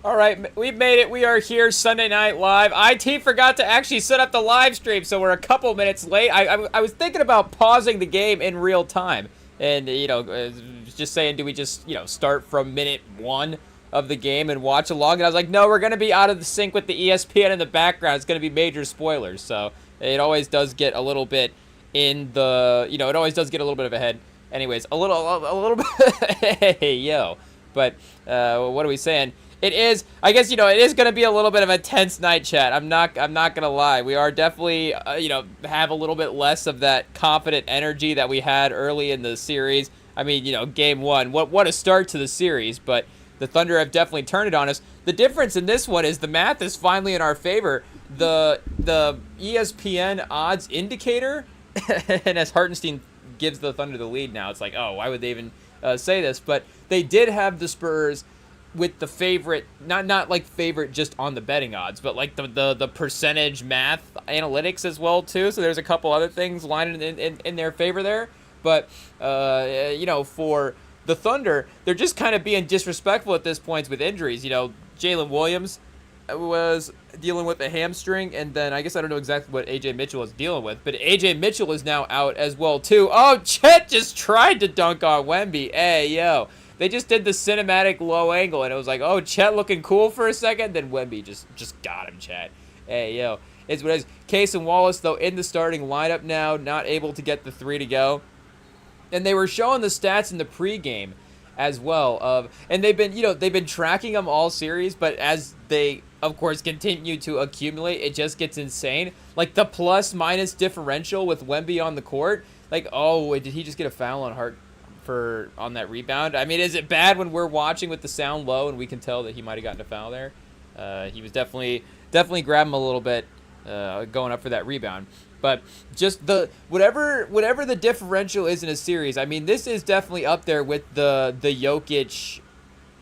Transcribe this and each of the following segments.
All right, we've made it. We are here Sunday Night Live. IT forgot to actually set up the live stream, so we're a couple minutes late. I was thinking about pausing the game in real time. And, just saying, do we just, start from minute 1 of the game and watch along? And I was like, no, we're going to be out of the sync with the ESPN in the background. It's going to be major spoilers. So it always does get a little bit in the, it always does get a little bit of ahead. Anyways, a little bit, hey, yo. But what are we saying? It is, I guess, it is going to be a little bit of a tense night, chat. I'm not going to lie. We are definitely, have a little bit less of that confident energy that we had early in the series. I mean, game 1, what a start to the series, but the Thunder have definitely turned it on us. The difference in this one is the math is finally in our favor. The ESPN odds indicator, and as Hartenstein gives the Thunder the lead now, it's like, oh, why would they even say this? But they did have the Spurs with the favorite, not like favorite just on the betting odds, but like the percentage math analytics as well too. So there's a couple other things lying in their favor there. But for the Thunder, they're just kind of being disrespectful at this point with injuries. Jalen Williams was dealing with a hamstring, and then I guess I don't know exactly what AJ Mitchell is dealing with, but AJ Mitchell is now out as well too. Oh, Chet just tried to dunk on Wemby. Hey, yo. They just did the cinematic low angle, and it was like, oh, Chet looking cool for a second. Then Wemby just got him, Chet. Hey, yo. It's what it is. Case and Wallace, though, in the starting lineup now, not able to get the 3 to go. And they were showing the stats in the pregame as well. And they've been tracking them all series, but as they, of course, continue to accumulate, it just gets insane. Like the plus-minus differential with Wemby on the court. Like, oh, did he just get a foul on Hart? On that rebound? I mean, is it bad when we're watching with the sound low and we can tell that he might have gotten a foul there? He was definitely grabbing a little bit going up for that rebound. But just the whatever the differential is in a series, I mean, this is definitely up there with the Jokic,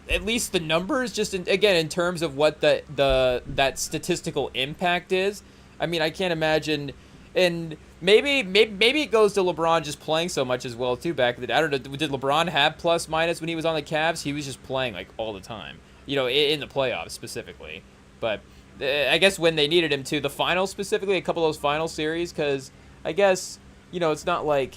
at least the numbers, just in terms of what that statistical impact is. I mean, I can't imagine. And maybe it goes to LeBron just playing so much as well too back then. I don't know. Did LeBron have plus minus when he was on the Cavs? He was just playing like all the time. In the playoffs specifically. But I guess when they needed him to, the finals specifically, a couple of those final series, because I guess it's not like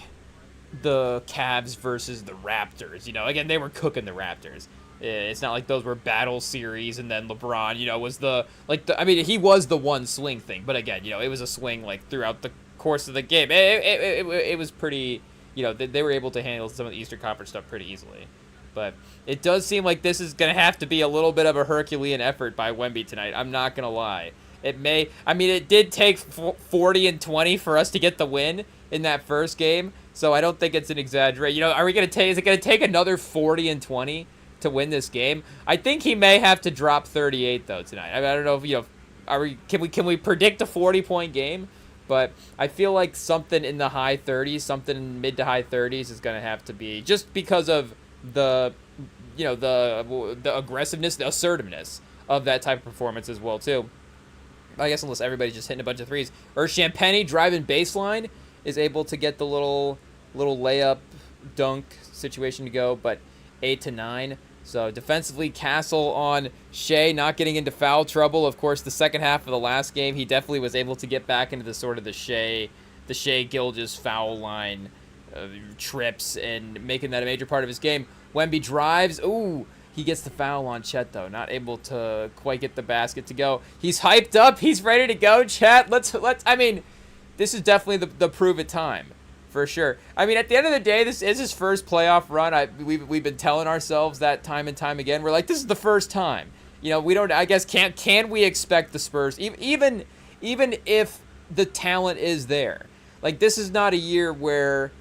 the Cavs versus the Raptors. Again, they were cooking the Raptors. It's not like those were battle series and then LeBron, he was the one swing thing. But again, it was a swing like throughout the course of the game. It was pretty, they were able to handle some of the Eastern Conference stuff pretty easily. But it does seem like this is going to have to be a little bit of a Herculean effort by Wemby tonight. I'm not going to lie. It did take 40 and 20 for us to get the win in that first game. So I don't think it's an exaggeration. Is it going to take another 40 and 20? To win this game? I think he may have to drop 38 though tonight. I don't know if can we predict a 40-point game? But I feel like something in the high 30s, something in mid to high 30s is going to have to be, just because of the the aggressiveness, the assertiveness of that type of performance as well too. I guess unless everybody's just hitting a bunch of threes. Or Champagny driving baseline is able to get the little layup dunk situation to go, but 8 to 9. So defensively, Castle on Shea, not getting into foul trouble. Of course, the second half of the last game, he definitely was able to get back into the Shea Gilgeous foul line trips and making that a major part of his game. Wemby drives. Ooh, he gets the foul on Chet though, not able to quite get the basket to go. He's hyped up. He's ready to go. Chet, let's. I mean, this is definitely the prove it time. For sure. I mean, at the end of the day, this is his first playoff run. We've been telling ourselves that time and time again. We're like, this is the first time. We don't. I guess can we expect the Spurs, even if the talent is there? Like, this is not a year where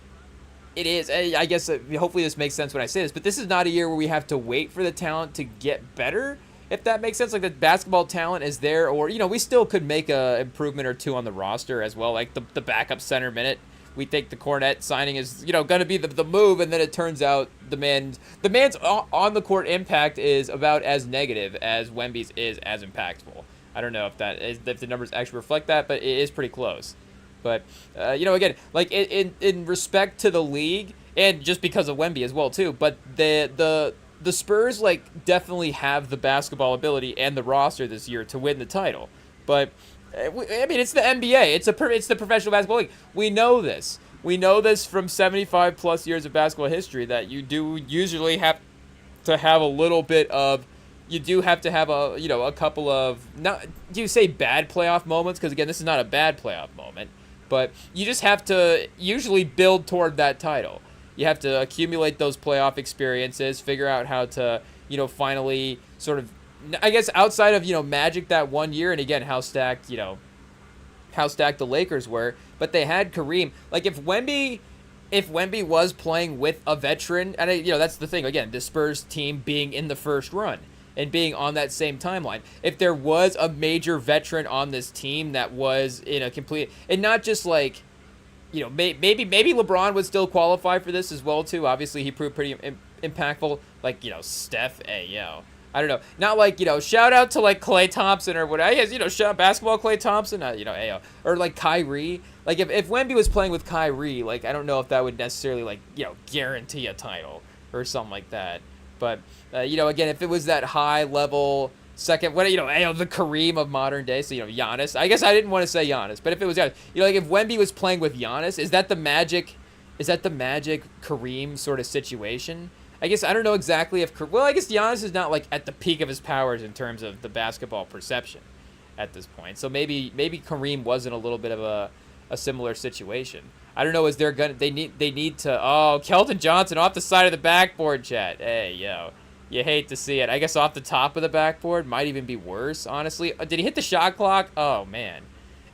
it is. I guess hopefully this makes sense when I say this, but this is not a year where we have to wait for the talent to get better. If that makes sense, like the basketball talent is there, or we still could make a improvement or two on the roster as well, like the backup center minute. We think the Cornet signing is, going to be the move, and then it turns out the man's on the court impact is about as negative as Wemby's is as impactful. I don't know if the numbers actually reflect that, but it is pretty close. But again, like in respect to the league, and just because of Wemby as well too. But the the Spurs like definitely have the basketball ability and the roster this year to win the title. But I mean, it's the NBA. It's the professional basketball league. We know this. We know this from 75 plus years of basketball history that you do usually have to have a little bit of. You do have to have a couple of, not, do you say bad playoff moments? Because again, this is not a bad playoff moment, but you just have to usually build toward that title. You have to accumulate those playoff experiences, figure out how to, finally sort of, I guess outside of, Magic that one year, and again, how stacked the Lakers were, but they had Kareem. Like if Wemby was playing with a veteran, and that's the thing, again, the Spurs team being in the first run and being on that same timeline. If there was a major veteran on this team that was in a complete, and not just like, maybe LeBron would still qualify for this as well too. Obviously, he proved pretty impactful. Like, Steph, I don't know. Not like, shout out to like Klay Thompson or whatever. I guess, shout out basketball Klay Thompson, or like Kyrie. Like if Wemby was playing with Kyrie, like I don't know if that would necessarily like, guarantee a title or something like that. But, again, if it was that high level second, the Kareem of modern day, so, Giannis. I guess I didn't want to say Giannis, but if it was Giannis, like if Wemby was playing with Giannis, is that the Magic Kareem sort of situation? I guess I don't know exactly if, I guess Giannis is not like at the peak of his powers in terms of the basketball perception at this point. So maybe Kareem wasn't a little bit of a similar situation. I don't know. Is there gonna they need to Kelton Johnson off the side of the backboard, chat. Hey you hate to see it. I guess off the top of the backboard might even be worse. Honestly, did he hit the shot clock? Oh man.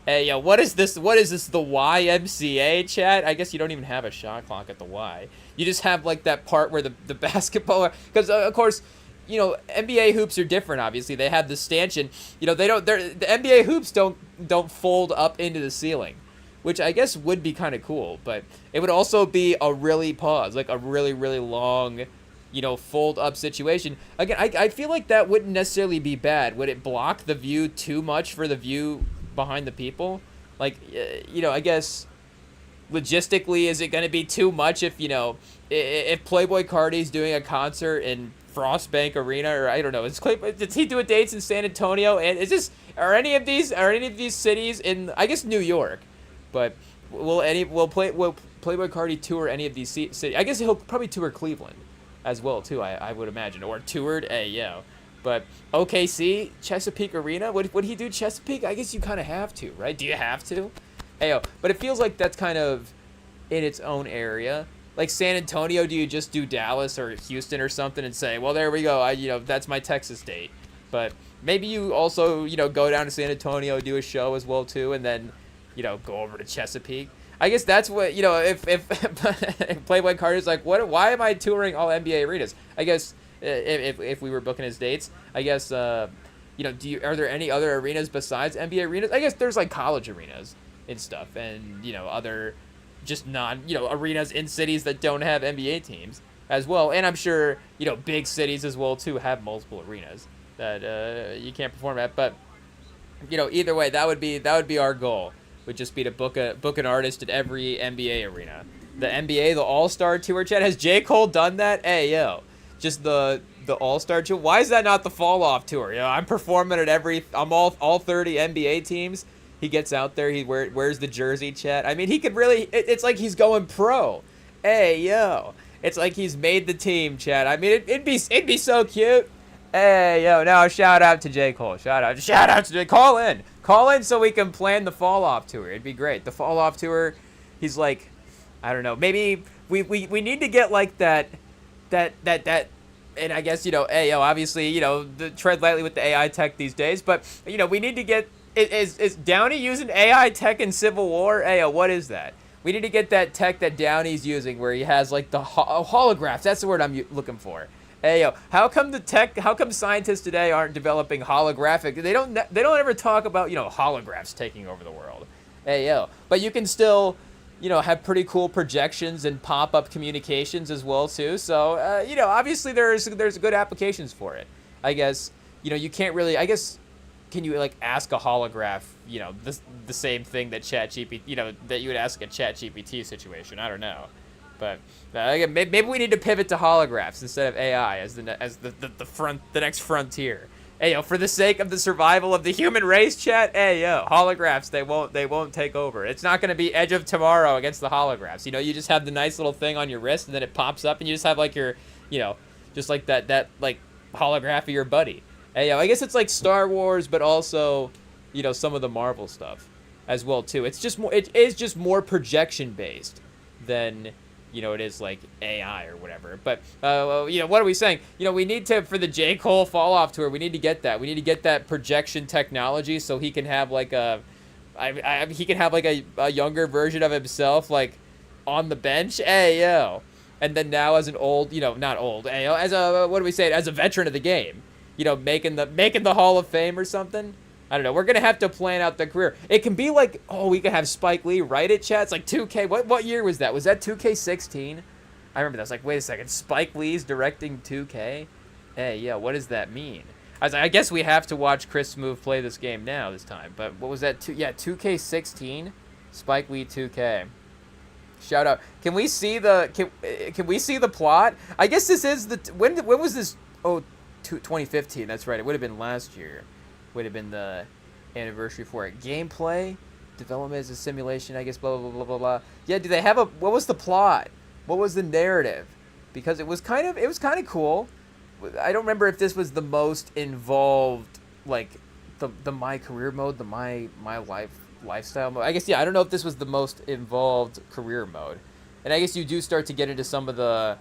Hey what is this? What is this? The YMCA, chat? I guess you don't even have a shot clock at the Y. You just have like that part where the basketball, because of course, NBA hoops are different. Obviously, they have the stanchion. The NBA hoops don't fold up into the ceiling, which I guess would be kind of cool, but it would also be a really really long, fold up situation. Again, I feel like that wouldn't necessarily be bad. Would it block the view too much for the view behind the people? Like, I guess logistically, is it going to be too much if Playboy Cardi's doing a concert in Frostbank Arena, or I don't know, does he do dates in San Antonio? And are any of these cities in, I guess, New York? But will Playboy Cardi tour any of these cities? I guess he'll probably tour Cleveland as well too. I would imagine, or toured. But OKC, Chesapeake Arena. Would he do Chesapeake? I guess you kind of have to, right? Do you have to? But it feels like that's kind of in its own area. Like San Antonio, do you just do Dallas or Houston or something and say, well, there we go. That's my Texas date. But maybe you also, go down to San Antonio, do a show as well too, and then, go over to Chesapeake. I guess that's what, if Playboy Cardi's like, why am I touring all NBA arenas? I guess if we were booking his dates, I guess, are there any other arenas besides NBA arenas? I guess there's like college arenas and stuff, and, other just arenas in cities that don't have NBA teams as well. And I'm sure, big cities as well too have multiple arenas that you can't perform at. But, either way, that would be our goal. Would just be to book an artist at every NBA arena. The NBA, the All-Star Tour, chat. Has J. Cole done that? Just the All-Star Tour. Why is that not the Fall Off Tour? I'm performing at I'm all 30 NBA teams. He gets out there. He wears the jersey, chat. I mean, he could really. It's like he's going pro. It's like he's made the team, chat. I mean, it'd be so cute. No, shout out to J. Cole. Shout out to J. Call in so we can plan the Fall Off Tour. It'd be great. The Fall Off Tour, he's like, I don't know, maybe we need to get like that, and I guess, obviously, the tread lightly with the AI tech these days, but, we need to get, is Downey using AI tech in Civil War? What is that? We need to get that tech that Downey's using where he has like the holographs. That's the word I'm looking for. How come scientists today aren't developing holographic? They don't ever talk about, holographs taking over the world. But you can still, have pretty cool projections and pop-up communications as well too. So, obviously there's good applications for it. I guess, you can't really, I guess, can you like ask a holograph, the same thing that ChatGPT, that you would ask a ChatGPT situation? I don't know. But again, maybe we need to pivot to holographs instead of AI as the next frontier. Hey yo, for the sake of the survival of the human race, chat. Hey yo, holographs they won't take over. It's not gonna be Edge of Tomorrow against the holographs. You know, you just have the nice little thing on your wrist, and then it pops up, and you just have like your, you know, just like that like holograph of your buddy. Hey yo, I guess it's like Star Wars, but also, you know, some of the Marvel stuff as well too. It is just more projection based than, you know, it is like AI or whatever. But, you know, what are we saying? You know, we need to, for the J. Cole Fall Off Tour, we need to get that. We need to get that projection technology so he can have like he can have like a younger version of himself, like, on the bench. Hey, yo. And then now as an old, you know, not old, hey, yo, as a, what do we say, as a veteran of the game, you know, making the Hall of Fame or something. I don't know. We're going to have to plan out the career. It can be like, oh, we could have Spike Lee write it, chat. It's like 2K. What year was that? Was that 2K16? I remember that. I was like, wait a second. Spike Lee's directing 2K? Hey, yeah, what does that mean? I was like, I guess we have to watch Chris Smooth play this game now this time. But what was that? 2K16? Spike Lee 2K. Shout out. Can we see the plot? I guess this is the... When was this? Oh, 2015. That's right. It would have been last year. Would have been the anniversary for it. Gameplay, development is a simulation, I guess, blah, blah, blah, blah, blah. Yeah, do they have what was the plot? What was the narrative? Because it was kind of cool. I don't remember if this was the most involved, like, the My Career mode, the My Lifestyle mode. I guess, yeah, I don't know if this was the most involved career mode. And I guess you do start to get into some of the...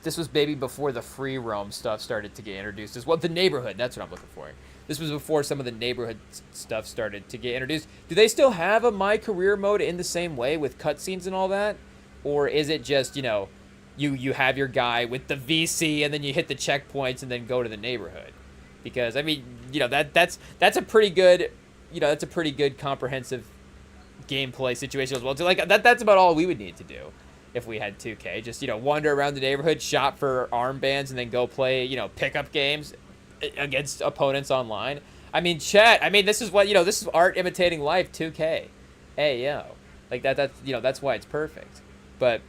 This was maybe before the free roam stuff started to get introduced as well. The neighborhood, that's what I'm looking for. This was before some of the neighborhood stuff started to get introduced. Do they still have a My Career mode in the same way with cutscenes and all that? Or is it just, you know, you have your guy with the VC and then you hit the checkpoints and then go to the neighborhood? Because, I mean, you know, that's a pretty good, you know, that's a pretty good comprehensive gameplay situation as well. So, like, that's about all we would need to do if we had 2K. Just, you know, wander around the neighborhood, shop for armbands, and then go play, you know, pickup games against opponents online. I mean, chat, I mean, this is what, you know, this is art imitating life, 2K. Hey, yo. Like, that's, you know, that's why it's perfect. But,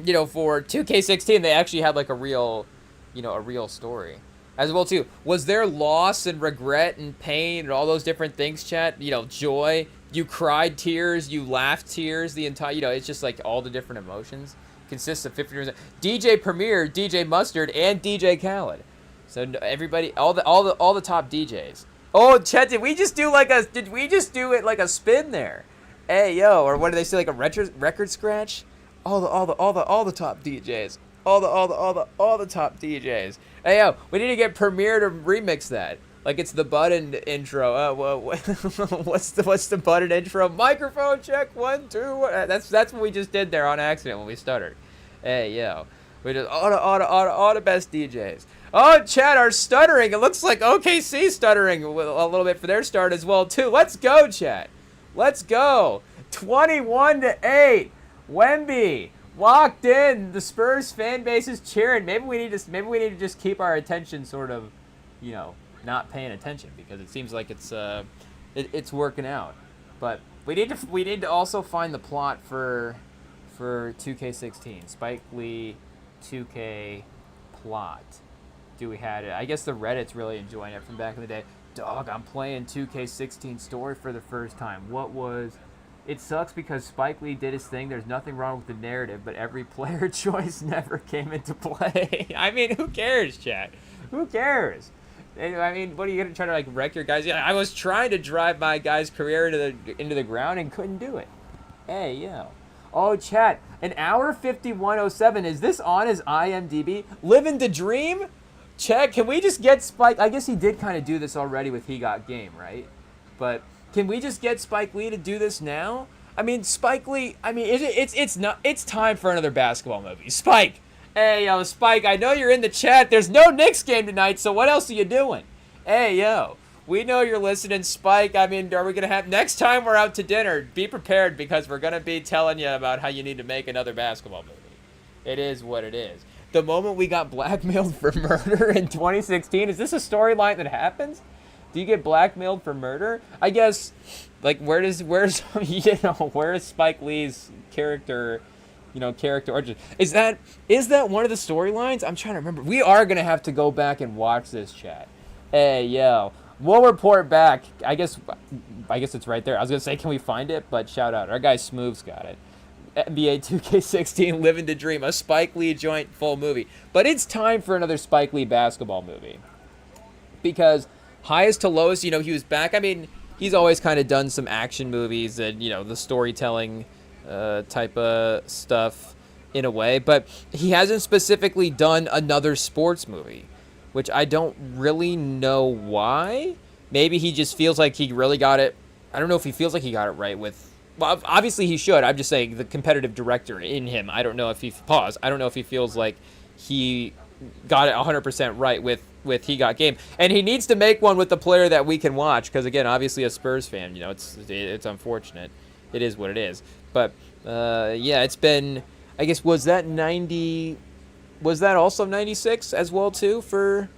you know, for 2K16, they actually had, like, a real, you know, a real story. As well, too. Was there loss and regret and pain and all those different things, chat? You know, joy. You cried tears. You laughed tears. The entire, you know, it's just, like, all the different emotions. Consists of 50%. DJ Premier, DJ Mustard, and DJ Khaled. So everybody, all the top DJs. Oh, chat, did we just do it like a spin there? Hey, yo, or what do they say, like a record scratch? All the top DJs. All the top DJs. Hey, yo, we need to get Premiere to remix that. Like it's the button intro. What's the button intro? Microphone check 1 2. That's what we just did there on accident when we stuttered. Hey, yo, we just all the best DJs. Oh, chat, our stuttering. It looks like OKC stuttering a little bit for their start as well, too. Let's go, chat. Let's go. 21-8. Wemby locked in. The Spurs fan base is cheering. Maybe we need to just keep our attention sort of, you know, not paying attention because it seems like it's working out. But we need to also find the plot for 2K16. Spike Lee 2K plot. Do we had it? I guess the Reddit's really enjoying it from back in the day. Dog, I'm playing 2K16 story for the first time. What was... It sucks because Spike Lee did his thing. There's nothing wrong with the narrative, but every player choice never came into play. I mean, who cares, chat? Who cares? I mean, what are you going to try to, like, wreck your guys? I was trying to drive my guy's career into the ground and couldn't do it. Hey, yo. Oh, chat. An hour 51:07. Is this on his IMDb? Living the dream? Chat, can we just get Spike? I guess he did kind of do this already with He Got Game, right? But can we just get Spike Lee to do this now? I mean, Spike Lee, I mean, it's time for another basketball movie. Spike! Hey, yo, Spike, I know you're in the chat. There's no Knicks game tonight, so what else are you doing? Hey, yo, we know you're listening, Spike. I mean, are we going to have... Next time we're out to dinner, be prepared because we're going to be telling you about how you need to make another basketball movie. It is what it is. The moment we got blackmailed for murder in 2016, is this a storyline that happens? Do you get blackmailed for murder? I guess, like, where's you know, where is Spike Lee's character character origin. Is that one of the storylines? I'm trying to remember. We are gonna have to go back and watch this, chat. Hey, yo. We'll report back. I guess it's right there. I was gonna say, can we find it? But shout out, our guy Smooth's got it. NBA 2K16, Living to Dream, a Spike Lee joint full movie. But it's time for another Spike Lee basketball movie. Because highest to lowest, he was back. I mean, he's always kind of done some action movies and, the storytelling type of stuff in a way. But he hasn't specifically done another sports movie, which I don't really know why. Maybe he just feels like he really got it. I don't know if he feels like he got it right with... Well, obviously he should. I'm just saying the competitive director in him. I don't know if he... Pause. I don't know if he feels like he got it 100% right with He Got Game. And he needs to make one with the player that we can watch. Because, again, obviously a Spurs fan, it's unfortunate. It is what it is. But, yeah, it's been... I guess, was that 90... Was that also 96 as well, too, for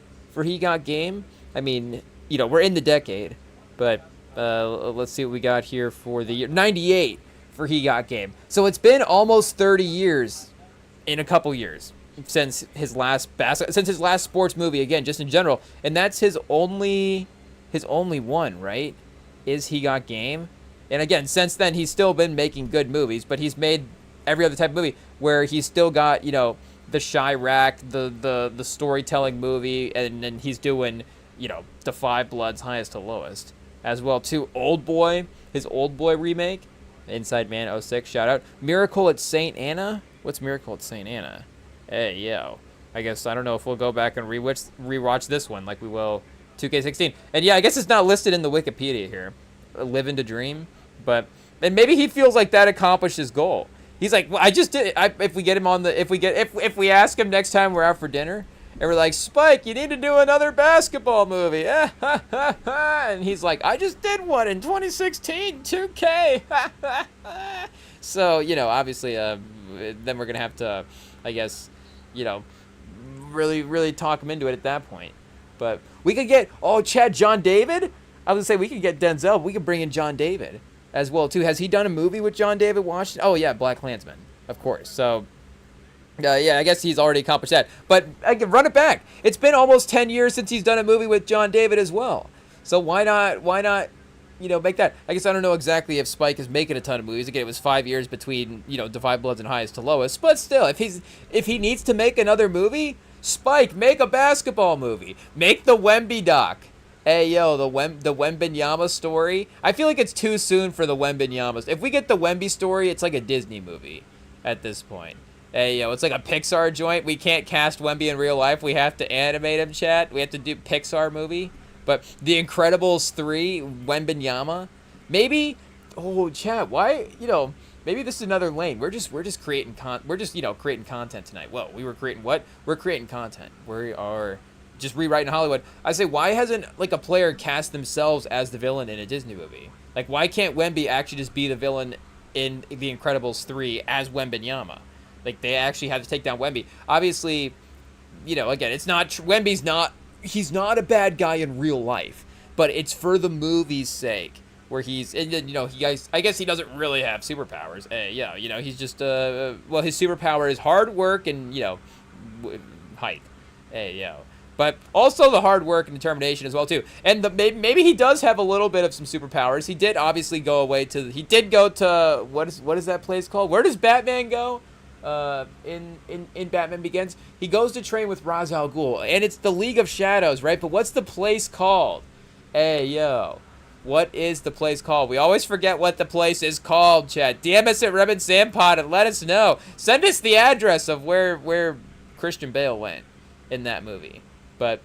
He Got Game? I mean, we're in the decade. But... let's see what we got here for the year 98 for He Got Game. So it's been almost 30 years in a couple years since his last sports movie, again, just in general, and that's his only one, right? Is He Got Game. And again, since then he's still been making good movies, but he's made every other type of movie where he's still got, the Chirac, the storytelling movie, and then he's doing, the Five Bloods, Highest to Lowest as well, too. Old Boy, his Old Boy remake, Inside Man 06, shout out. Miracle at St. Anna? What's Miracle at St. Anna? Hey, yo. I guess, I don't know if we'll go back and rewatch this one like we will 2K16. And yeah, I guess it's not listed in the Wikipedia here. Living to Dream. And maybe he feels like that accomplished his goal. He's like, well, I just did it. If we get him on the, if we ask him next time we're out for dinner, and we're like, Spike, you need to do another basketball movie. And he's like, I just did one in 2016, 2K. So, obviously, then we're going to have to, I guess, really, really talk him into it at that point. But we could get, Chad, John David? I was going to say, we could get Denzel. We could bring in John David as well, too. Has he done a movie with John David Washington? Oh, yeah, Black Klansman, of course. So... yeah, I guess he's already accomplished that. But I can run it back. It's been almost 10 years since he's done a movie with John David as well. So why not, make that? I guess I don't know exactly if Spike is making a ton of movies. Again, it was 5 years between, The Five Bloods and Highest to Lowest. But still, if he needs to make another movie, Spike, make a basketball movie. Make the Wemby doc. Hey, yo, the Wembanyama story. I feel like it's too soon for the Wembanyama. If we get the Wemby story, it's like a Disney movie at this point. Hey, yo, it's like a Pixar joint. We can't cast Wemby in real life. We have to animate him, chat. We have to do Pixar movie. But The Incredibles 3, Wembanyama. Maybe, chat, why, maybe this is another lane. We're just creating creating content tonight. Well, we were creating what? We're creating content. We are just rewriting Hollywood. I say, why hasn't, a player cast themselves as the villain in a Disney movie? Why can't Wemby actually just be the villain in The Incredibles 3 as Wembanyama? They actually have to take down Wemby. Obviously, again, it's not... Wemby's not... He's not a bad guy in real life. But it's for the movie's sake. Where he's... And, I guess he doesn't really have superpowers. He's just... well, his superpower is hard work and, height. But also the hard work and determination as well, too. And maybe he does have a little bit of some superpowers. He did obviously go away to... He did go to... What is that place called? Where does Batman go? In Batman Begins, he goes to train with Ra's al Ghul, and it's the League of Shadows, right? But what's the place called? Hey, yo, what is the place called? We always forget what the place is called, chat. DM us at ReminTonm and let us know. Send us the address of where Christian Bale went in that movie. But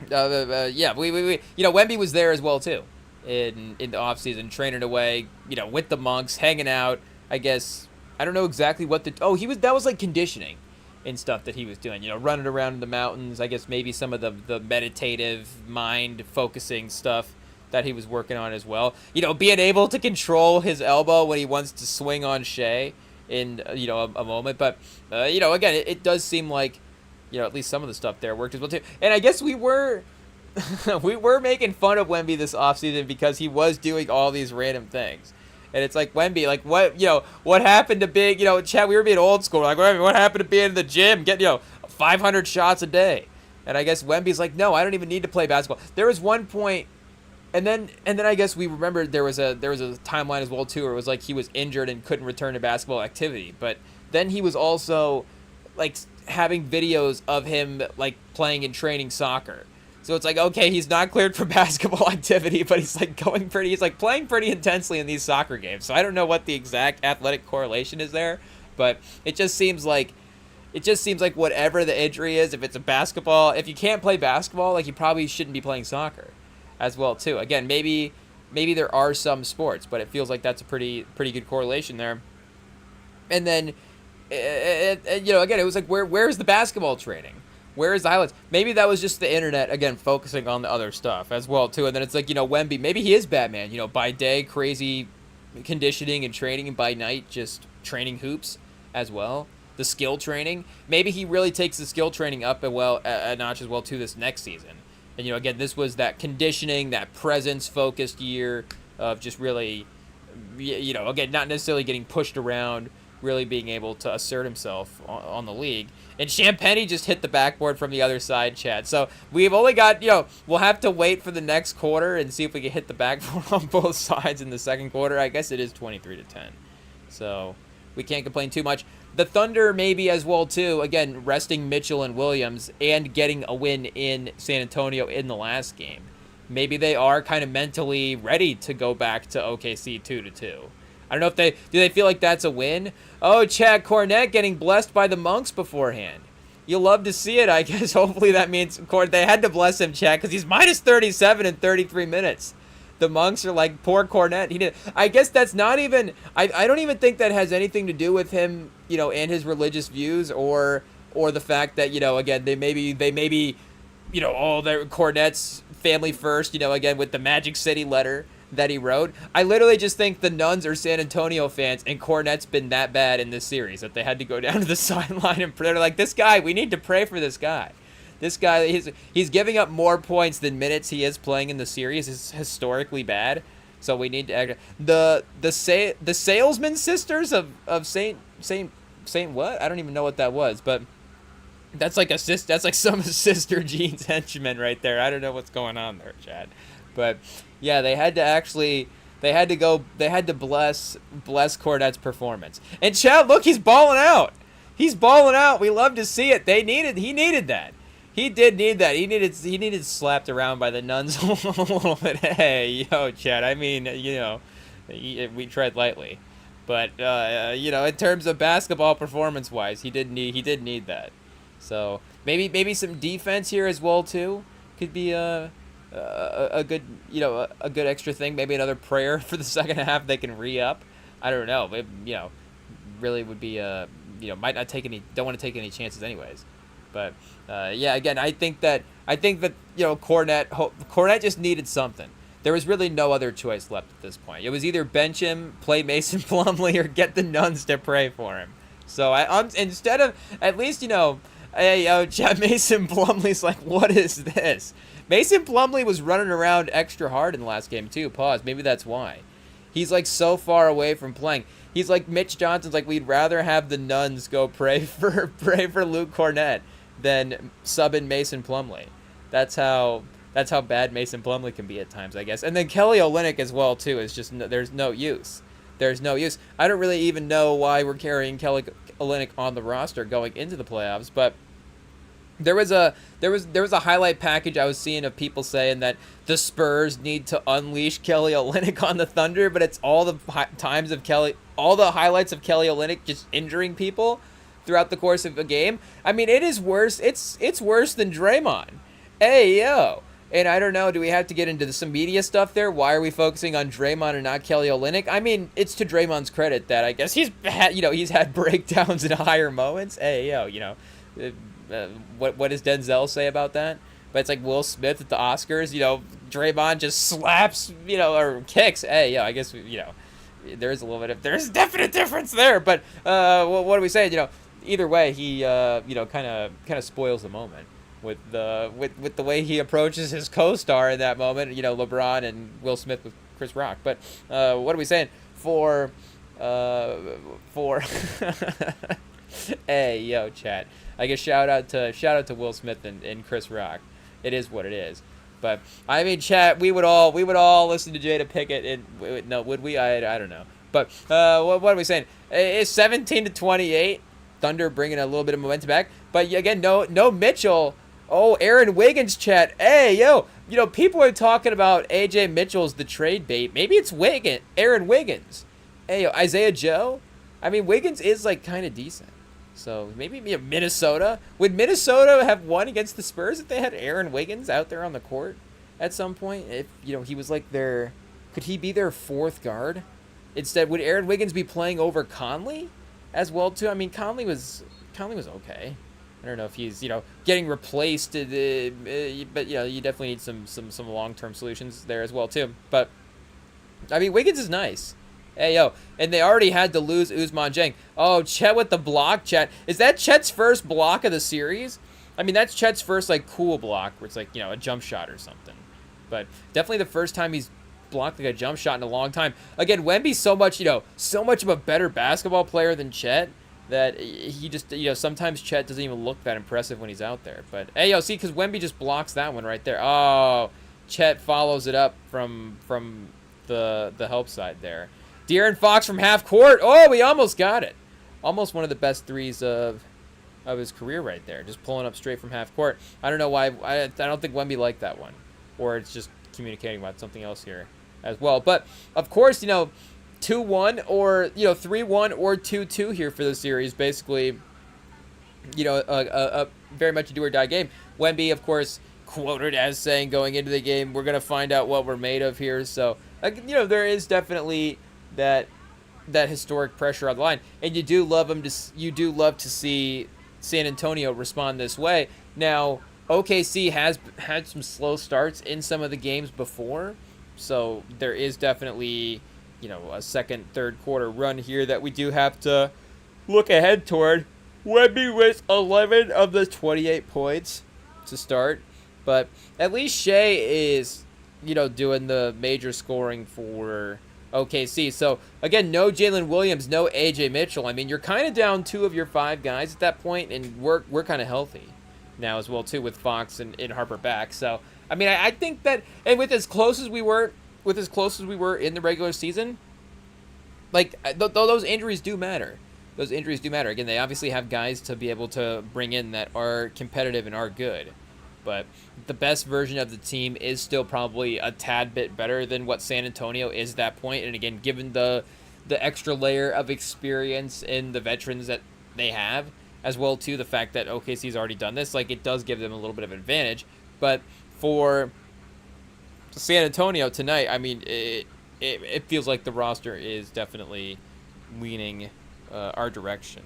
yeah, we Wemby was there as well too in the off season, training away, with the monks, hanging out. I guess. I don't know exactly what that was like conditioning and stuff that he was doing, running around in the mountains. I guess maybe some of the meditative mind focusing stuff that he was working on as well. Being able to control his elbow when he wants to swing on Shea in, a moment. But, again, it does seem like, at least some of the stuff there worked as well too. And I guess we were making fun of Wemby this offseason because he was doing all these random things. And it's like, Wemby, like, what happened to being, Chad, we were being old school. Like, what happened to being in the gym, getting, 500 shots a day? And I guess Wemby's like, no, I don't even need to play basketball. There was one point, and then I guess we remembered there was a timeline as well, too, where it was like he was injured and couldn't return to basketball activity. But then he was also, like, having videos of him, like, playing and training soccer. So it's like, okay, he's not cleared for basketball activity, but he's like playing pretty intensely in these soccer games. So I don't know what the exact athletic correlation is there, but it just seems like whatever the injury is, if it's a basketball, if you can't play basketball, like, you probably shouldn't be playing soccer as well too. Again, maybe there are some sports, but it feels like that's a pretty good correlation there. And then, again, it was like, where's the basketball training? Where is the highlights? Maybe that was just the internet, again, focusing on the other stuff as well, too. And then it's like, Wemby, maybe he is Batman. By day, crazy conditioning and training, and by night, just training hoops as well. The skill training. Maybe he really takes the skill training up a notch as well, too, this next season. And, again, this was that conditioning, that presence-focused year of just really, again, not necessarily getting pushed around, really being able to assert himself on the league. And Champagny just hit the backboard from the other side, Chad. So we've only got, we'll have to wait for the next quarter and see if we can hit the backboard on both sides in the second quarter. I guess it is 23-10. So we can't complain too much. The Thunder maybe as well, too. Again, resting Mitchell and Williams and getting a win in San Antonio in the last game. Maybe they are kind of mentally ready to go back to OKC 2-2. I don't know if do they feel like that's a win? Oh, Chad Cornette getting blessed by the Monks beforehand. You'll love to see it, I guess. Hopefully that means they had to bless him, Chad, because he's minus 37 in 33 minutes. The Monks are like, poor Cornette. I guess that's not even. I don't even think that has anything to do with him, and his religious views, or the fact that again they maybe they're Cornette's family first. Again with the Magic City letter that he wrote. I literally just think the Nuns are San Antonio fans, and Cornette's been that bad in this series that they had to go down to the sideline and they're like, this guy, we need to pray for this guy. This guy, he's giving up more points than minutes he is playing in the series. Is historically bad, so we need to act. The Salesman sisters of Saint what? I don't even know what that was, but that's like some some Jean's henchmen right there. I don't know what's going on there, Chad, but. Yeah, they had to bless Cornette's performance. And Chad, look, he's balling out. He's balling out. We love to see it. He needed that. He did need that. He needed slapped around by the Nuns a little bit. Hey, Chad, I mean, we tread lightly. But in terms of basketball performance wise, he did need that. So, maybe some defense here as well too could be a good a good extra thing. Maybe another prayer for the second half they can re-up. I don't know. It, really would be might not take any. Don't want to take any chances anyways. But again, I think that Cornette just needed something. There was really no other choice left at this point. It was either bench him, play Mason Plumlee, or get the Nuns to pray for him. So instead of at least Mason Plumlee's like, what is this? Mason Plumlee was running around extra hard in the last game, too. Pause. Maybe that's why. He's, like, so far away from playing. He's like Mitch Johnson's like, we'd rather have the Nuns go pray for Luke Cornette than subbing Mason Plumlee. That's how bad Mason Plumlee can be at times, I guess. And then Kelly Olynyk as well, too, is just there's no use. There's no use. I don't really even know why we're carrying Kelly Olynyk on the roster going into the playoffs, but There was a highlight package I was seeing of people saying that the Spurs need to unleash Kelly Olynyk on the Thunder, but it's all the highlights of Kelly Olynyk just injuring people throughout the course of a game. I mean, it is worse. It's worse than Draymond. Hey yo. And I don't know, do we have to get into some media stuff there? Why are we focusing on Draymond and not Kelly Olynyk? I mean, it's to Draymond's credit that I guess he's had breakdowns in higher moments. Hey yo, what does Denzel say about that? But it's like Will Smith at the Oscars, Draymond just slaps, or kicks. Hey, I guess, there's a little bit of, there's a definite difference there. But what do we say? Either way, he, kind of spoils the moment with the way he approaches his co-star in that moment. LeBron and Will Smith with Chris Rock. But what are we saying? for hey, yo, chat. I guess shout out to Will Smith and Chris Rock. It is what it is. But I mean, chat, we would all listen to Jada Pinkett. And no, would we? I don't know. But what are we saying? It's 17-28. Thunder bringing a little bit of momentum back. But again, no Mitchell. Oh, Aaron Wiggins, chat. Hey, yo, people are talking about AJ Mitchell's the trade bait. Maybe it's Aaron Wiggins. Hey, yo, Isaiah Joe. I mean, Wiggins is like kind of decent. So maybe Minnesota. Would Minnesota have won against the Spurs if they had Aaron Wiggins out there on the court at some point? If he was like could he be their fourth guard? Instead, would Aaron Wiggins be playing over Conley as well too? I mean, Conley was okay. I don't know if he's getting replaced, but you definitely need some long-term solutions there as well too. But I mean, Wiggins is nice. Hey, yo, and they already had to lose Ousmane Dieng. Oh, Chet with the block, Chet. Is that Chet's first block of the series? I mean, that's Chet's first, like, cool block where it's like, a jump shot or something. But definitely the first time he's blocked, like, a jump shot in a long time. Again, Wemby's so much of a better basketball player than Chet that he just, sometimes Chet doesn't even look that impressive when he's out there. But, hey, yo, see, because Wemby just blocks that one right there. Oh, Chet follows it up from the help side there. De'Aaron Fox from half court. Oh, we almost got it. Almost one of the best threes of his career right there. Just pulling up straight from half court. I don't know why. I don't think Wemby liked that one. Or it's just communicating about something else here as well. But, of course, 2-1 or, 3-1 or 2-2 here for the series. Basically, a very much a do-or-die game. Wemby, of course, quoted as saying going into the game, we're going to find out what we're made of here. So, there is definitely that historic pressure on the line, and you do love to see San Antonio respond this way. Now, OKC has had some slow starts in some of the games before, so there is definitely a second, third quarter run here that we do have to look ahead toward. Wemby with 11 of the 28 points to start, but at least Shea is doing the major scoring for OKC. So, again, no Jalen Williams, no AJ Mitchell. I mean, you're kind of down 2 of your 5 guys at that point, and we're kind of healthy now as well, too, with Fox and Harper back. So, I mean, I think that, and with as close as we were in the regular season, like, those injuries do matter. Those injuries do matter. Again, they obviously have guys to be able to bring in that are competitive and are good. But the best version of the team is still probably a tad bit better than what San Antonio is at that point. And again, given the extra layer of experience in the veterans that they have, as well too the fact that OKC's already done this, like, it does give them a little bit of advantage. But for San Antonio tonight, I mean, it feels like the roster is definitely leaning our direction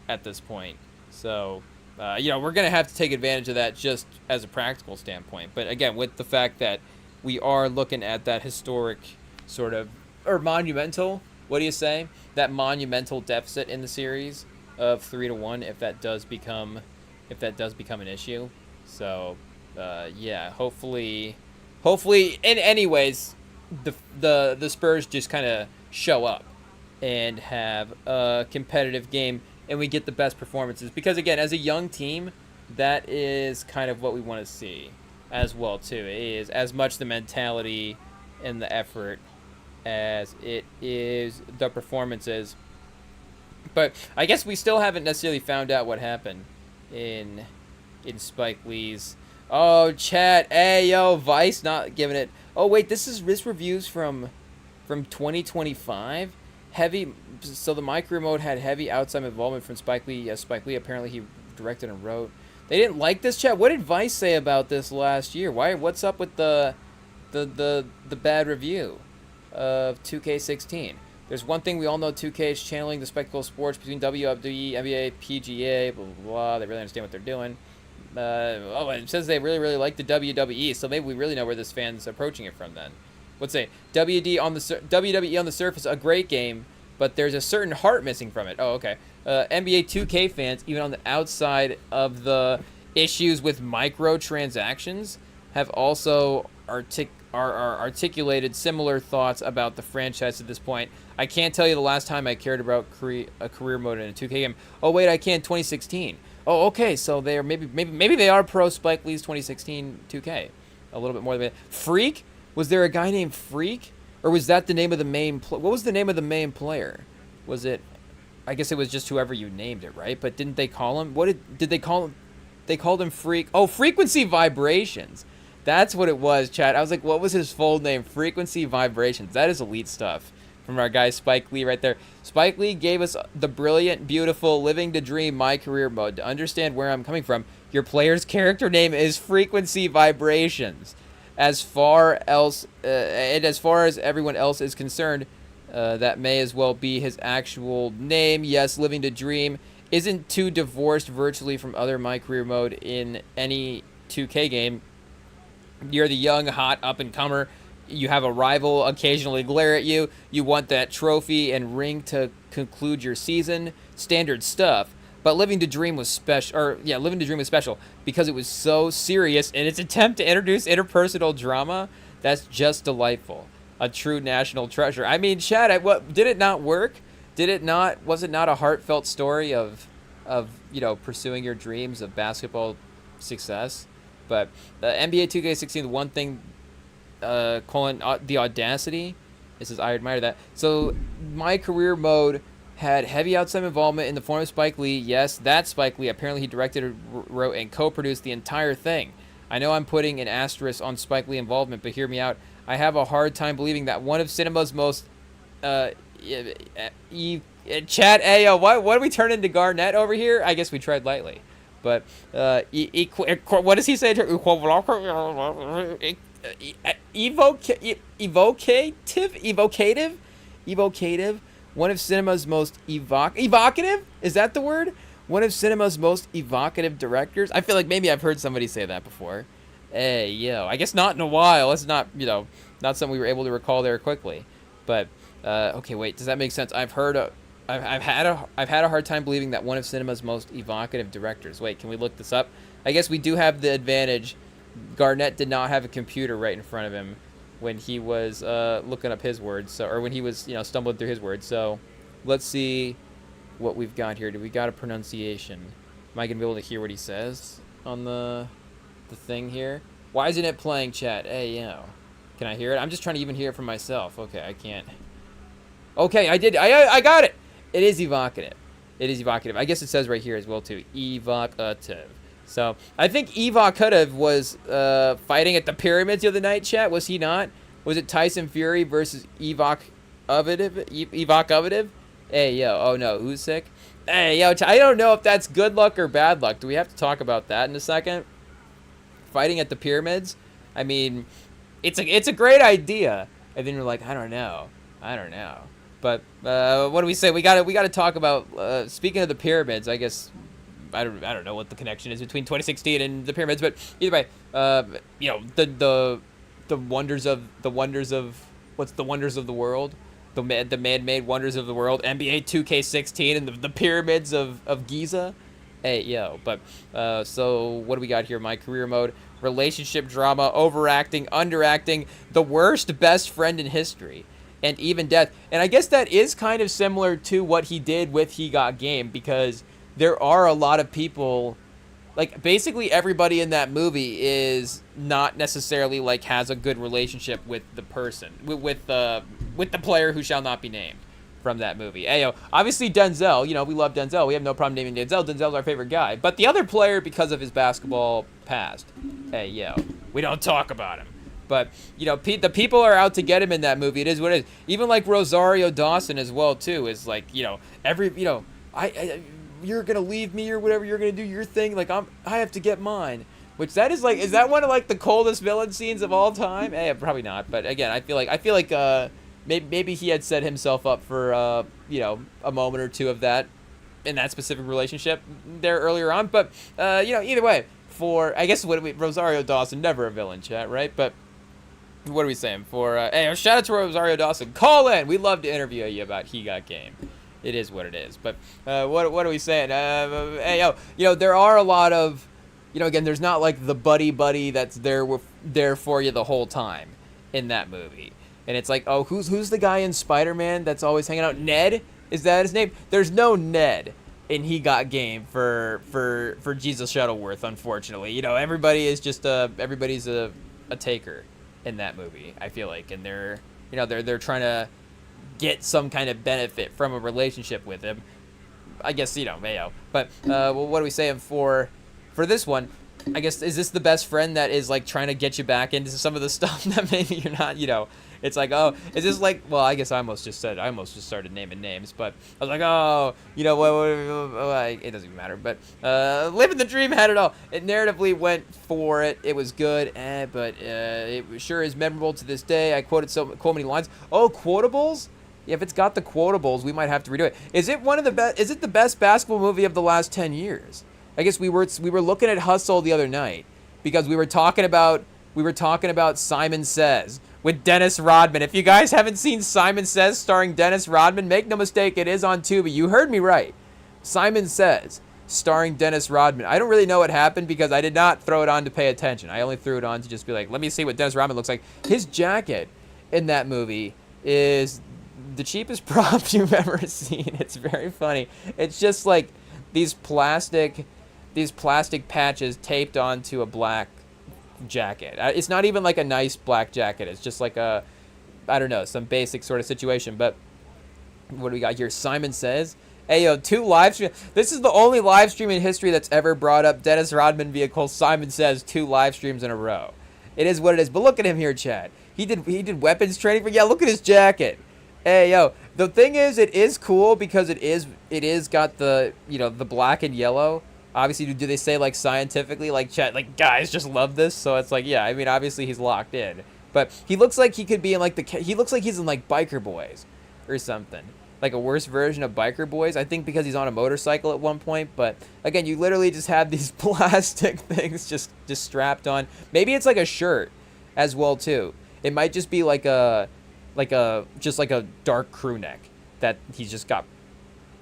at this point. So, we're going to have to take advantage of that just as a practical standpoint. But again, with the fact that we are looking at that historic sort of, or monumental, what do you say? That monumental deficit in the series of 3-1 if that does become an issue. So, hopefully, and anyways, the Spurs just kind of show up and have a competitive game, and we get the best performances. Because, again, as a young team, that is kind of what we want to see as well, too. It is as much the mentality and the effort as it is the performances. But I guess we still haven't necessarily found out what happened in Spike Lee's. Oh, chat. Hey, yo, Vice not giving it. Oh, wait, this reviews from 2025. So the micro remote had heavy outside involvement from Spike Lee. Yes, Spike Lee, apparently he directed and wrote. They didn't like this, chat. What did Vice say about this last year? What's up with the bad review of 2K16? There's one thing we all know: 2K is channeling the spectacle of sports between WWE, NBA, PGA, blah, blah, blah. They really understand what they're doing. It says they really, really like the WWE, so maybe we really know where this fan's approaching it from then. Let's say WWE on the surface, a great game, but there's a certain heart missing from it. Oh, okay. NBA 2K fans, even on the outside of the issues with microtransactions, have also articulated similar thoughts about the franchise at this point. I can't tell you the last time I cared about a career mode in a 2K game. Oh wait, I can. 2016. Oh, okay, so they are maybe they are pro Spike Lee's 2016 2K. A little bit more than Freak. Was there a guy named Freak, or was that the name of the main? What was the name of the main player? Was it? I guess it was just whoever you named it, right? But didn't they call him? What did they call him? They called him Freak. Oh, Frequency Vibrations. That's what it was, chat. I was like, what was his full name? Frequency Vibrations. That is elite stuff from our guy Spike Lee right there. Spike Lee gave us the brilliant, beautiful, living to dream my career mode. To understand where I'm coming from, your player's character name is Frequency Vibrations. As far as everyone else is concerned, that may as well be his actual name. Yes, living to dream isn't too divorced virtually from other my career mode in any 2K game. You're the young, hot up-and-comer. You have a rival occasionally glare at you. You want that trophy and ring to conclude your season. Standard stuff. But Living to Dream was special. Living to Dream was special because it was so serious in its attempt to introduce interpersonal drama. That's just delightful. A true national treasure. I mean, Chad, what did it not work? Did it not? Was it not a heartfelt story of pursuing your dreams of basketball success? But NBA 2K16, the one thing, the audacity, it says I admire that. So my career mode had heavy outside involvement in the form of Spike Lee. Yes, that's Spike Lee. Apparently he directed, wrote, and co-produced the entire thing. I know I'm putting an asterisk on Spike Lee involvement, but hear me out. I have a hard time believing that one of cinema's most Chad, Ayo, what did we turn into Garnett over here? I guess we tried lightly. But what does he say? Evocative. One of cinema's most evocative? Is that the word? One of cinema's most evocative directors? I feel like maybe I've heard somebody say that before. Hey, yo. I guess not in a while. It's not, not something we were able to recall there quickly. But, okay, wait. Does that make sense? I've had a hard time believing that one of cinema's most evocative directors. Wait, can we look this up? I guess we do have the advantage. Garnett did not have a computer right in front of him when he was looking up his words, or when he was stumbling through his words. So let's see what we've got here. Do we got a pronunciation? Am I gonna be able to hear what he says on the thing here? Why isn't it playing, chat? Hey, yo. Can I hear it? I'm just trying to even hear it for myself. Okay, I can't. Okay, I did. I got it. It is evocative. It is evocative. I guess it says right here as well, too. Evocative. So, I think Evocative was fighting at the pyramids the other night, chat. Was he not? Was it Tyson Fury versus Evocative? Hey, yo. Oh, no. Usyk? Hey, yo. I don't know if that's good luck or bad luck. Do we have to talk about that in a second? Fighting at the pyramids? I mean, it's a great idea. And then you're like, I don't know. But what do we say? We got to talk about. Speaking of the pyramids, I guess I don't know what the connection is between 2016 and the pyramids, but either way, the wonders of what's the wonders of the world, the man-made wonders of the world, NBA 2K16 and the pyramids of Giza. Hey, yo, but so what do we got here? My career mode, relationship drama, overacting, underacting, the worst best friend in history, and even death. And I guess that is kind of similar to what he did with He Got Game, because there are a lot of people, like basically everybody in that movie is not necessarily like has a good relationship with the person, with the player who shall not be named from that movie. Ayo, obviously Denzel, we love Denzel. We have no problem naming Denzel. Denzel's our favorite guy. But the other player, because of his basketball past, hey, yo, we don't talk about him. But, the people are out to get him in that movie. It is what it is. Even like Rosario Dawson as well, too, is like, you're going to leave me or whatever. You're going to do your thing. Like, I have to get mine. Which that is like, is that one of like the coldest villain scenes of all time? Probably not. But again, I feel like maybe he had set himself up for, a moment or two of that in that specific relationship there earlier on. But, either way, I guess Rosario Dawson, never a villain, chat, right? But what are we saying? Shout out to Rosario Dawson. Call in. We'd love to interview you about He Got Game. It is what it is. But what are we saying? There are a lot of you know, again, there's not like the buddy that's there for you the whole time in that movie. And it's like, oh, who's the guy in Spider-Man that's always hanging out? Ned? Is that his name? There's no Ned in He Got Game for Jesus Shuttleworth, unfortunately. You know, everybody is just everybody's a taker in that movie, I feel like, and they're trying to get some kind of benefit from a relationship with him. I guess, you know, Mayo. But well, what are we saying for this one? I guess, is this the best friend that is like trying to get you back into some of the stuff that maybe you're not, you know? It's like, oh, is this like, well, I guess I almost just started naming names, but I was like, oh, you know, it doesn't even matter, but living the dream had it all. It narratively went for it. It was good, but it sure is memorable to this day. I quoted so many lines. Oh, quotables? Yeah, if it's got the quotables, we might have to redo it. Is it one of the best? Is it the best basketball movie of the last 10 years? I guess we were looking at Hustle the other night because we were talking about Simon Says with Dennis Rodman. If you guys haven't seen Simon Says starring Dennis Rodman, make no mistake, it is on Tubi. You heard me right. Simon Says starring Dennis Rodman. I don't really know what happened because I did not throw it on to pay attention. I only threw it on to just be like, let me see what Dennis Rodman looks like. His jacket in that movie is the cheapest prop you've ever seen. It's very funny. It's just like these plastic patches taped onto a black jacket. It's not even like a nice black jacket. It's just like I don't know, some basic sort of situation. But what do we got here? Simon Says, hey, yo, 2 live stream. This is the only live stream in history that's ever brought up Dennis Rodman vehicle. Simon Says 2 live streams in a row. It is what it is. But look at him here, Chad. He did weapons training for. Yeah, look at his jacket. Hey, yo, the thing is, it is cool because it is got the, you know, the black and yellow. Obviously, do they say, like, scientifically, like, chat, like, guys just love this? So it's like, yeah, I mean, obviously he's locked in. But he looks like he could be in, like, he looks like he's in, like, Biker Boys or something. Like a worse version of Biker Boys, I think, because he's on a motorcycle at one point. But, again, you literally just have these plastic things just strapped on. Maybe it's like a shirt as well, too. It might just be like a dark crew neck that he's just got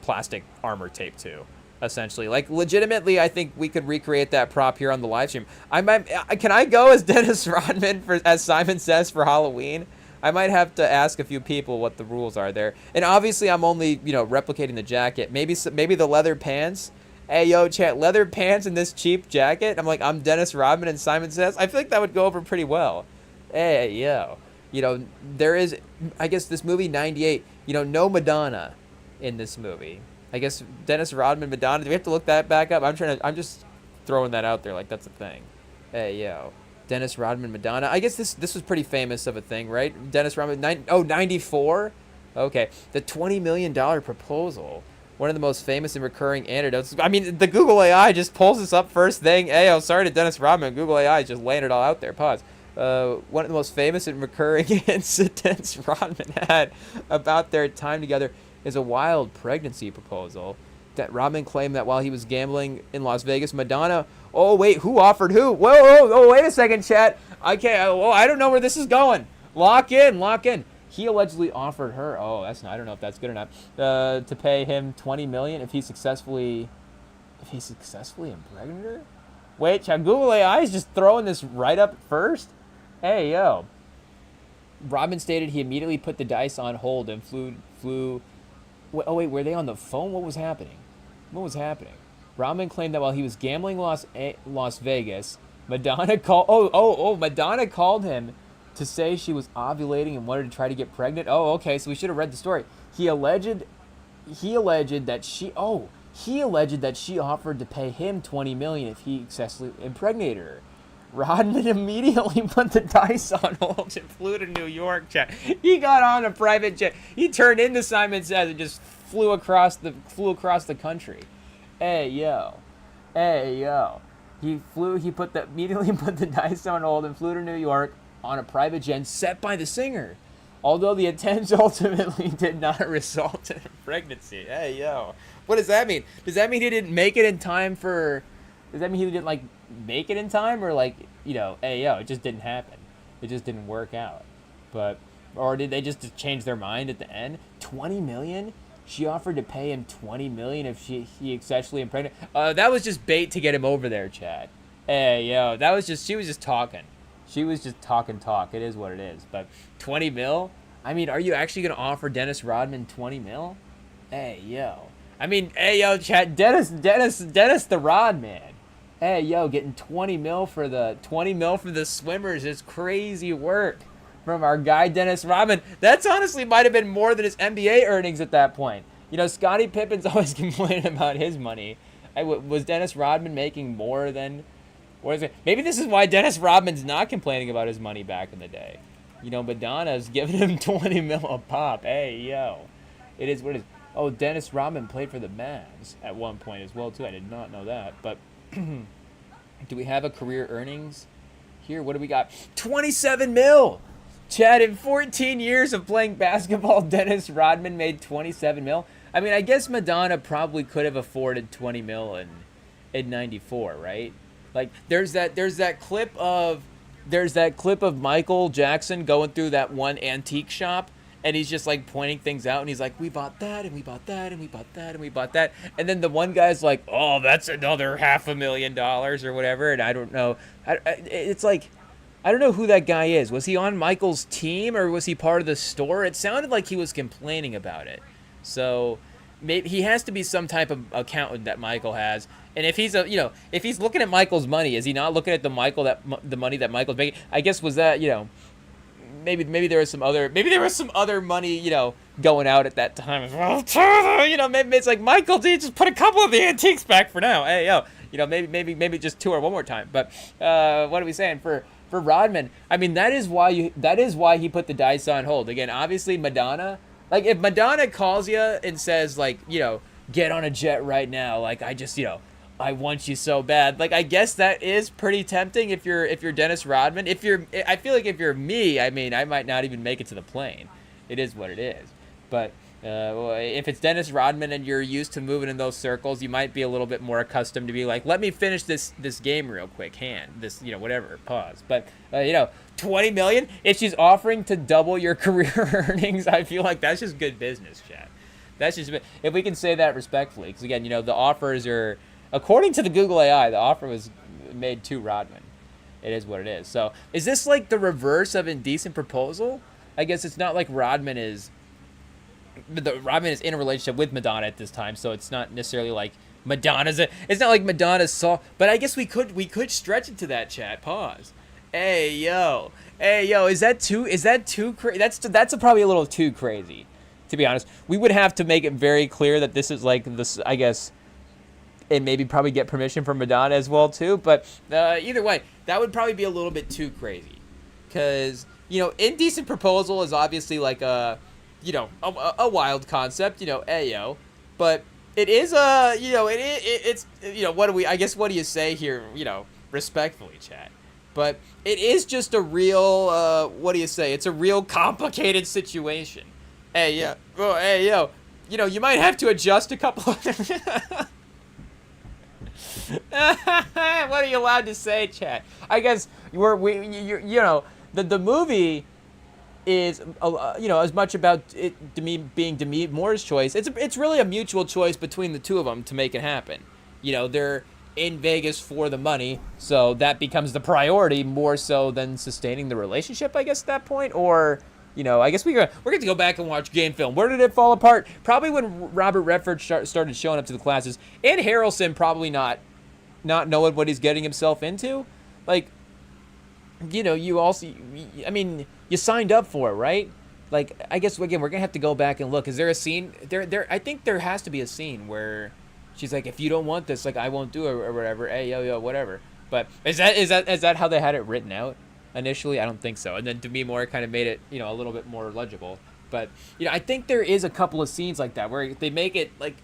plastic armor taped to, essentially. Like, legitimately, I think we could recreate that prop here on the live stream. Can I go as Dennis Rodman as Simon Says for Halloween? I might have to ask a few people what the rules are there. And obviously, I'm only, you know, replicating the jacket. Maybe the leather pants. Hey, yo, chat, leather pants and this cheap jacket. I'm Dennis Rodman and Simon Says. I feel like that would go over pretty well. Hey, yo. You know, there is, I guess, this movie, 98, you know, no Madonna in this movie. I guess Dennis Rodman, Madonna, do we have to look that back up? I'm just throwing that out there like that's a thing. Hey, yo. Dennis Rodman, Madonna. I guess this was pretty famous of a thing, right? Dennis Rodman, 94? Okay. The $20 million proposal. One of the most famous and recurring anecdotes. I mean, the Google AI just pulls this up first thing. Hey, yo, sorry to Dennis Rodman. Google AI is just laying it all out there. Pause. One of the most famous and recurring incidents Rodman had about their time together is a wild pregnancy proposal that Rodman claimed that while he was gambling in Las Vegas, Madonna... Oh, wait, who offered who? Whoa, wait a second, chat. I don't know where this is going. Lock in. He allegedly offered her... Oh, I don't know if that's good or not. To pay him $20 million if he successfully impregnated her? Wait, chat, Google AI is just throwing this right up first? Hey, yo. Rodman stated he immediately put the dice on hold and flew... Oh, wait, were they on the phone? What was happening? Rodman claimed that while he was gambling Las Vegas, Madonna called... Madonna called him to say she was ovulating and wanted to try to get pregnant. Oh, okay, so we should have read the story. He alleged that she offered to pay him $20 million if he successfully impregnated her. Rodman immediately put the dice on hold and flew to New York. Chat. He got on a private jet. He turned into Simon Says and just flew across the country. Hey yo. He immediately put the dice on hold and flew to New York on a private jet set by the singer. Although the attempt ultimately did not result in a pregnancy. Hey yo. What does that mean? Does that mean he didn't make it in time for... Does that mean he didn't, make it in time? Or, hey, yo, it just didn't happen. It just didn't work out. Or did they just change their mind at the end? $20 million? She offered to pay him $20 million if he sexually impregnated. That was just bait to get him over there, Chad. Hey, yo, she was just talking. She was just talking talk. It is what it is. But 20 mil? I mean, are you actually going to offer Dennis Rodman 20 mil? Hey, yo. I mean, hey, yo, chat. Dennis the Rodman. Hey, yo, getting 20 mil for the swimmers is crazy work from our guy Dennis Rodman. That's honestly might have been more than his NBA earnings at that point. You know, Scottie Pippen's always complaining about his money. Was Dennis Rodman making more than? What is it? Maybe this is why Dennis Rodman's not complaining about his money back in the day. You know, Madonna's giving him 20 mil a pop. Hey, yo. It is what it is. Oh, Dennis Rodman played for the Mavs at one point as well, too. I did not know that. But do we have a career earnings here? What do we got? 27 mil. Chad, in 14 years of playing basketball, Dennis Rodman made 27 mil. I mean, I guess Madonna probably could have afforded 20 mil in 94, right? Like there's that clip of Michael Jackson going through that one antique shop, and he's just like pointing things out, and he's like, we bought that, and we bought that, and we bought that, and we bought that, and then the one guy's like, oh, that's another $500,000 or whatever, and I don't know. It's like, I don't know who that guy is. Was he on Michael's team, or was he part of the store? It sounded like he was complaining about it. So maybe he has to be some type of accountant that Michael has. And if he's if he's looking at Michael's money, is he not looking at the money that Michael's making? I guess was that, maybe there was some other money, going out at that time as well. Maybe it's like, Michael, dude, just put a couple of the antiques back for now. Hey, yo, maybe just tour one more time. But what are we saying for Rodman? I mean, that is why he put the dice on hold. Again, obviously Madonna. Like, if Madonna calls you and says, like, get on a jet right now, like, I want you so bad. Like, I guess that is pretty tempting if you're Dennis Rodman. I feel like if you're me, I mean, I might not even make it to the plane. It is what it is. But if it's Dennis Rodman and you're used to moving in those circles, you might be a little bit more accustomed to be like, let me finish this game real quick, whatever, pause. But 20 million, if she's offering to double your career earnings, I feel like that's just good business, chat. That's just, if we can say that respectfully, because again, the offers are, according to the Google AI, the offer was made to Rodman. It is what it is. So is this like the reverse of Indecent Proposal? I guess it's not like Rodman is in a relationship with Madonna at this time, so it's not necessarily like it's not like Madonna's saw, but I guess we could stretch it to that, chat. Pause. Hey yo, is that too crazy? That's probably a little too crazy, to be honest. We would have to make it very clear that this is like this, I guess, and maybe probably get permission from Madonna as well too. But either way, that would probably be a little bit too crazy, because Indecent Proposal is obviously like a wild concept, ayo, but it is it's what do you say here, respectfully, chat, but it is just a real it's a real complicated situation. Hey, yeah, oh, hey, yo, you might have to adjust a couple of what are you allowed to say, chat? I guess the movie is as much about it being Demi Moore's choice. It's really a mutual choice between the two of them to make it happen. They're in Vegas for the money, so that becomes the priority more so than sustaining the relationship, I guess, at that point. Or I guess we're going to go back and watch game film. Where did it fall apart? Probably when Robert Redford started showing up to the classes, and Harrelson probably not knowing what he's getting himself into. Like, you also, I mean, you signed up for it, right? Like, I guess, again, we're going to have to go back and look. Is there a scene? I think there has to be a scene where she's like, if you don't want this, like, I won't do it or whatever. Hey, yo, whatever. But is that how they had it written out initially? I don't think so. And then Demi Moore kind of made it, a little bit more legible. But, I think there is a couple of scenes like that where they make it, like,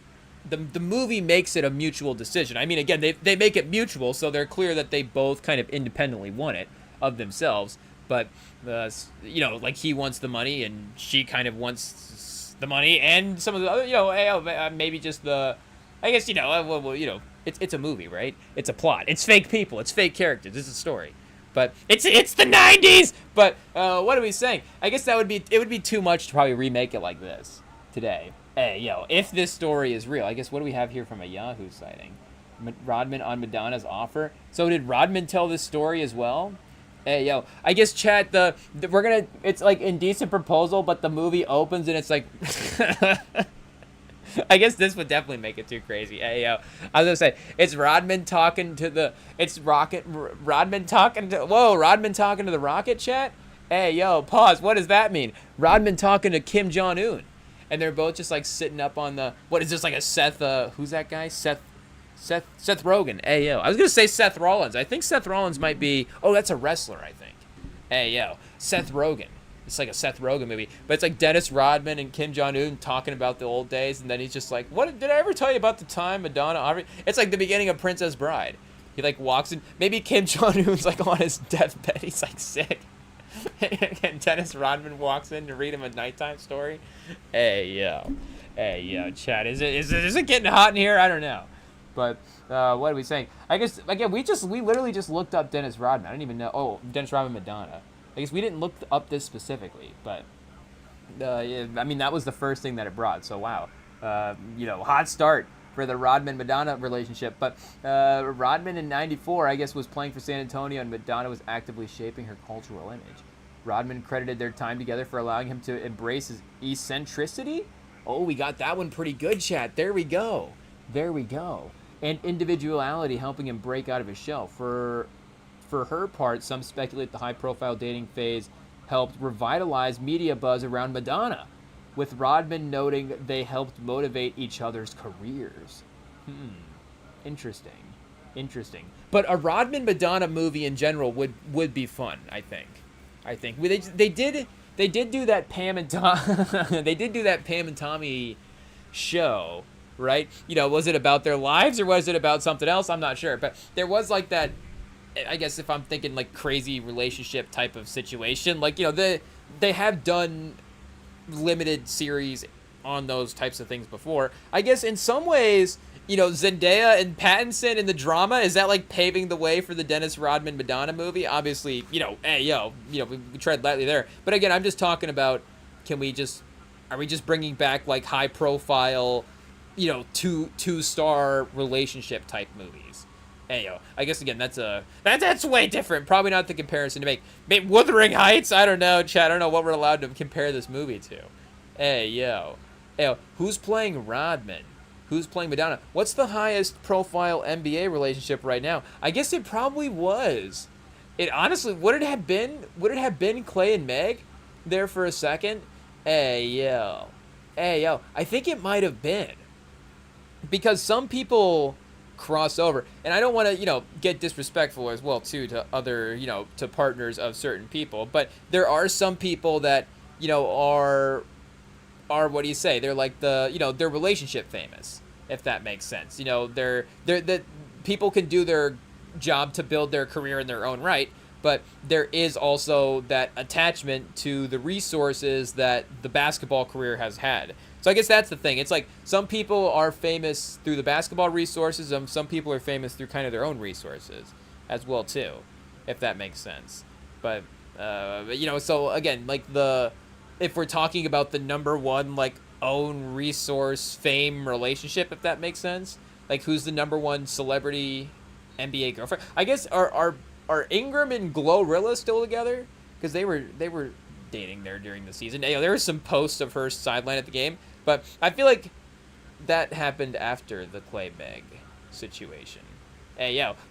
the movie makes it a mutual decision. I mean, again, they make it mutual, so they're clear that they both kind of independently want it of themselves. But, like, he wants the money and she kind of wants the money and some of the other, maybe just the, I guess, it's a movie, right? It's a plot. It's fake people. It's fake characters. It's a story. But it's the 90s. But what are we saying? I guess it would be too much to probably remake it like this today. Hey, if this story is real, I guess, what do we have here from a Yahoo sighting? Rodman on Madonna's offer. So did Rodman tell this story as well? Hey, yo, I guess chat, it's like Indecent Proposal, but the movie opens and it's like, I guess this would definitely make it too crazy. Hey, yo, I was gonna say, Rodman talking to the Rocket chat? Hey, yo, pause, what does that mean? Rodman talking to Kim Jong-un. And they're both just like sitting up on what is this, like a Seth, who's that guy? Seth Rogen. Hey, yo. I was going to say Seth Rollins. I think Seth Rollins might be, that's a wrestler, I think. Hey, yo. Seth Rogen. It's like a Seth Rogen movie. But it's like Dennis Rodman and Kim Jong-un talking about the old days. And then he's just like, what, did I ever tell you about the time Madonna? It's like the beginning of Princess Bride. He like walks in. Maybe Kim Jong-un's like on his deathbed. He's like sick. And Dennis Rodman walks in to read him a nighttime story. Hey, yo, chat. Is it getting hot in here? I don't know. But what are we saying? I guess again we literally just looked up Dennis Rodman. I didn't even know. Oh, Dennis Rodman Madonna. I guess we didn't look up this specifically, but yeah, I mean that was the first thing that it brought. So wow, hot start for the Rodman Madonna relationship. But Rodman in '94, I guess, was playing for San Antonio, and Madonna was actively shaping her cultural image. Rodman credited their time together for allowing him to embrace his eccentricity. Oh, we got that one pretty good, chat. There we go. And individuality, helping him break out of his shell. For her part, some speculate the high-profile dating phase helped revitalize media buzz around Madonna, with Rodman noting they helped motivate each other's careers. Interesting. But a Rodman Madonna movie in general would be fun, I think. They did do that Pam and Tom they did do that Pam and Tommy show, right? Was it about their lives or was it about something else? I'm not sure, but there was like that, I guess if I'm thinking like crazy relationship type of situation, like they have done limited series on those types of things before. I guess in some ways, Zendaya and Pattinson in the drama, is that like paving the way for the Dennis Rodman Madonna movie? Obviously, we tread lightly there. But again, I'm just talking about, are we just bringing back like high profile, two-star relationship type movies? I guess again, that's way different. Probably not the comparison to make. Maybe Wuthering Heights? I don't know, Chad. I don't know what we're allowed to compare this movie to. Who's playing Rodman? Who's playing Madonna? What's the highest profile NBA relationship right now? I guess it probably was. It honestly, would it have been Clay and Meg there for a second? I think it might have been. Because some people cross over. And I don't want to, get disrespectful as well, too, to other, to partners of certain people. But there are some people that, are what do you say? They're like they're relationship famous, if that makes sense. They're people can do their job to build their career in their own right, but there is also that attachment to the resources that the basketball career has had. So I guess that's the thing. It's like some people are famous through the basketball resources, and some people are famous through kind of their own resources as well too, if that makes sense. But so again, like if we're talking about the number one, like, own resource fame relationship, if that makes sense, like, who's the number one celebrity NBA girlfriend? I guess are Ingram and Glorilla still together? Because they were dating there during the season. There were some posts of her sideline at the game, but I feel like that happened after the Clay Meg situation.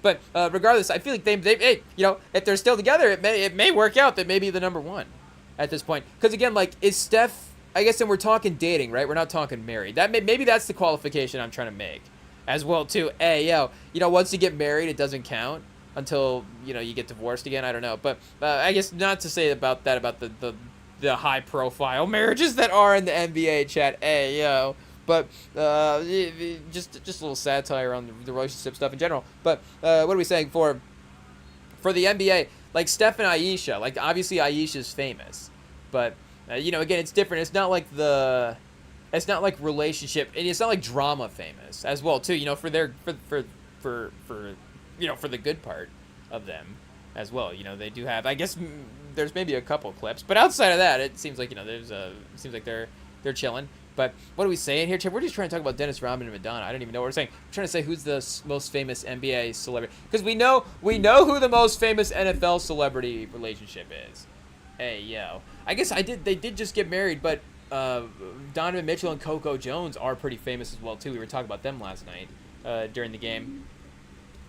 But regardless, I feel like they if they're still together, it may work out that maybe the number one at this point. Because again, like, is Steph, I guess, and we're talking dating, right? We're not talking married. Maybe that's the qualification I'm trying to make as well too. Once you get married, it doesn't count until you get divorced again. I don't know, but I guess not to say about the high profile marriages that are in the NBA, chat. But just a little satire on the relationship stuff in general. But what are we saying for the NBA? Like Steph and Ayesha, like obviously Ayesha's famous, but again, it's different. It's not like relationship, and it's not like drama famous as well too. For their for the good part of them as well. They do have. I guess there's maybe a couple clips, but outside of that, it seems like there's it seems like they're chilling. But what are we saying here, Chad? We're just trying to talk about Dennis Rodman and Madonna. I don't even know what we're saying. We're trying to say who's the most famous NBA celebrity. Because we know who the most famous NFL celebrity relationship is. Hey, yo. I guess they did just get married, but Donovan Mitchell and Coco Jones are pretty famous as well, too. We were talking about them last night during the game.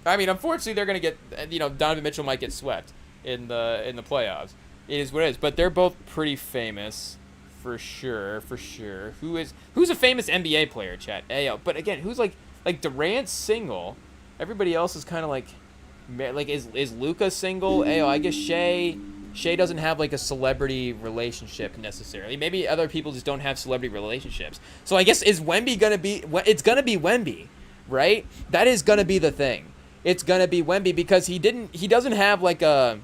I mean, unfortunately, they're going to get, Donovan Mitchell might get swept in the playoffs. It is what it is. But they're both pretty famous. For sure. Who's a famous NBA player, chat? Ayo. But again, who's like Durant's single? Everybody else is kind of like is Luka single? Ayo. I guess Shea doesn't have like a celebrity relationship necessarily. Maybe other people just don't have celebrity relationships. So I guess is Wemby gonna be? It's gonna be Wemby, right? That is gonna be the thing. It's gonna be Wemby because he doesn't have like a.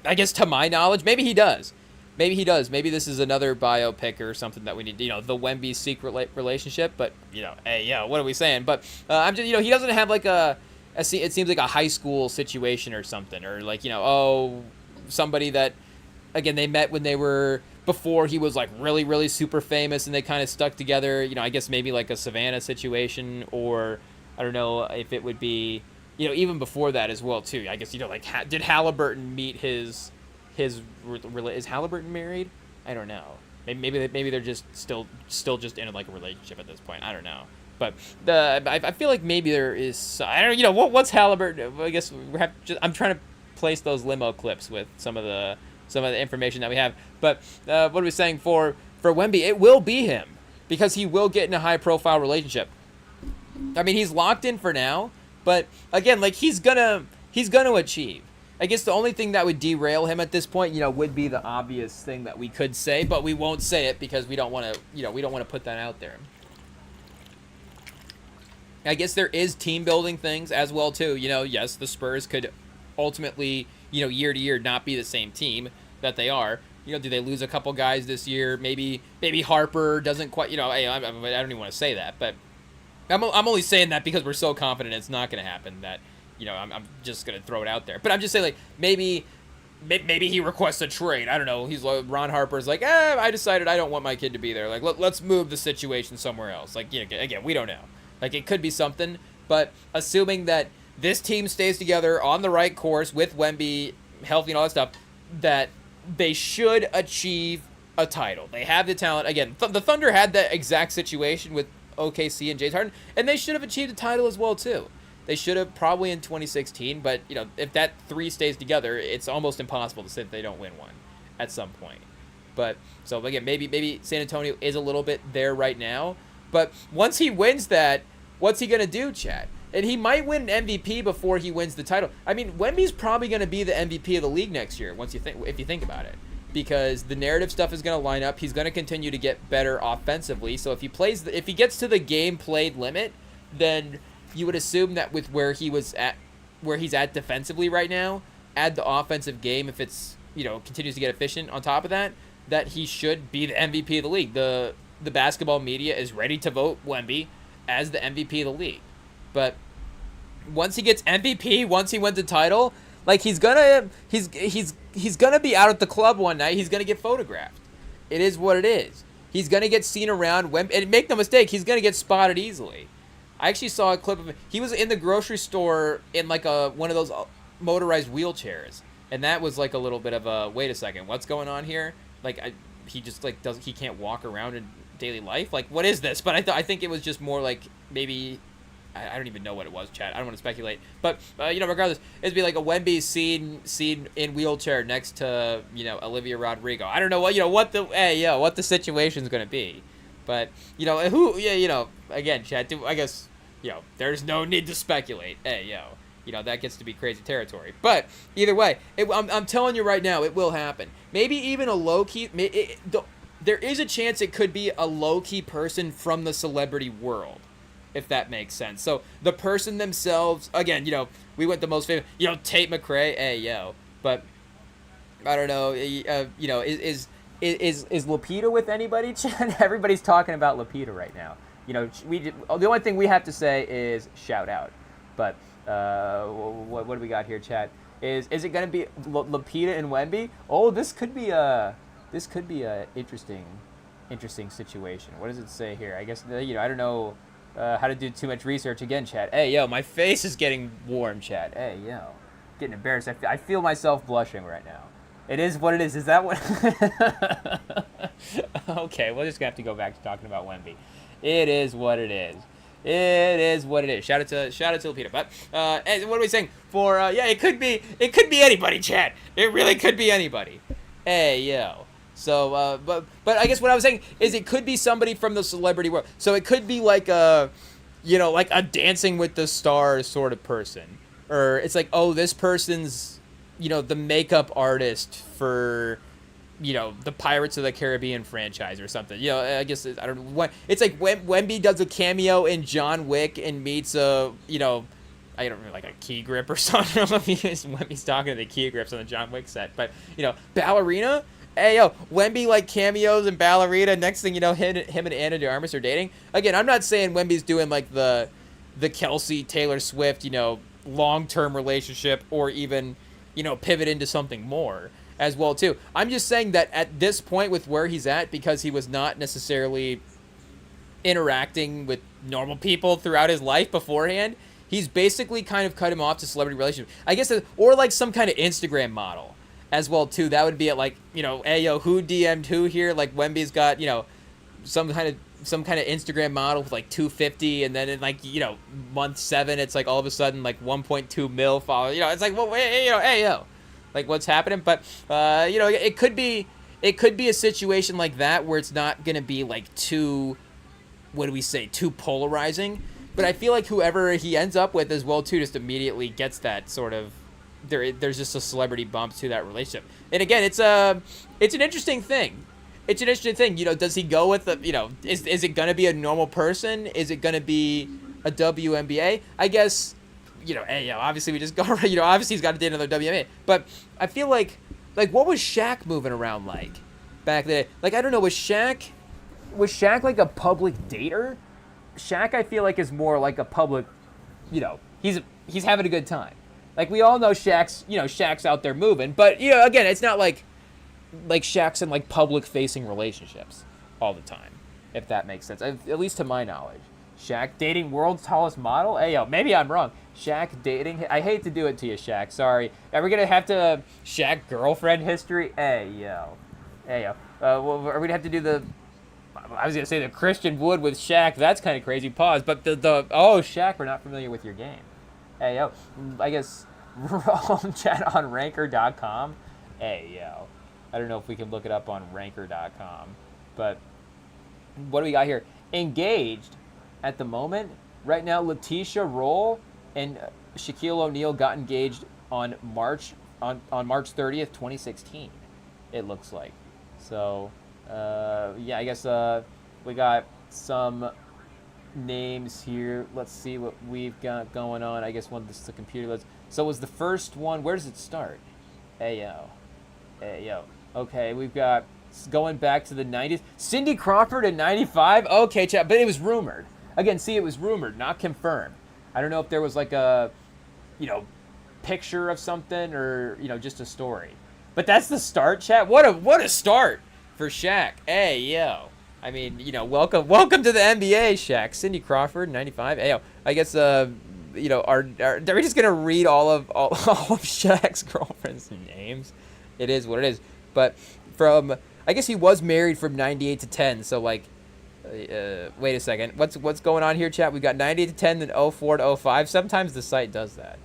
I guess to my knowledge, maybe he does. Maybe he does. Maybe this is another biopic or something that we need, the Wemby secret relationship. But, hey, what are we saying? But I'm just, he doesn't have like it seems like a high school situation or something. Or like, somebody that, again, they met when they were, before he was like really, really super famous and they kind of stuck together. I guess maybe like a Savannah situation, or I don't know if it would be, even before that as well, too. I guess, like, did Halliburton meet is Halliburton married? I don't know. Maybe they're just still just in like a relationship at this point. I don't know. But I feel like maybe there is. I don't. What's Halliburton? I guess I'm trying to place those limo clips with some of the information that we have. But what are we saying for Wemby? It will be him because he will get in a high profile relationship. I mean, he's locked in for now. But again, like he's gonna achieve. I guess the only thing that would derail him at this point, would be the obvious thing that we could say, but we won't say it because we don't want to, put that out there. I guess there is team building things as well too. Yes, the Spurs could ultimately, year to year not be the same team that they are. Do they lose a couple guys this year? Maybe Harper doesn't quite. I don't even want to say that, but I'm only saying that because we're so confident it's not going to happen that. I'm just going to throw it out there. But I'm just saying, like, maybe he requests a trade. I don't know. He's like, Ron Harper's like, I decided I don't want my kid to be there. Like, let's move the situation somewhere else. Like, again, we don't know. Like, it could be something. But assuming that this team stays together on the right course with Wemby healthy and all that stuff, that they should achieve a title. They have the talent. Again, the Thunder had that exact situation with OKC and James Harden, and they should have achieved a title as well, too. They should have probably in 2016, but, if that three stays together, it's almost impossible to say that they don't win one at some point. But, so, again, maybe San Antonio is a little bit there right now. But once he wins that, what's he going to do, Chad? And he might win MVP before he wins the title. I mean, Wemby's probably going to be the MVP of the league next year, if you think about it. Because the narrative stuff is going to line up. He's going to continue to get better offensively. So if he gets to the game played limit, then you would assume that with where he's at defensively right now, add the offensive game if it's, continues to get efficient on top of that he should be the MVP of the league. The basketball media is ready to vote Wemby as the MVP of the league. But once he gets MVP, once he wins the title, like he's gonna be out at the club one night, he's gonna get photographed. It is what it is. He's gonna get seen around Wemby, and make no mistake, he's gonna get spotted easily. I actually saw a clip of him. He was in the grocery store in like one of those motorized wheelchairs, and that was like a little bit of a wait a second, what's going on here? Like he just like he can't walk around in daily life. Like what is this? But I think it was just more like maybe I don't even know what it was, Chad. I don't want to speculate, but regardless, it'd be like a Wemby seen in wheelchair next to Olivia Rodrigo. I don't know what the situation's gonna be, but again, Chad. I guess. There's no need to speculate. That gets to be crazy territory. But either way, I'm telling you right now, it will happen. Maybe even a low-key... there is a chance it could be a low-key person from the celebrity world, if that makes sense. So the person themselves... Again, we went the most famous... Tate McRae, But, I don't know, is Lupita with anybody? Everybody's talking about Lupita right now. The only thing we have to say is shout out. But what do we got here, chat? Is it going to be Lupita and Wemby? Oh, this could be a interesting interesting situation. What does it say here? I guess, I don't know how to do too much research again, chat. Hey, yo, my face is getting warm, chat. Hey, yo. Getting embarrassed. I feel myself blushing right now. It is what it is. Is that what? Okay, we're just going to have to go back to talking about Wemby. It is what it is. It is what it is. Shout out to Lupita. But what are we saying? For it could be anybody, chat. It really could be anybody. Hey, yo. So, but I guess what I was saying is it could be somebody from the celebrity world. So it could be like a Dancing with the Stars sort of person. Or it's like, oh, this person's, the makeup artist for, the Pirates of the Caribbean franchise or something. I guess, I don't know. It's like Wemby does a cameo in John Wick and meets a, I don't know, like a key grip or something. I don't know if Wemby's talking to the key grips on the John Wick set. But, Ballerina? Hey, yo, Wemby, like, cameos and Ballerina. Next thing you know, him and Anna de Armas are dating. Again, I'm not saying Wemby's doing, like, the Kelsey, Taylor Swift, long-term relationship or even, pivot into something more as well, too. I'm just saying that at this point with where he's at, because he was not necessarily interacting with normal people throughout his life beforehand, he's basically kind of cut him off to celebrity relationship. I guess, or like some kind of Instagram model as well, too. That would be it, like, hey, yo, who DM'd who here? Like, Wemby's got, some kind of Instagram model with like 250, and then in like, month 7, it's like all of a sudden like 1.2 mil followers. It's like, well, hey, yo, like, what's happening? But it could be a situation like that where it's not gonna be like too polarizing. But I feel like whoever he ends up with as well, too, just immediately gets that sort of there's just a celebrity bump to that relationship. And again, it's an interesting thing. It's an interesting thing. Does he go with is it going to be a normal person? Is it going to be a WNBA? I guess, hey, obviously we just go, obviously he's got to date another WNBA. But I feel like what was Shaq moving around like back then? Like, I don't know, was Shaq like a public dater? Shaq, I feel like, is more like a public, he's having a good time. Like, we all know Shaq's out there moving. But, again, it's not like Shaq's in like public facing relationships all the time, if that makes sense. At least to my knowledge. Shaq dating world's tallest model? Hey, yo, maybe I'm wrong. Shaq dating? I hate to do it to you, Shaq. Sorry. Are we going to have to Shaq girlfriend history? Hey, yo. Well, are we going to have to do I was going to say the Christian Wood with Shaq. That's kind of crazy. Pause. But Shaq, we're not familiar with your game. Hey, yo. I guess chat on ranker.com. Hey, yo. I don't know if we can look it up on ranker.com. But what do we got here? Engaged at the moment. Right now, Letitia Roll and Shaquille O'Neal got engaged on March 30th, 2016. It looks like. So, I guess we got some names here. Let's see what we've got going on. I guess this is the computer list. So was the first one, where does it start? Hey, yo. Okay, we've got, going back to the 90s. Cindy Crawford in 95? Okay, chat, but it was rumored. Again, see, it was rumored, not confirmed. I don't know if there was like a, picture of something or, just a story. But that's the start, chat. What a start for Shaq. Hey, yo. I mean, welcome to the NBA, Shaq. Cindy Crawford, 95. Hey, yo. I guess, are we just gonna read all of Shaq's girlfriends' names? It is what it is. But I guess he was married from 98 to 10. So like, wait a second. What's going on here, chat? We've got 98 to 10, then 04 to 05. Sometimes the site does that.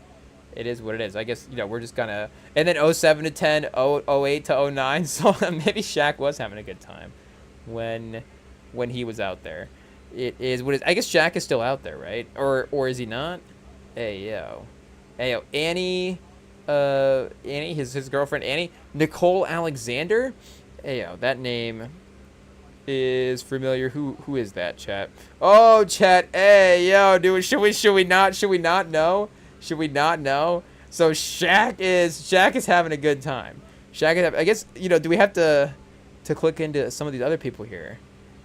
It is what it is. I guess, we're just gonna, and then 07 to 10, 08 to 09. So maybe Shaq was having a good time when he was out there. It is what it is. I guess Shaq is still out there, right? Or is he not? Hey, yo. Annie, his girlfriend Annie, Nicole Alexander. Hey, yo, that name is familiar. Who is that, chat? Oh, chat. Hey, yo, dude, should we not know? Should we not know? So Shaq is having a good time. I guess, do we have to click into some of these other people here?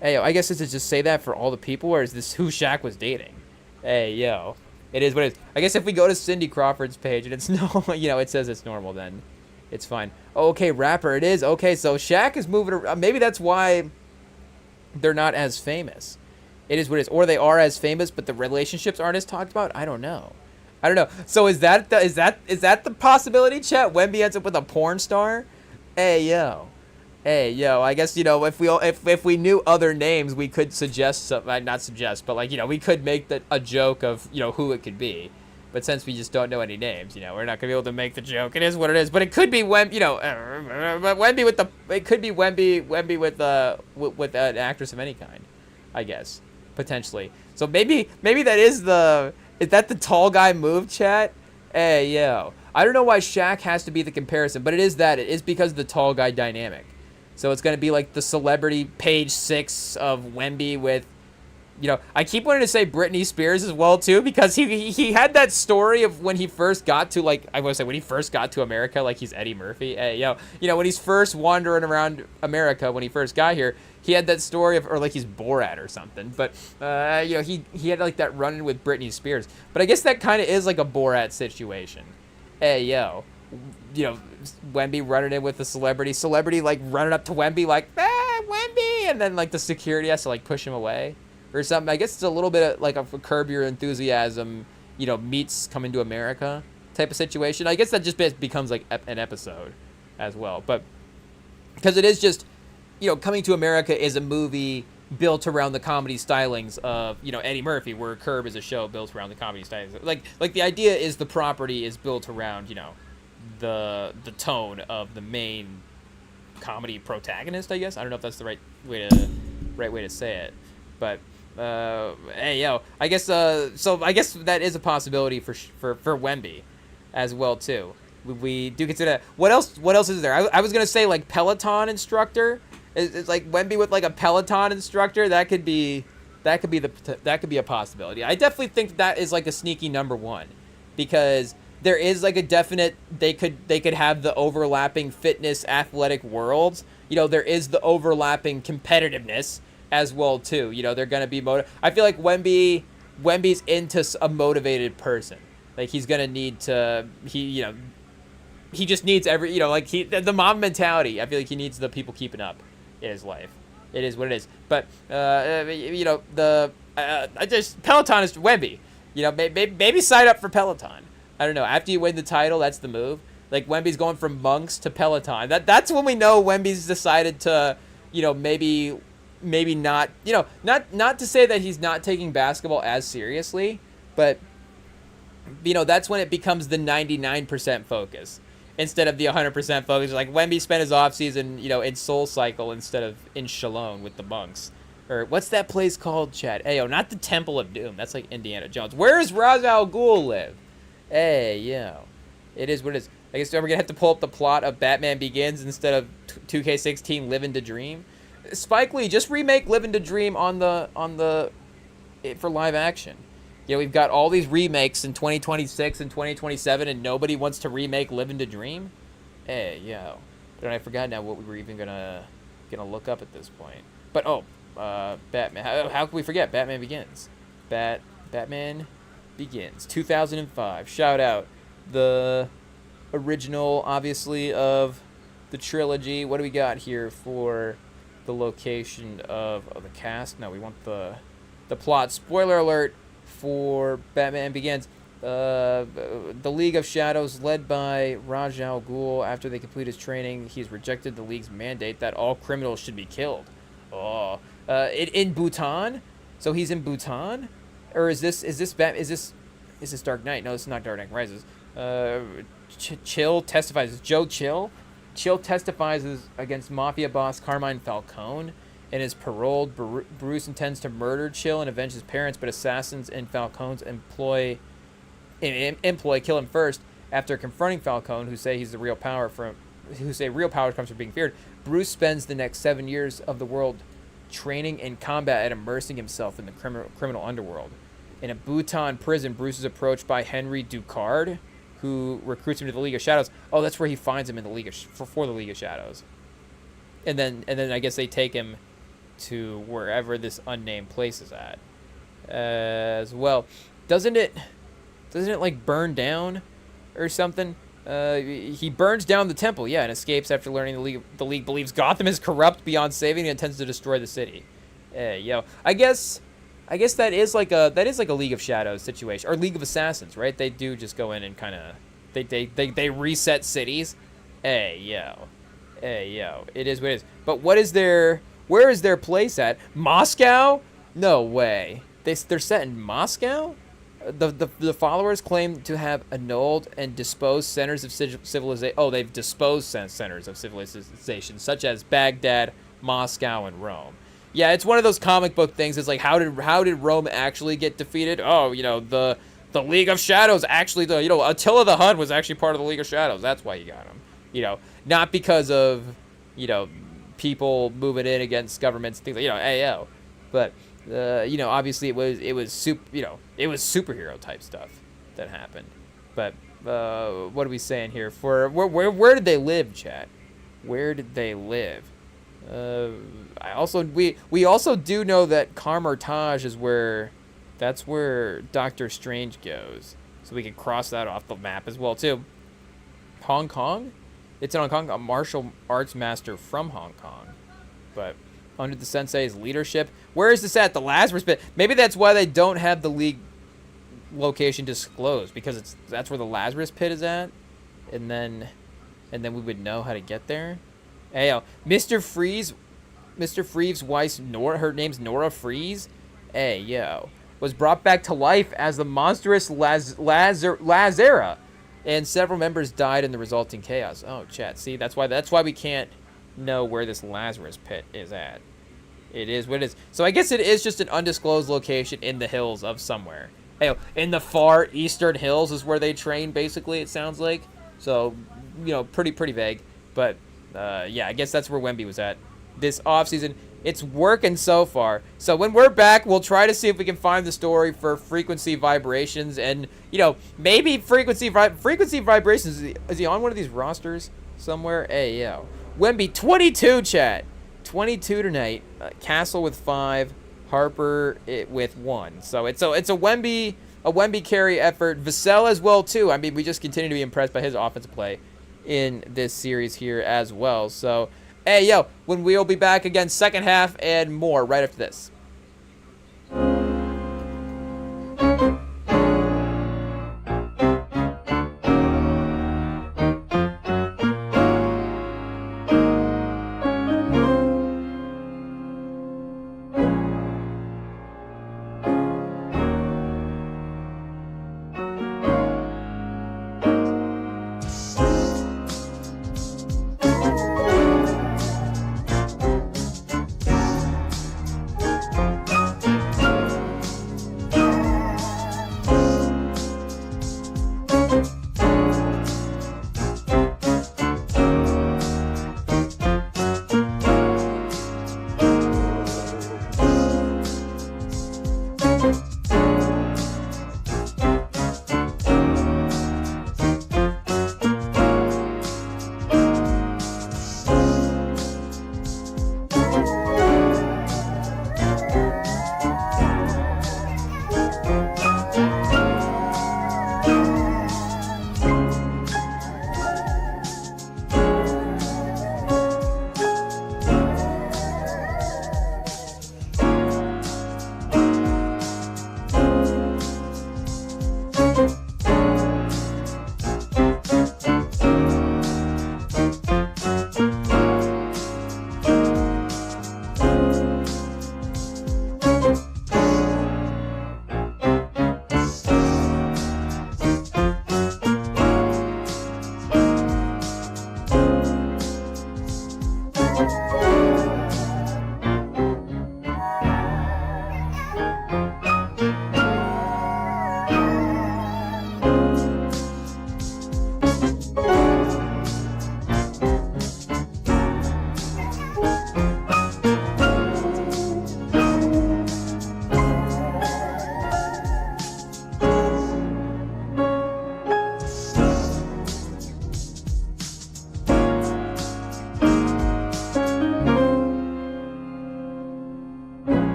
Hey, yo, I guess it's to just say that for all the people, or is this who Shaq was dating? Hey, yo. It is what it is. I guess if we go to Cindy Crawford's page and it's it says it's normal, then it's fine. Oh, okay, rapper it is. Okay, so Shaq is moving around. Maybe that's why they're not as famous. It is what it is. Or they are as famous, but the relationships aren't as talked about. I don't know. So is that the possibility, Chet? Wemby ends up with a porn star? Hey yo. I guess, if we knew other names, we could suggest something. Not suggest, but we could make a joke of who it could be. But since we just don't know any names, we're not gonna be able to make the joke. It is what it is. But it could be Wemby with it could be Wemby with an actress of any kind, I guess, potentially. So maybe that is that the tall guy move, chat? Hey yo, I don't know why Shaq has to be the comparison, but it is because of the tall guy dynamic. So it's going to be like the celebrity page 6 of Wemby with, I keep wanting to say Britney Spears as well, too, because he had that story of when he first got to, when he first got to America, like he's Eddie Murphy. Hey, when he's first wandering around America, when he first got here, he had that story of, or like he's Borat or something. But, he had like that run-in with Britney Spears. But I guess that kind of is like a Borat situation. Hey, Wemby running in with the celebrity like running up to Wemby like, Wemby, and then like the security has to like push him away or something. I guess it's a little bit of, like a Curb Your Enthusiasm, meets Coming to America type of situation. I guess that just becomes like an episode as well. But because it is just, Coming to America is a movie built around the comedy stylings of, Eddie Murphy, where Curb is a show built around the comedy stylings. Like the idea is the property is built around, the tone of the main comedy protagonist, I guess. I don't know if that's the right way to say it, but I guess so I guess that is a possibility for Wemby as well too. We do consider that. What else is there? I was gonna say like Peloton instructor. It's like Wemby with like a Peloton instructor. That could be a possibility. I definitely think that is like a sneaky number one, because there is like a definite, they could have the overlapping fitness athletic worlds. There is the overlapping competitiveness as well too. They're gonna be I feel like Wemby's into a motivated person. Like he's gonna need to he just needs the mom mentality. I feel like he needs the people keeping up in his life. It is what it is. But I just Peloton is Wemby. Maybe sign up for Peloton. I don't know. After you win the title, that's the move. Like Wemby's going from monks to Peloton. That's when we know Wemby's decided to, maybe not, not to say that he's not taking basketball as seriously, but that's when it becomes the 99% focus instead of the 100% focus. Like Wemby spent his offseason, in Soul Cycle instead of in Shalom with the monks. Or what's that place called, Chad? Ayo, not the Temple of Doom. That's like Indiana Jones. Where does Ra's al Ghul live? Hey, it is what it is. I guess we're going to have to pull up the plot of Batman Begins instead of 2K16 Living to Dream. Spike Lee, just remake Living to Dream for live action. We've got all these remakes in 2026 and 2027, and nobody wants to remake Living to Dream? Hey, But I forgot now what we were even gonna look up at this point. But, Batman. How can we forget? Batman Begins. Batman Begins. 2005. Shout out. The original, obviously, of the trilogy. What do we got here for the location of the cast? No, we want the plot. Spoiler alert for Batman Begins. The League of Shadows, led by Ra's al Ghul, after they complete his training, he's rejected the League's mandate that all criminals should be killed. In Bhutan? So he's in Bhutan? Or is this Dark Knight? No, this is not Dark Knight Rises. Chill testifies. Joe Chill? Chill testifies against mafia boss Carmine Falcone and is paroled. Bruce intends to murder Chill and avenge his parents, but assassins in Falcone's employ kill him first. After confronting Falcone, who say real power comes from being feared, Bruce spends the next 7 years of the world training in combat and immersing himself in the criminal underworld. In a Bhutan prison, Bruce is approached by Henry Ducard, who recruits him to the League of Shadows. Oh, that's where he finds him in the League for the League of Shadows. And then I guess they take him to wherever this unnamed place is at. As well, doesn't it like burn down or something? He burns down the temple, and escapes after learning the League believes Gotham is corrupt beyond saving and intends to destroy the city. Hey, yo. I guess that is like a League of Shadows situation or League of Assassins, right? They do just go in and kind of they reset cities. Hey, yo. Hey, yo. It is what it is. But where is their place at? Moscow? No way. They're set in Moscow? The followers claim to have annulled and disposed centers of civilization. Oh, they've disposed centers of civilization, such as Baghdad, Moscow, and Rome. Yeah, it's one of those comic book things. It's like, how did Rome actually get defeated? Oh, the League of Shadows actually, Attila the Hun was actually part of the League of Shadows. That's why you got him. Not because of, people moving in against governments, things like, AO. But obviously it was it was superhero type stuff that happened. But what are we saying here? For where did they live, chat? Where did they live? We also do know that Carmartage is that's where Doctor Strange goes, so we can cross that off the map as well too. Hong Kong? It's in Hong Kong, a martial arts master from Hong Kong, but under the sensei's leadership. Where is this at? The Lazarus Pit. Maybe that's why they don't have the League location disclosed, because that's where the Lazarus Pit is at, and then we would know how to get there. Hey, yo, Mr. Freeve's wife, Nora, her name's Nora Freeze. Hey, yo, was brought back to life as the monstrous Lazara, and several members died in the resulting chaos. Oh, chat, see, that's why we can't know where this Lazarus Pit is at. It is what it is. So I guess it is just an undisclosed location in the hills of somewhere. Hey, in the far eastern hills is where they train, basically, it sounds like. So, pretty vague. But, yeah, I guess that's where Wemby was at this offseason. It's working so far. So when we're back, we'll try to see if we can find the story for Frequency Vibrations. And, maybe Frequency Vibrations, is he on one of these rosters somewhere? Hey, yo. Wemby, 22, chat. 22 tonight. Castle with 5. Harper with 1. So it's a Wemby carry effort. Vassell as well, too. I mean, we just continue to be impressed by his offensive play in this series here as well. So, hey, yo, when we'll be back again, second half and more right after this.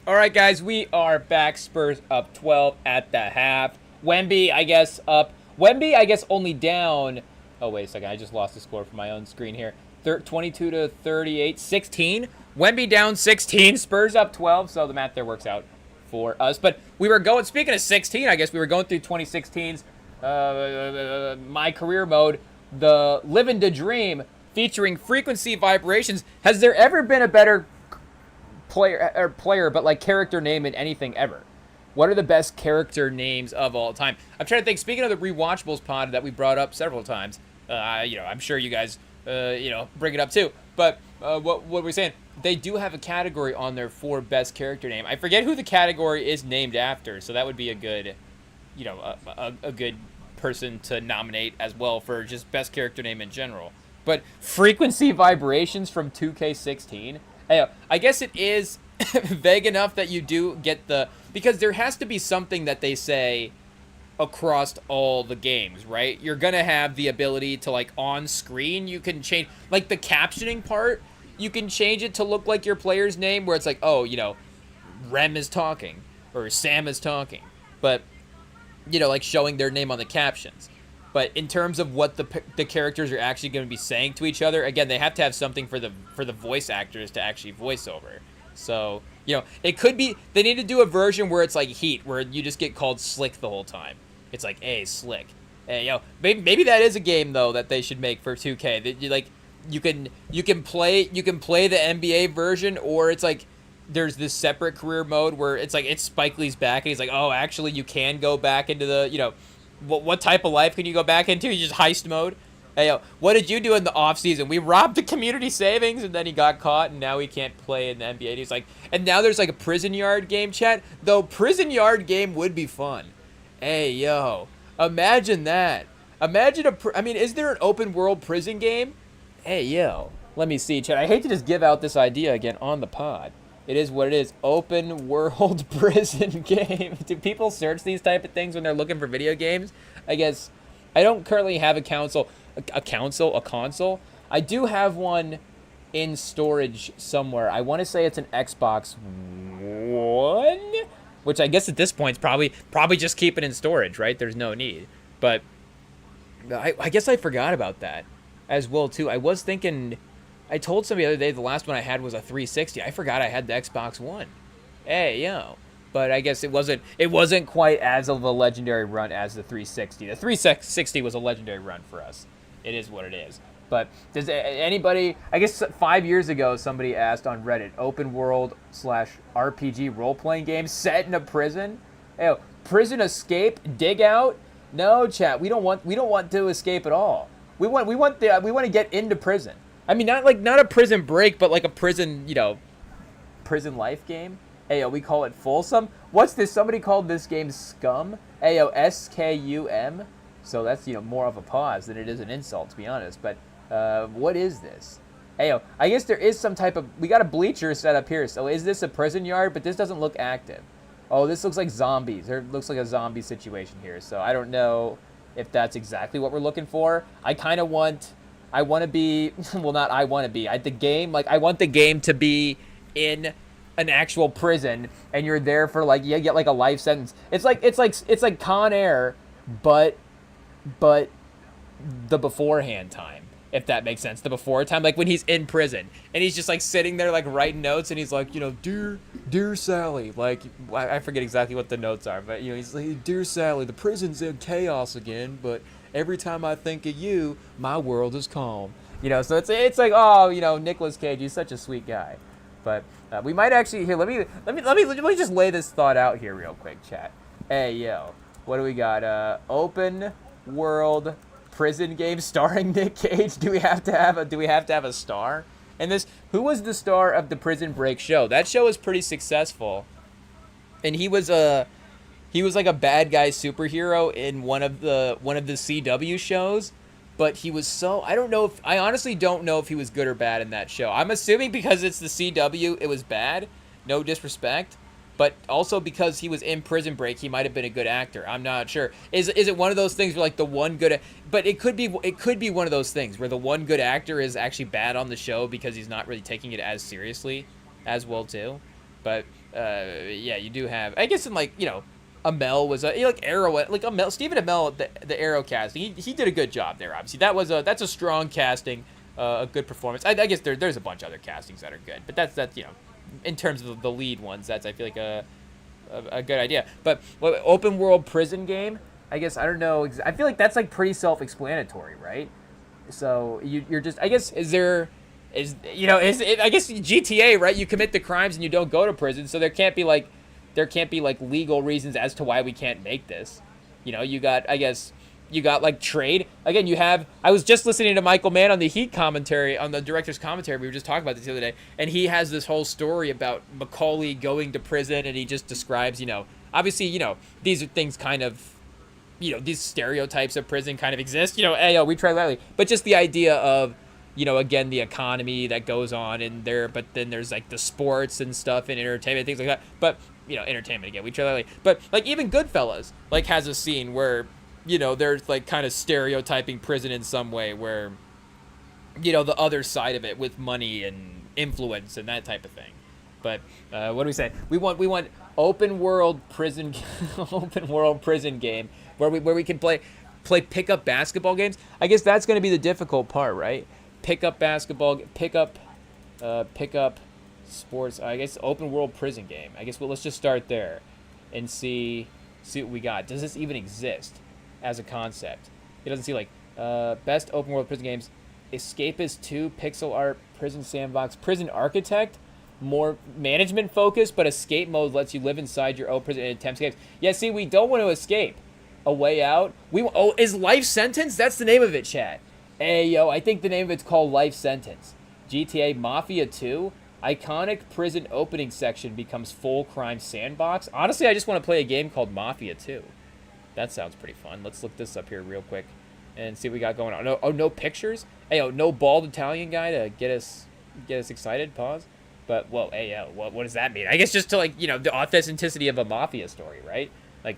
All right, guys, we are back. Spurs up 12 at the half. Wemby, I guess, up. Wemby, I guess, only down. Oh, wait a second. I just lost the score from my own screen here. 22 to 38, 16. Wemby down 16. Spurs up 12, so the math there works out for us. But we were going, speaking of 16, I guess we were going through 2016's My Career Mode, the Living the Dream, featuring frequency vibrations. Has there ever been a better player, but like character name in anything ever? What are the best character names of all time? I'm trying to think. Speaking of the rewatchables pod that we brought up several times, I'm sure you guys, bring it up too. But what were we saying? They do have a category on there for best character name. I forget who the category is named after, so that would be a good, a good person to nominate as well for just best character name in general. But frequency vibrations from 2K16. I guess it is vague enough that you do get because there has to be something that they say across all the games, right? You're going to have the ability to, like, on screen, you can change, like, the captioning part, you can change it to look like your player's name, where it's like, oh, Rem is talking, or Sam is talking, but, like, showing their name on the captions. But in terms of what the characters are actually going to be saying to each other, again, they have to have something for the voice actors to actually voice over. So, it could be, they need to do a version where it's like Heat, where you just get called Slick the whole time. It's like, hey, Slick. Hey, maybe that is a game, though, that they should make for 2K. That you can play the NBA version, or it's like there's this separate career mode where it's like it's Spike Lee's back, and he's like, oh, actually, you can go back into the, what type of life can you go back into? You just heist mode. Hey, what did you do in the off season? We robbed the community savings, and then he got caught, and now he can't play in the NBA. And he's like, and now there's like a prison yard game, chat. Though prison yard game would be fun. Hey, imagine that. Is there an open world prison game? Hey, let me see, chat. I hate to just give out this idea again on the pod. It is what it is. Open world prison game. Do people search these type of things when they're looking for video games? I guess I don't currently have a console. I do have one in storage somewhere. I want to say it's an Xbox One, which I guess at this point is probably just keep it in storage, right? There's no need. But I guess I forgot about that as well too. I was thinking, I told somebody the other day the last one I had was a 360. I forgot I had the Xbox One. Hey, but I guess it wasn't quite as of a legendary run as the 360. The 360 was a legendary run for us. It is what it is. But does anybody, I guess 5 years ago, somebody asked on Reddit, open world / RPG role-playing game set in a prison? Hey, prison escape, dig out? No, chat, we don't want to escape at all. We want to get into prison. I mean, not a prison break, but like a prison, prison life game. Ayo, we call it Folsom. What's this? Somebody called this game Scum. Ayo, SKUM. So that's, more of a pause than it is an insult, to be honest. But what is this? Ayo, I guess there is some type of, we got a bleacher set up here. So is this a prison yard? But this doesn't look active. Oh, this looks like zombies. There looks like a zombie situation here. So I don't know if that's exactly what we're looking for. I want to be, well, not I want to be. I want the game to be in an actual prison, and you're there for you get like a life sentence. It's like Con Air, but the beforehand time, if that makes sense. The before time, like when he's in prison and he's just like sitting there like writing notes, and he's like, dear Sally, like I forget exactly what the notes are, but he's like, dear Sally, the prison's in chaos again, but every time I think of you, my world is calm. So it's like, oh, Nicolas Cage, he's such a sweet guy. But we might actually here. Let me just lay this thought out here real quick, chat. Hey, what do we got? Open world prison game starring Nick Cage. Do we have to have a star? And who was the star of the Prison Break show? That show was pretty successful, and he was like a bad guy superhero in one of the CW shows. But he was I honestly don't know if he was good or bad in that show. I'm assuming because it's the CW, it was bad. No disrespect. But also because he was in Prison Break, he might have been a good actor. I'm not sure. Is it one of those things where like the one good, but it could be one of those things where the one good actor is actually bad on the show because he's not really taking it as seriously as well too. But yeah, you do have. I guess in like Amell was like Arrow, like Amell, Stephen Amell, the Arrow casting. He did a good job there. Obviously, that's a strong casting, a good performance. I guess there's a bunch of other castings that are good, but that's in terms of the lead ones, that's I feel like a good idea. But open world prison game, I guess I don't know. I feel like that's like pretty self-explanatory, right? So you're just, I guess, I guess GTA, right? You commit the crimes and you don't go to prison, so there can't be like legal reasons as to why we can't make this. You got like trade. Again, I was just listening to Michael Mann on the Heat commentary, on the director's commentary. We were just talking about this the other day, and he has this whole story about Macaulay going to prison, and he just describes, obviously, these are things kind of, these stereotypes of prison kind of exist. We try lightly, but just the idea of, again, the economy that goes on in there, but then there's like the sports and stuff and entertainment, things like that. But, entertainment again, we try lightly. But like even Goodfellas, like has a scene where, there's like kind of stereotyping prison in some way where, the other side of it with money and influence and that type of thing. But what do we say? We want open world prison game where we can play pickup basketball games. I guess that's going to be the difficult part, right? Pickup basketball, pickup sports. I guess open world prison game. I guess let's just start there and see what we got. Does this even exist as a concept? It doesn't see like best open world prison games. Escapist 2, pixel art, prison sandbox, prison architect, more management focused, but escape mode lets you live inside your own prison and attempt escapes. Yeah, see, we don't want to escape. A way out. Is life sentence? That's the name of it, chat. Hey, yo, I think the name of it's called Life Sentence. GTA Mafia 2, iconic prison opening section becomes full crime sandbox. Honestly, I just want to play a game called Mafia 2. That sounds pretty fun. Let's look this up here real quick and see what we got going on. No pictures? Hey, no bald Italian guy to get us excited? Pause. But, whoa, hey, yo, what does that mean? I guess just to, like, the authenticity of a Mafia story, right? Like,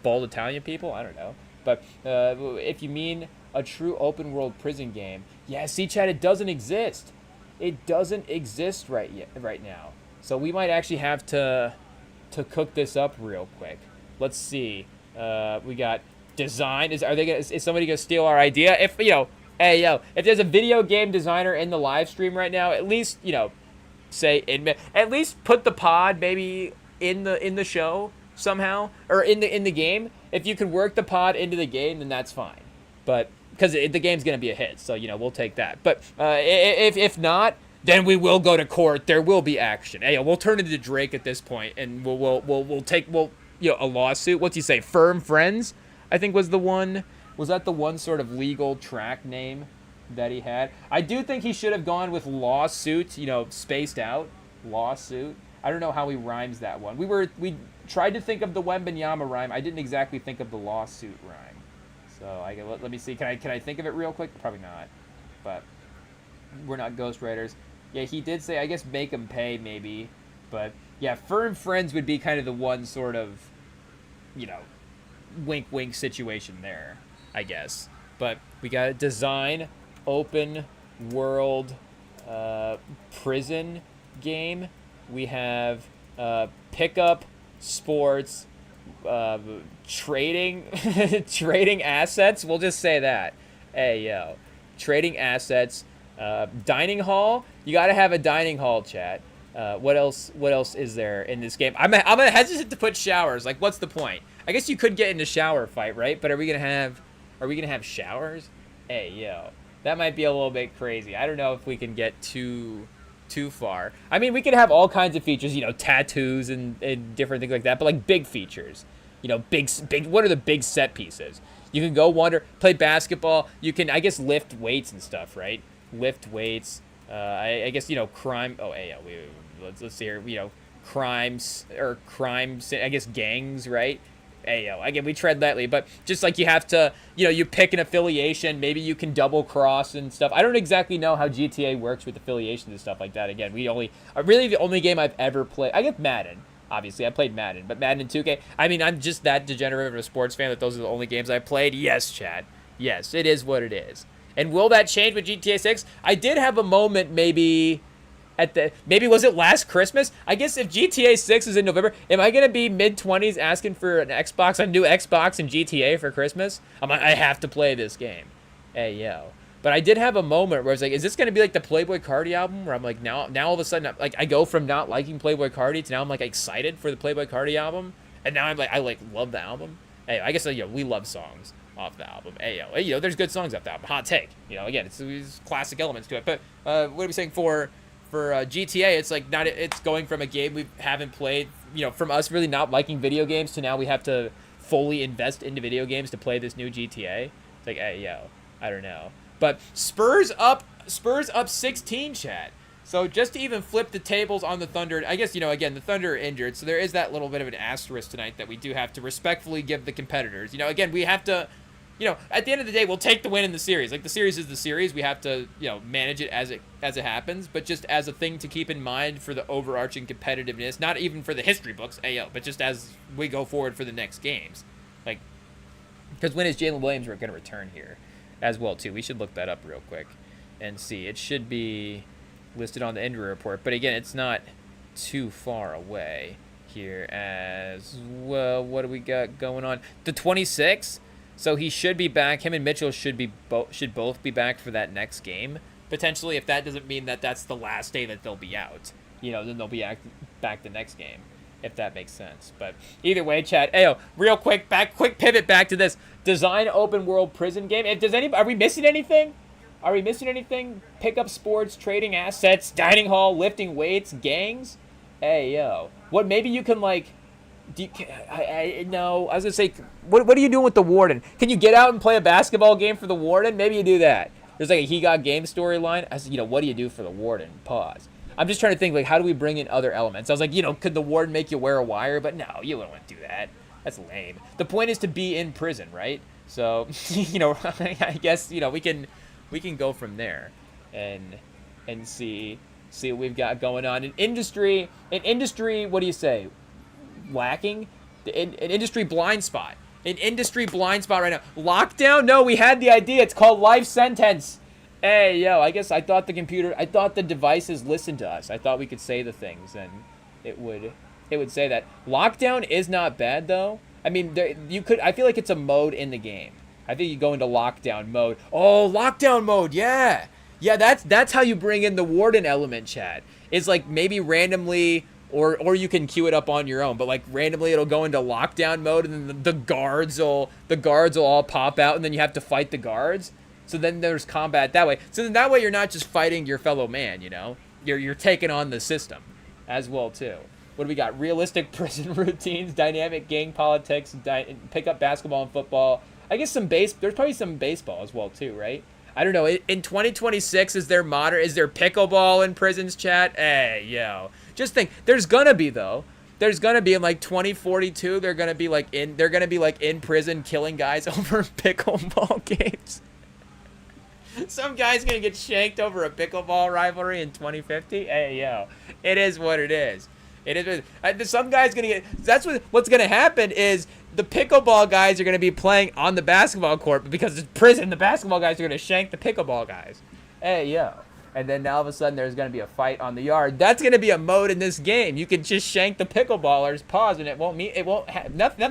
bald Italian people? I don't know. But if you mean a true open world prison game, yeah, see, Chad, it doesn't exist. It doesn't exist right now. So we might actually have to cook this up real quick. Let's see. We got design. Is somebody gonna steal our idea? If hey yo, if there's a video game designer in the live stream right now, at least at least put the pod maybe in the show somehow, or in the game. If you can work the pod into the game, then that's fine. But because the game's gonna be a hit, so we'll take that. But if not, then we will go to court. There will be action. Hey, we'll turn into Drake at this point, and we'll take a lawsuit. What's he say? Firm Friends, I think was the one. Was that the one sort of legal track name that he had? I do think he should have gone with lawsuit. Spaced out lawsuit. I don't know how he rhymes that one. We tried to think of the Wembanyama rhyme. I didn't exactly think of the lawsuit rhyme. So let me see. Can I think of it real quick? Probably not. But we're not ghostwriters. Yeah, he did say, I guess, make him pay maybe. But yeah, Firm Friends would be kind of the one sort of, wink wink situation there, I guess. But we got a design open world prison game. We have pickup sports, trading assets. We'll just say that. Hey yo, trading assets, dining hall. You got to have a dining hall, chat. What else is there in this game? I'm hesitant to put showers. Like, what's the point? I guess you could get into shower fight, right? But are we gonna have showers? Hey yo, that might be a little bit crazy. I don't know if we can get too far. I mean, we could have all kinds of features, tattoos and different things like that, but like big features, big, what are the big set pieces? You can go wander, play basketball. You can, I guess, lift weights and stuff, right? Lift weights. I guess, crime. Oh, hey, let's see here. Crimes, I guess gangs, right? Hey, again, we tread lightly, but just like you have to, you pick an affiliation. Maybe you can double cross and stuff. I don't exactly know how GTA works with affiliations and stuff like that. Again, really the only game I've ever played, I guess Madden. Obviously, I played Madden, but Madden and 2K, I mean, I'm just that degenerate of a sports fan that those are the only games I played. Yes, Chad. Yes, it is what it is. And will that change with GTA 6? I did have a moment maybe maybe was it last Christmas? I guess if GTA 6 is in November, am I gonna be mid-20s asking for an Xbox, a new Xbox and GTA for Christmas? I'm like, I have to play this game. Hey yo. But I did have a moment where I was like, is this gonna be like the Playboi Carti album? Where I'm like, now all of a sudden, like I go from not liking Playboi Carti to now I'm like excited for the Playboi Carti album, and now I'm like, I like love the album. Hey, I guess we love songs off the album. Hey yo, there's good songs off the album. Hot take. Again, it's classic elements to it. But what are we saying for GTA? It's like it's going from a game we haven't played, from us really not liking video games to now we have to fully invest into video games to play this new GTA. It's like, hey yo, I don't know. But Spurs up 16, chat. So just to even flip the tables on the Thunder, I guess, again, the Thunder are injured, so there is that little bit of an asterisk tonight that we do have to respectfully give the competitors. Again, we have to, at the end of the day, we'll take the win in the series. Like, the series is the series. We have to, manage it as it happens, but just as a thing to keep in mind for the overarching competitiveness, not even for the history books, but just as we go forward for the next games. Like, because when is Jalen Williams going to return here as well, too? We should look that up real quick and see. It should be listed on the injury report, but again, it's not too far away here as well. What do we got going on? The 26th, so he should be back. Him and Mitchell should both be back for that next game potentially. If that doesn't mean that that's the last day that they'll be out, then they'll be back the next game, if that makes sense. But either way, chat. Real quick pivot back to this design open world prison game. Are we missing anything? Pick up sports, trading assets, dining hall, lifting weights, gangs. What maybe you can like? No, I was gonna say, what are you doing with the warden? Can you get out and play a basketball game for the warden? Maybe you do that. There's like a he got game storyline. I said, what do you do for the warden? Pause. I'm just trying to think, like, how do we bring in other elements? I was like, could the warden make you wear a wire? But no, you wouldn't want to do that. That's lame. The point is to be in prison, right? So, I guess, we can go from there and see what we've got going on. An industry, what do you say? Lacking? An industry blind spot. An industry blind spot right now. Lockdown? No, we had the idea. It's called life sentence. I guess I thought the devices listened to us. I thought we could say the things and it would say that. Lockdown is not bad though. I mean, I feel like it's a mode in the game. I think you go into lockdown mode. Oh, lockdown mode, yeah. Yeah, that's how you bring in the warden element, chat. It's like maybe randomly, or you can queue it up on your own, but like randomly it'll go into lockdown mode and then the guards will all pop out and then you have to fight the guards. So then there's combat that way. So then that way you're not just fighting your fellow man, You're taking on the system as well too. What do we got? Realistic prison routines, dynamic gang politics, pick up basketball and football. I guess there's probably some baseball as well too, right? I don't know. In 2026, is there pickleball in prisons, chat? Just think, there's gonna be though. There's gonna be in like 2042, they're gonna be like in prison killing guys over pickleball games. Some guy's gonna get shanked over a pickleball rivalry in 2050. It is what it is. Some guy's gonna get. That's what's gonna happen is the pickleball guys are gonna be playing on the basketball court, but because it's prison, the basketball guys are gonna shank the pickleball guys. And then now all of a sudden there's gonna be a fight on the yard. That's gonna be a mode in this game. You can just shank the pickleballers. Pause, and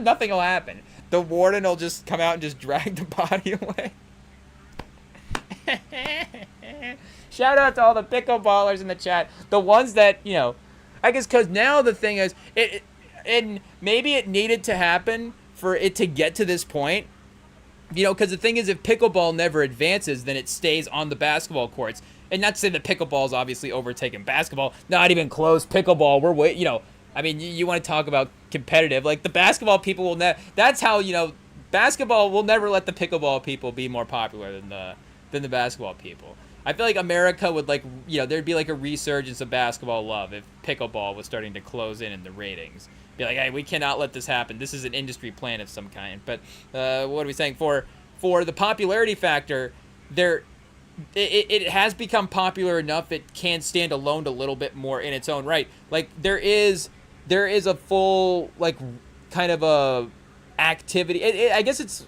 nothing will happen. The warden will just come out and just drag the body away. Shout out to all the pickleballers in the chat. The ones that, I guess because now the thing is, and maybe it needed to happen for it to get to this point. Because the thing is, if pickleball never advances, then it stays on the basketball courts. And not to say that pickleball's obviously overtaken basketball. Not even close. Pickleball, I mean, you want to talk about competitive. Like, the basketball people will never... That's how, basketball will never let the pickleball people be more popular than the basketball people. I feel like America would there'd be like a resurgence of basketball love if pickleball was starting to close in the ratings. Be like, hey, we cannot let this happen. This is an industry plan of some kind. But what are we saying? For the popularity factor, it has become popular enough it can stand alone a little bit more in its own right. Like there is a full kind of a activity. I guess it's,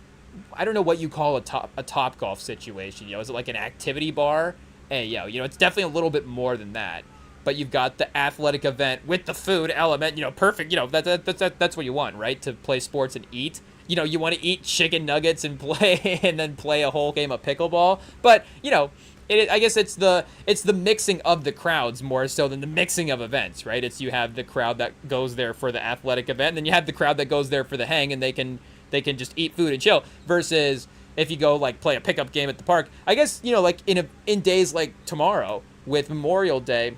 I don't know what you call a top golf situation. Is it like an activity bar? It's definitely a little bit more than that. but you've got the athletic event with the food element, perfect. That's what you want, right? To play sports and eat. You want to eat chicken nuggets and play and then play a whole game of pickleball. But, I guess it's the mixing of the crowds more so than the mixing of events, right? It's you have the crowd that goes there for the athletic event, and then you have the crowd that goes there for the hang, and they can just eat food and chill. Versus if you go like play a pickup game at the park, I guess like in days like tomorrow with Memorial Day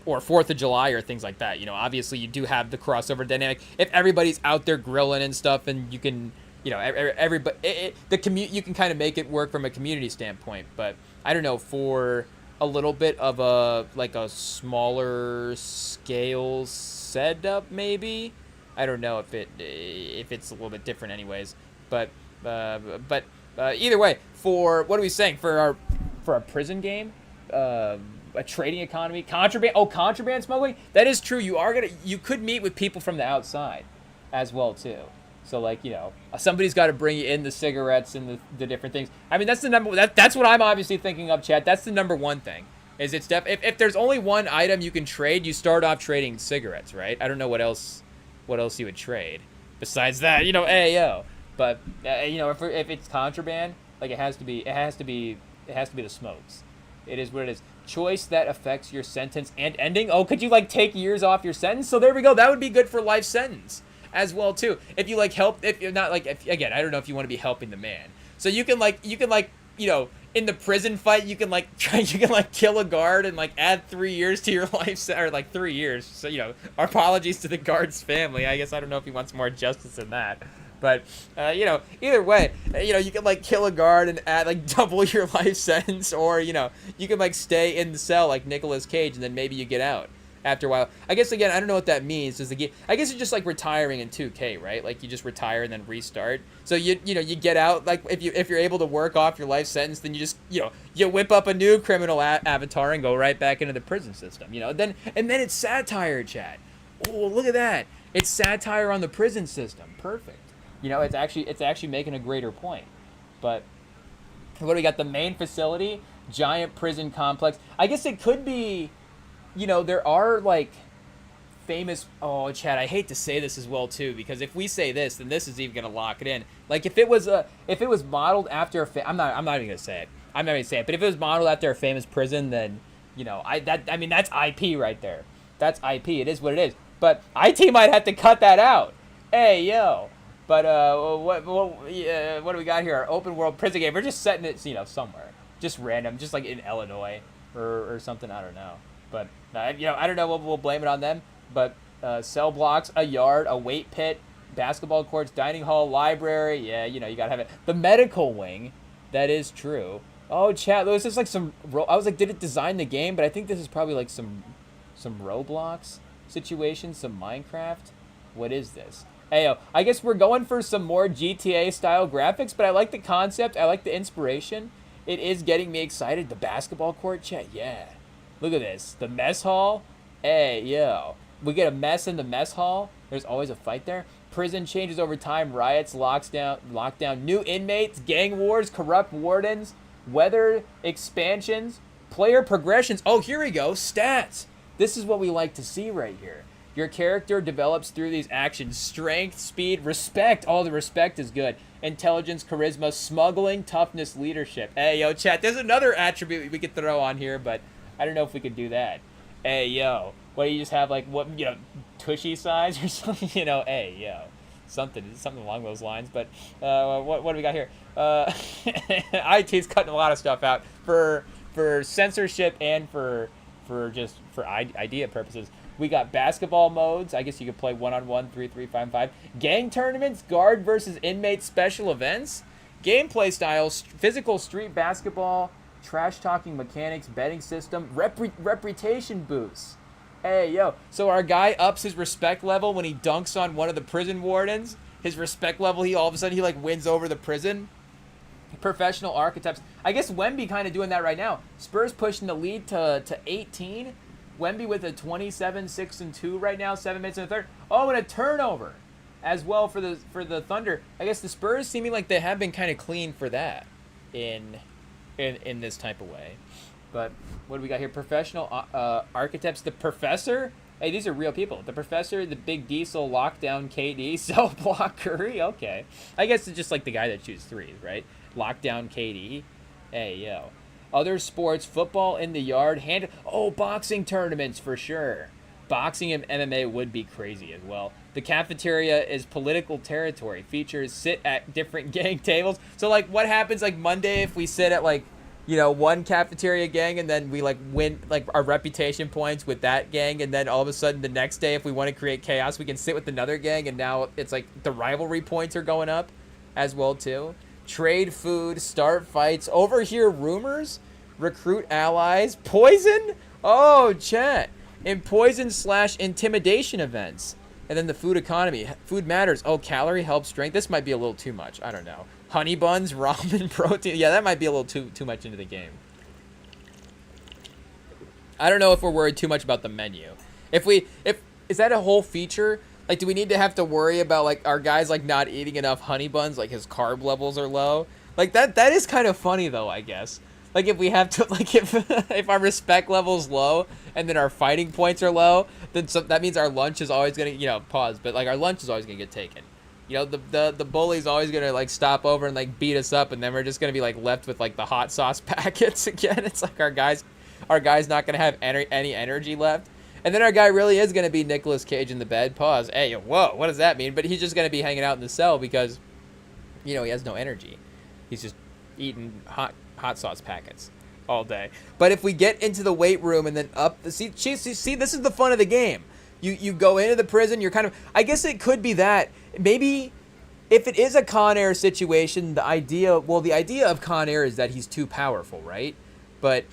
or 4th of July or things like that, obviously you do have the crossover dynamic. If everybody's out there grilling and stuff, and you can, everybody, you can kind of make it work from a community standpoint. But I don't know, for a little bit of a smaller scale setup, maybe. I don't know if it's a little bit different, anyways. But either way, for what are we saying for our prison game? A trading economy, contraband smuggling. That is true. You could meet with people from the outside, as well too. So like somebody's got to bring you in the cigarettes and the different things. I mean that's that's what I'm obviously thinking of, chat. That's the number one thing. Is if there's only one item you can trade, you start off trading cigarettes, right? I don't know what else you would trade besides that. But if it's contraband, like it has to be the smokes. It is what it is. Choice that affects your sentence and ending. Oh, could you like take years off your sentence? So there we go. That would be good for life sentence as well too. If you like help, if you're not like, again, I don't know if you want to be helping the man. So you can in the prison fight, you can kill a guard and like add 3 years to your life, or like 3 years. So our apologies to the guard's family. I guess I don't know if he wants more justice than that. But, either way, you can, like, kill a guard and add, like, double your life sentence. Or, you can, like, stay in the cell like Nicolas Cage, and then maybe you get out after a while. I guess, again, I don't know what that means. I guess it's just like retiring in 2K, right? Like, you just retire and then restart. So, you get out. Like, if you're able to work off your life sentence, then you just, you whip up a new criminal avatar and go right back into the prison system, And then it's satire, chat. Oh, look at that. It's satire on the prison system. Perfect. It's actually making a greater point. But what do we got? The main facility, giant prison complex. I guess it could be, there are like famous. Oh, Chad, I hate to say this as well too, because if we say this, then this is even gonna lock it in. Like if it was modeled after I'm not even gonna say it. I'm not gonna say it. But if it was modeled after a famous prison, then that's IP right there. That's IP. It is what it is. But IT might have to cut that out. Hey yo. But what do we got here? Our open world prison game. We're just setting it, somewhere, just random, just like in Illinois or something. I don't know. But I don't know. We'll blame it on them. But cell blocks, a yard, a weight pit, basketball courts, dining hall, library. Yeah, you gotta have it. The medical wing. That is true. Oh, chat. This is like some. I was like, did it design the game? But I think this is probably like some Roblox situation, some Minecraft. What is this? Hey, I guess we're going for some more GTA-style graphics, but I like the concept. I like the inspiration. It is getting me excited. The basketball court, chat, yeah. Look at this. The mess hall. Hey, yo. We get a mess in the mess hall. There's always a fight there. Prison changes over time. Riots, lockdown. New inmates, gang wars, corrupt wardens, weather expansions, player progressions. Oh, here we go. Stats. This is what we like to see right here. Your character develops through these actions. Strength, speed, respect. All the respect is good. Intelligence, charisma, smuggling, toughness, leadership. Hey, yo, chat. There's another attribute we could throw on here, but I don't know if we could do that. Hey, yo. What do you just have, like, tushy size or something? Hey, yo. Something along those lines. But what do we got here? IT's cutting a lot of stuff out for censorship and for idea purposes. We got basketball modes. I guess you could play 1-on-1, 3-3, 5-5. Gang tournaments, guard versus inmate special events. Gameplay styles, physical street basketball, trash-talking mechanics, betting system, reputation boosts. Hey, yo. So our guy ups his respect level when he dunks on one of the prison wardens. His respect level, all of a sudden, he wins over the prison. Professional archetypes. I guess Wemby kind of doing that right now. Spurs pushing the lead to 18. Wemby with a 27-6-2 right now, 7 minutes in the third. Oh, and a turnover as well for the Thunder. I guess the Spurs seeming like they have been kind of clean for that in this type of way. But what do we got here? Professional architects. The Professor. Hey, these are real people. The Professor, the Big Diesel, Lockdown, KD, Cell Block, Curry. Okay. I guess it's just like the guy that shoots threes, right? Lockdown, KD. Hey, yo. Other sports, football in the yard, boxing tournaments for sure. Boxing and MMA would be crazy as well. The cafeteria is political territory. Features sit at different gang tables. So, like, what happens, like, Monday if we sit at, like, one cafeteria gang and then we, like, win, like, our reputation points with that gang, and then all of a sudden the next day if we want to create chaos, we can sit with another gang, and now it's, like, the rivalry points are going up as well, too. Trade food, start fights, overhear rumors, recruit allies, poison? Oh, chat. And poison/intimidation events. And then the food economy. Food matters. Oh, calorie helps strength. This might be a little too much. I don't know. Honey buns, ramen, protein. Yeah, that might be a little too much into the game. I don't know if we're worried too much about the menu. If is that a whole feature? Like, do we need to have to worry about, like, our guys, like, not eating enough honey buns, like his carb levels are low? Like, that is kind of funny though, I guess. Like, if we have to, like, if our respect level's low and then our fighting points are low, then that means our lunch is always going to, pause, but, like, our lunch is always going to get taken. The bully's always going to, like, stop over and, like, beat us up, and then we're just going to be, like, left with, like, the hot sauce packets again. It's like our guy's not going to have any energy left. And then our guy really is going to be Nicolas Cage in the bed. Pause. Hey, whoa, what does that mean? But he's just going to be hanging out in the cell because, he has no energy. He's just eating hot sauce packets all day. But if we get into the weight room and then see, this is the fun of the game. You go into the prison, you're kind of, I guess it could be that. Maybe if it is a Con Air situation, the idea of Con Air is that he's too powerful, right? But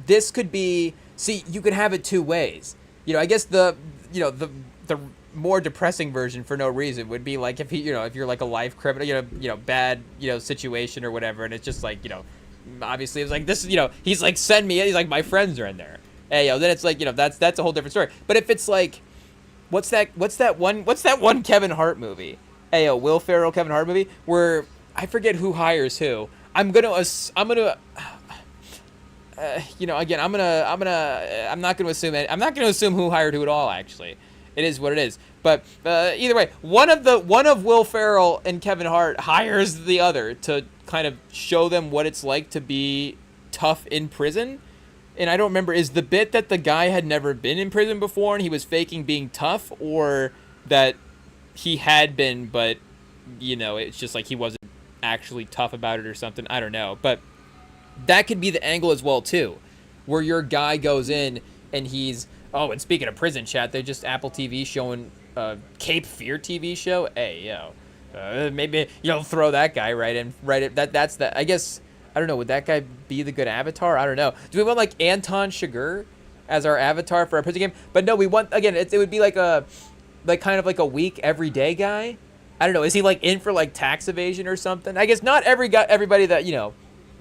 this could be, you could have it two ways. I guess the more depressing version for no reason would be like if if you're like a life criminal, bad, situation or whatever, and it's just like, obviously it's like this, he's like, send me, he's like, my friends are in there. Hey, then it's like, that's a whole different story. But if it's like, what's that one Kevin Hart movie? Hey, Will Ferrell Kevin Hart movie where I forget who hires who. I'm not gonna assume who hired who at all. Actually, it is what it is. But either way, one of Will Ferrell and Kevin Hart hires the other to kind of show them what it's like to be tough in prison. And I don't remember, is the bit that the guy had never been in prison before and he was faking being tough, or that he had been, but it's just like he wasn't actually tough about it or something. I don't know, but that could be the angle as well too, where your guy goes in and he's, oh, and speaking of prison, chat, they just Apple TV showing Cape Fear TV show. Hey, maybe throw that guy right in. That's the, I guess, I don't know, would that guy be the good avatar? I don't know. Do we want like Anton Chigurh as our avatar for our prison game? But no, we want, again, it would be like kind of like a week everyday guy. I don't know. Is he like in for like tax evasion or something? I guess not everybody that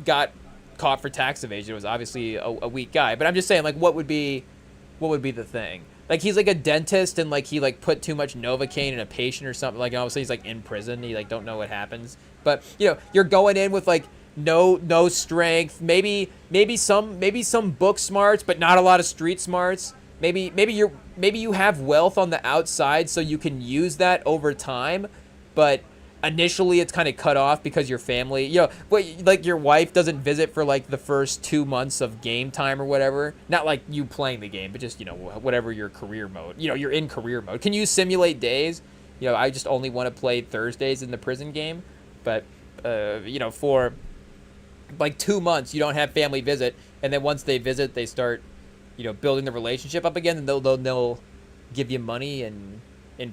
got caught for tax evasion was obviously a weak guy. But I'm just saying, like, what would be the thing? Like, he's like a dentist and like he like put too much Novocaine in a patient or something. Like, obviously he's like in prison. He like don't know what happens. But you're going in with like no strength. Maybe some book smarts, but not a lot of street smarts. Maybe you have wealth on the outside, so you can use that over time. But initially it's kind of cut off because your family, like your wife doesn't visit for like the first 2 months of game time or whatever. Not like you playing the game, but just, whatever your career mode, you're in career mode. Can you simulate days? I just only want to play Thursdays in the prison game, but, for like 2 months, you don't have family visit. And then once they visit, they start, building the relationship up again, and they'll give you money and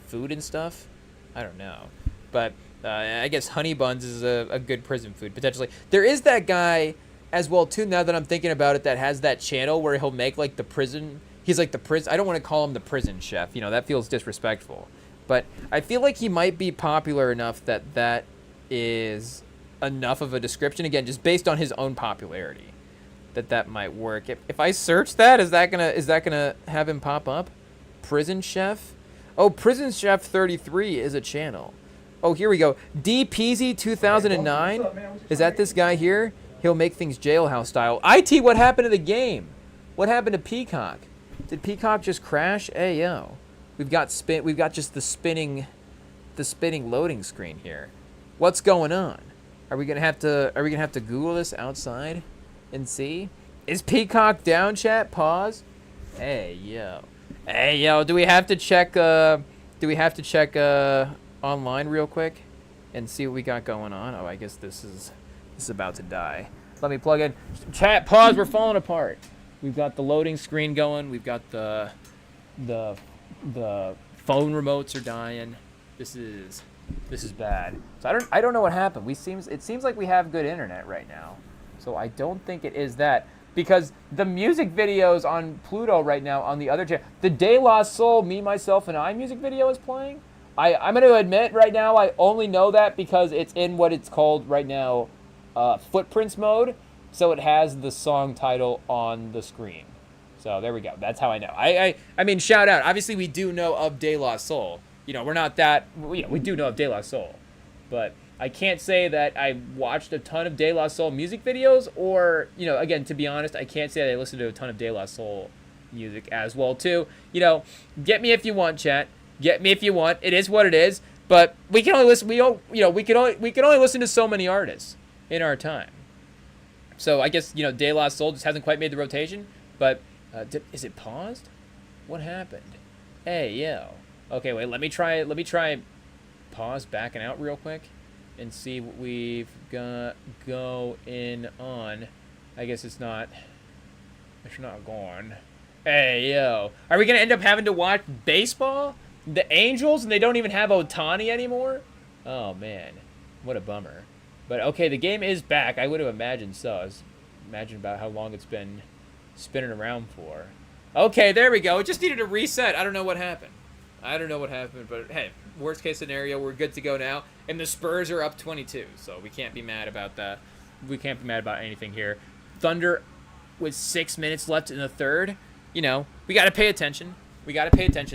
food and stuff. I don't know. But I guess honey buns is a good prison food, potentially. There is that guy as well, too, now that I'm thinking about it, that has that channel where he'll make, like, the prison. He's, like, the prison. I don't want to call him the prison chef. That feels disrespectful. But I feel like he might be popular enough that is enough of a description, again, just based on his own popularity, that might work. If I search that, is that gonna have him pop up? Prison chef? Oh, Prison Chef 33 is a channel. Oh, here we go. D Peasy 2009. Is that this guy here? He'll make things jailhouse style. IT, what happened to the game? What happened to Peacock? Did Peacock just crash? Hey yo, we've got just the spinning loading screen here. What's going on? Are we gonna have to Google this outside and see? Is Peacock down, chat? Pause. Hey yo. Do we have to check online real quick and see what we got going on? Oh, I guess this is about to die. Let me plug in. Chat, pause. We're falling apart. We've got the loading screen going. We've got the phone remotes are dying. This is bad. So I don't know what happened. It seems like we have good internet right now. So I don't think it is that, because the music videos on Pluto right now on the other channel, the De La Soul Me Myself and I music video is playing. I'm going to admit right now I only know that because it's in what it's called right now footprints mode, so it has the song title on the screen. So there we go. That's how I know. I mean, shout out. Obviously, we do know of De La Soul. We're not that. We do know of De La Soul, but I can't say that I watched a ton of De La Soul music videos, or again, to be honest, I can't say that I listened to a ton of De La Soul music as well too. Get me if you want, chat. Get me if you want. It is what it is. But we can only listen. We can only listen to so many artists in our time. So I guess De La Soul just hasn't quite made the rotation. But is it paused? What happened? Hey yo. Okay, wait. Let me try. Pause backing out real quick, and see what we've got going on. I guess it's not going. Hey yo. Are we gonna end up having to watch baseball? The Angels, and they don't even have Ohtani anymore? Oh, man. What a bummer. But, okay, the game is back. I would have imagined so. Imagine about how long it's been spinning around for. Okay, there we go. It just needed a reset. I don't know what happened. But, hey, worst case scenario, we're good to go now. And the Spurs are up 22, so we can't be mad about that. We can't be mad about anything here. Thunder with 6 minutes left in the third. We got to pay attention.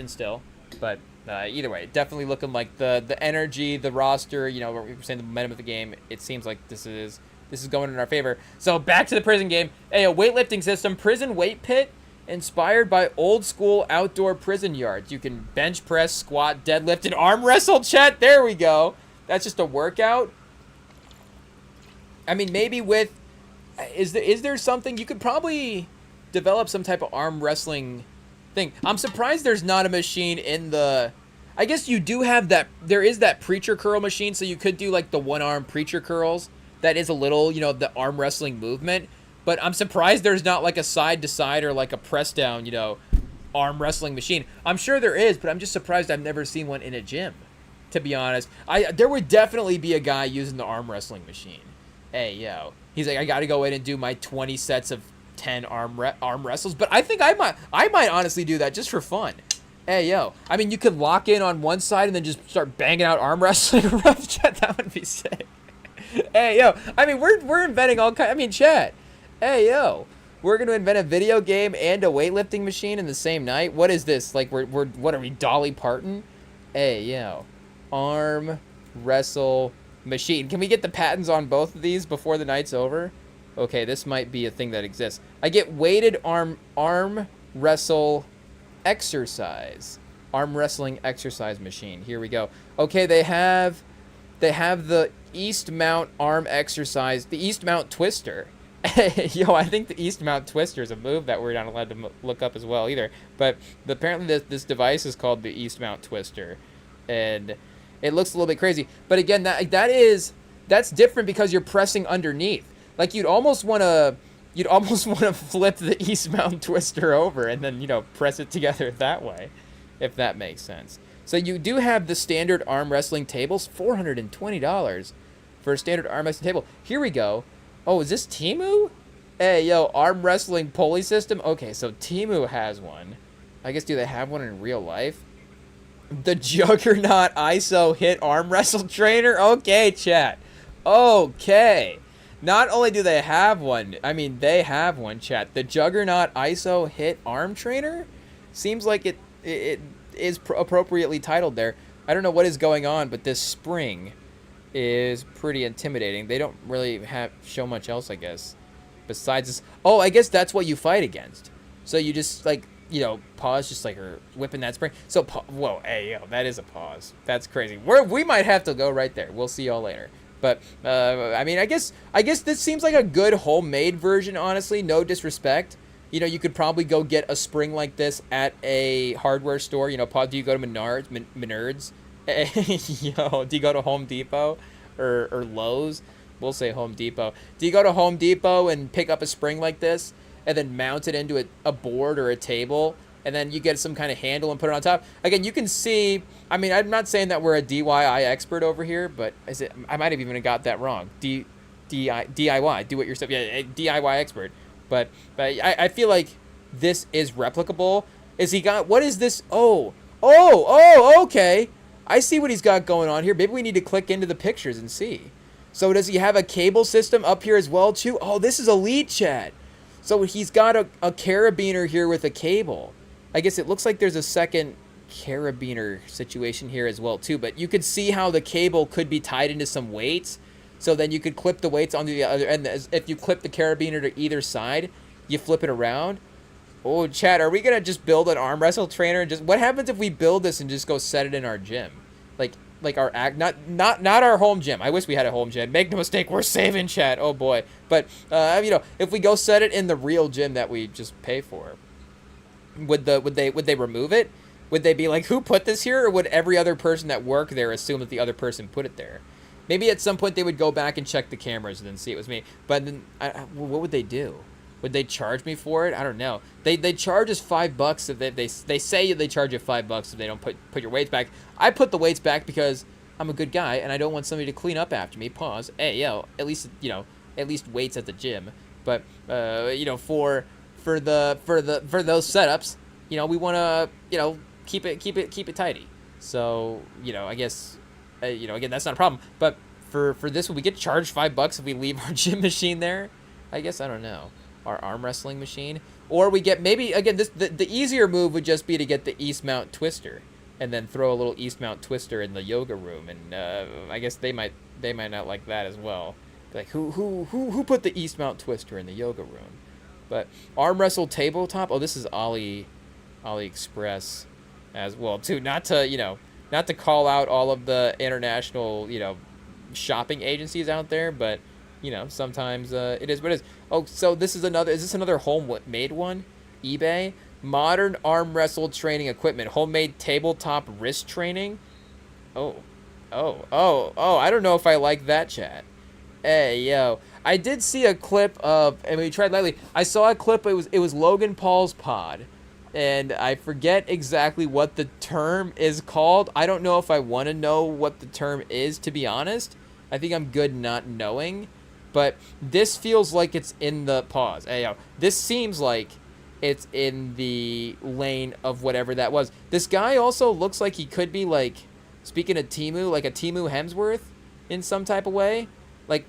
Still. But either way, definitely looking like the energy, the roster, we're saying the momentum of the game, it seems like this is going in our favor. So back to the prison game. A weightlifting system, prison weight pit, inspired by old school outdoor prison yards. You can bench press, squat, deadlift, and arm wrestle, chat. There we go. That's just a workout. I mean, maybe with, is there something, you could probably develop some type of arm wrestling thing. I'm surprised there's not a machine in the, I guess you do have that, there is that preacher curl machine, so you could do like the one arm preacher curls. That is a little, the arm wrestling movement, but I'm surprised there's not like a side to side or like a press down, arm wrestling machine. I'm sure there is, but I'm just surprised I've never seen one in a gym, to be honest. There would definitely be a guy using the arm wrestling machine. Hey, yo. He's like, I got to go in and do my 20 sets of 10 arm wrestles, but I think I might honestly do that just for fun. Hey yo, I mean, you could lock in on one side and then just start banging out arm wrestling. Chat, that would be sick. Hey yo, I mean, we're inventing all kinds. I mean, chat. Hey yo, we're gonna invent a video game and a weightlifting machine in the same night. What is this? Like we're what are we, Dolly Parton? Hey yo, arm wrestle machine. Can we get the patents on both of these before the night's over? Okay, this might be a thing that exists. I get weighted arm wrestle exercise. Arm wrestling exercise machine. Here we go. Okay, they have the East Mount arm exercise, the East Mount twister. Yo, I think the East Mount twister is a move that we're not allowed to look up as well either. But apparently this device is called the East Mount twister, and it looks a little bit crazy. But again, that's different because you're pressing underneath. Like you'd almost want to flip the East Mountain Twister over and then, press it together that way, if that makes sense. So you do have the standard arm wrestling tables, $420 for a standard arm wrestling table. Here we go. Oh, is this Temu? Hey, yo, arm wrestling pulley system. Okay, so Temu has one. I guess, do they have one in real life? The Juggernaut ISO hit arm wrestle trainer? Okay, chat. Okay. Not only do they have one, I mean, they have one, chat. The Juggernaut ISO hit arm trainer? Seems like it is appropriately titled there. I don't know what is going on, but this spring is pretty intimidating. They don't really show much else, I guess, besides this. Oh, I guess that's what you fight against. So you just like, pause, just like her whipping that spring. So whoa, hey, yo, that is a pause. That's crazy. We might have to go right there. We'll see y'all later. But I mean, I guess this seems like a good homemade version. Honestly, no disrespect. You could probably go get a spring like this at a hardware store. Do you go to Menards? Do you go to Home Depot or Lowe's? We'll say Home Depot. Do you go to Home Depot and pick up a spring like this and then mount it into a board or a table, and then you get some kind of handle and put it on top? Again, you can see, I mean, I'm not saying that we're a DIY expert over here, but I might have even got that wrong. DIY, do it yourself. Yeah, DIY expert. But I feel like this is replicable. What is this? Oh, okay. I see what he's got going on here. Maybe we need to click into the pictures and see. So does he have a cable system up here as well too? Oh, this is elite, chat. So he's got a carabiner here with a cable. I guess it looks like there's a second carabiner situation here as well too. But you could see how the cable could be tied into some weights. So then you could clip the weights onto the other end. If you clip the carabiner to either side, you flip it around. Oh, chat, are we going to just build an arm wrestle trainer? And what happens if we build this and just go set it in our gym? Like our not our home gym. I wish we had a home gym. Make no mistake, we're saving, chat. Oh boy. But if we go set it in the real gym that we just pay for, would they remove it? Would they be like, who put this here? Or would every other person that worked there assume that the other person put it there? Maybe at some point they would go back and check the cameras and then see it was me. But then, what would they do? Would they charge me for it? I don't know. They charge us $5 if they say they charge you $5 if they don't put your weights back. I put the weights back because I'm a good guy and I don't want somebody to clean up after me. Pause. Hey, at least weights at the gym. But for those setups, we want to keep it tidy. So I guess. Again, that's not a problem. But for this one, we get charged $5 if we leave our gym machine there. I guess, I don't know, our arm wrestling machine, or we get maybe again the easier move would just be to get the East Mount Twister and then throw a little East Mount Twister in the yoga room, and I guess they might not like that as well. Like who put the East Mount Twister in the yoga room? But arm wrestle tabletop. Oh, this is AliExpress as well too. Not to call out all of the international, shopping agencies out there, but, sometimes it is what it is. Oh, so is this another homemade one? eBay? Modern arm wrestle training equipment. Homemade tabletop wrist training? Oh, I don't know if I like that, chat. Hey, yo. I did see a clip of, and we tried lately, I saw a clip, it was Logan Paul's pod. And I forget exactly what the term is called. I don't know if I want to know what the term is, to be honest. I think I'm good not knowing. But this feels like it's in the pause. Hey, yo, this seems like it's in the lane of whatever that was. This guy also looks like he could be like, speaking of Temu, like a Temu Hemsworth in some type of way. Like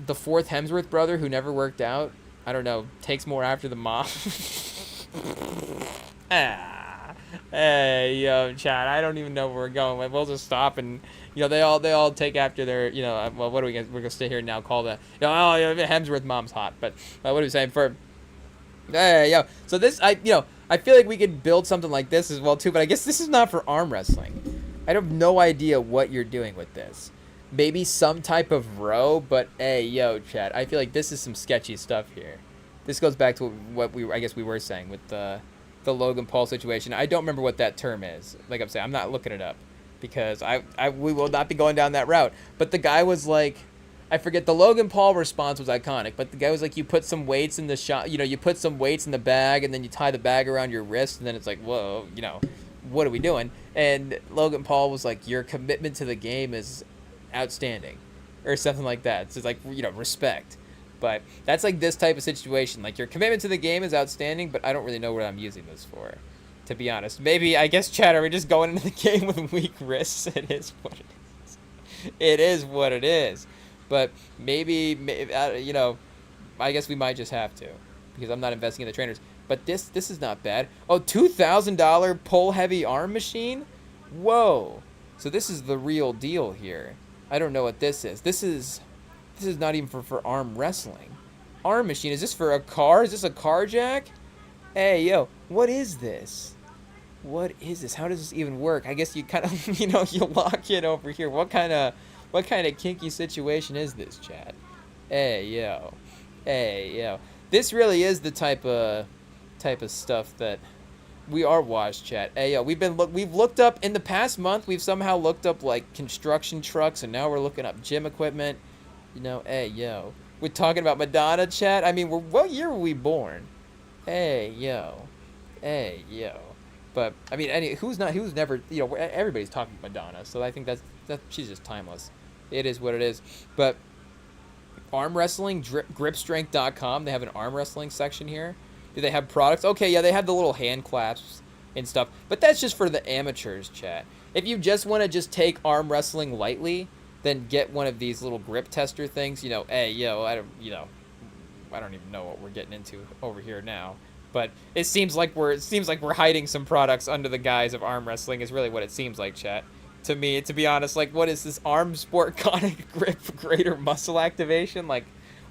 the fourth Hemsworth brother who never worked out. I don't know, takes more after the mom. Hey, yo, chat. I don't even know where we're going. We'll just stop and, they all take after their, well, what are we gonna, we're gonna stay here and now call the, Hemsworth mom's hot. But what are we saying for? Hey, yo. So this, I feel like we could build something like this as well too. But I guess this is not for arm wrestling. I have no idea what you're doing with this. Maybe some type of row, but hey, yo, chat. I feel like this is some sketchy stuff here. This goes back to what we were saying with the Logan Paul situation. I don't remember what that term is. Like I'm saying, I'm not looking it up because we will not be going down that route. But the guy was like, I forget, the Logan Paul response was iconic, but the guy was like, you put some weights in the shot, you put some weights in the bag and then you tie the bag around your wrist and then it's like, whoa, what are we doing? And Logan Paul was like, your commitment to the game is outstanding or something like that. It's just like, respect. But that's like this type of situation. Like, your commitment to the game is outstanding, but I don't really know what I'm using this for, to be honest. Maybe, I guess, chat, are we just going into the game with weak wrists? It is what it is. It is what it is. But maybe I guess we might just have to, because I'm not investing in the trainers. But this is not bad. Oh, $2,000 pull-heavy arm machine? Whoa. So this is the real deal here. I don't know what this is. This is not even for arm wrestling. Arm machine. Is this for a car? Is this a car jack? Hey, yo, what is this? What is this? How does this even work? I guess you kind of, you lock it over here. What kind of kinky situation is this, chat? Hey, yo. Hey, yo. This really is the type of stuff that we are watched, chat. Hey, yo, we've looked up in the past month. We've somehow looked up like construction trucks, and now we're looking up gym equipment. Hey, yo, we're talking about Madonna, chat. I mean, what year were we born? Hey, yo, hey, yo. But I mean, who's never, everybody's talking Madonna. So I think that she's just timeless. It is what it is. But arm wrestling, gripstrength.com. They have an arm wrestling section here. Do they have products? Okay, yeah, they have the little hand clasps and stuff. But that's just for the amateurs, chat. If you just want to just take arm wrestling lightly, then get one of these little grip tester things. Hey, yo, I don't even know what we're getting into over here now. But it seems like we're hiding some products under the guise of arm wrestling is really what it seems like, chat. To me, to be honest, like, what is this arm sport conic grip greater muscle activation? Like,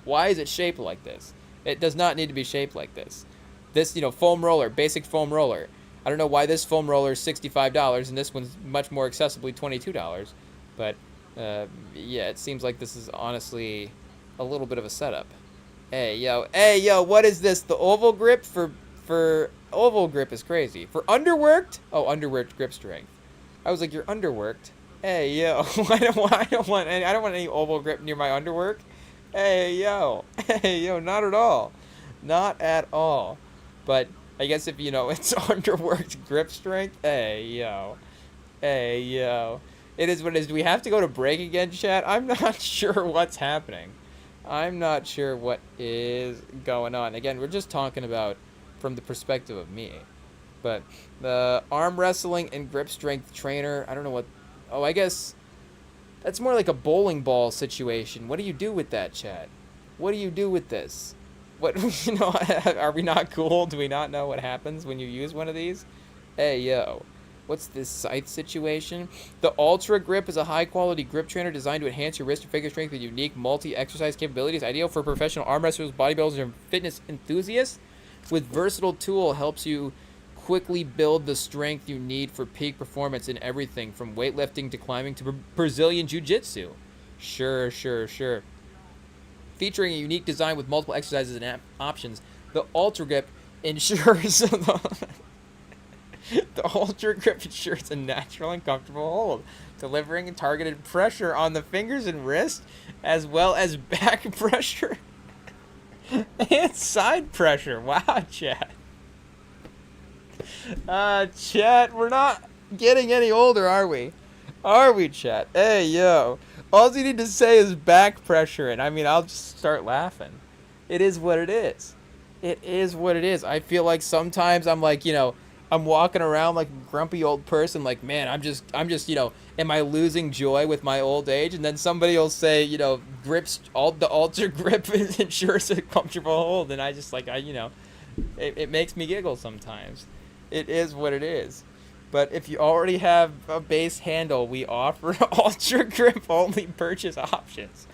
why is it shaped like this? It does not need to be shaped like this. This, foam roller, basic foam roller. I don't know why this foam roller is $65 and this one's much more accessibly $22. But, yeah, it seems like this is honestly a little bit of a setup. Hey, yo, what is this? The oval grip for oval grip is crazy. For underworked? Oh, underworked grip strength. I was like, you're underworked. Hey, yo, I don't want any oval grip near my underwork. Hey, yo, not at all. Not at all. But I guess if, it's underworked grip strength, hey, yo. It is what it is. Do we have to go to break again, chat? I'm not sure what's happening. I'm not sure what is going on. Again, we're just talking about from the perspective of me. But the arm wrestling and grip strength trainer, I don't know what... Oh, I guess that's more like a bowling ball situation. What do you do with that, chat? What do you do with this? What, are we not cool? Do we not know what happens when you use one of these? Hey, yo. What's this scythe situation? The Ultra Grip is a high-quality grip trainer designed to enhance your wrist and finger strength with unique multi-exercise capabilities. Ideal for professional arm wrestlers, bodybuilders, and fitness enthusiasts. With versatile tool, helps you quickly build the strength you need for peak performance in everything from weightlifting to climbing to Brazilian Jiu-Jitsu. Sure. Featuring a unique design with multiple exercises and options, the Ultra Grip ensures the Ultra Grip ensures a natural and comfortable hold, delivering targeted pressure on the fingers and wrist, as well as back pressure and side pressure. Wow, chat. Chat, we're not getting any older, are we? Are we, chat? Hey, yo. All you need to say is back pressure, and I mean, I'll just start laughing. It is what it is. It is what it is. I feel like sometimes I'm like, I'm walking around like a grumpy old person, like, man, I'm just, am I losing joy with my old age? And then somebody will say, the Ultra Grip ensures a comfortable hold, and I just like, it makes me giggle sometimes. It is what it is. But if you already have a base handle, we offer Ultra Grip only purchase options.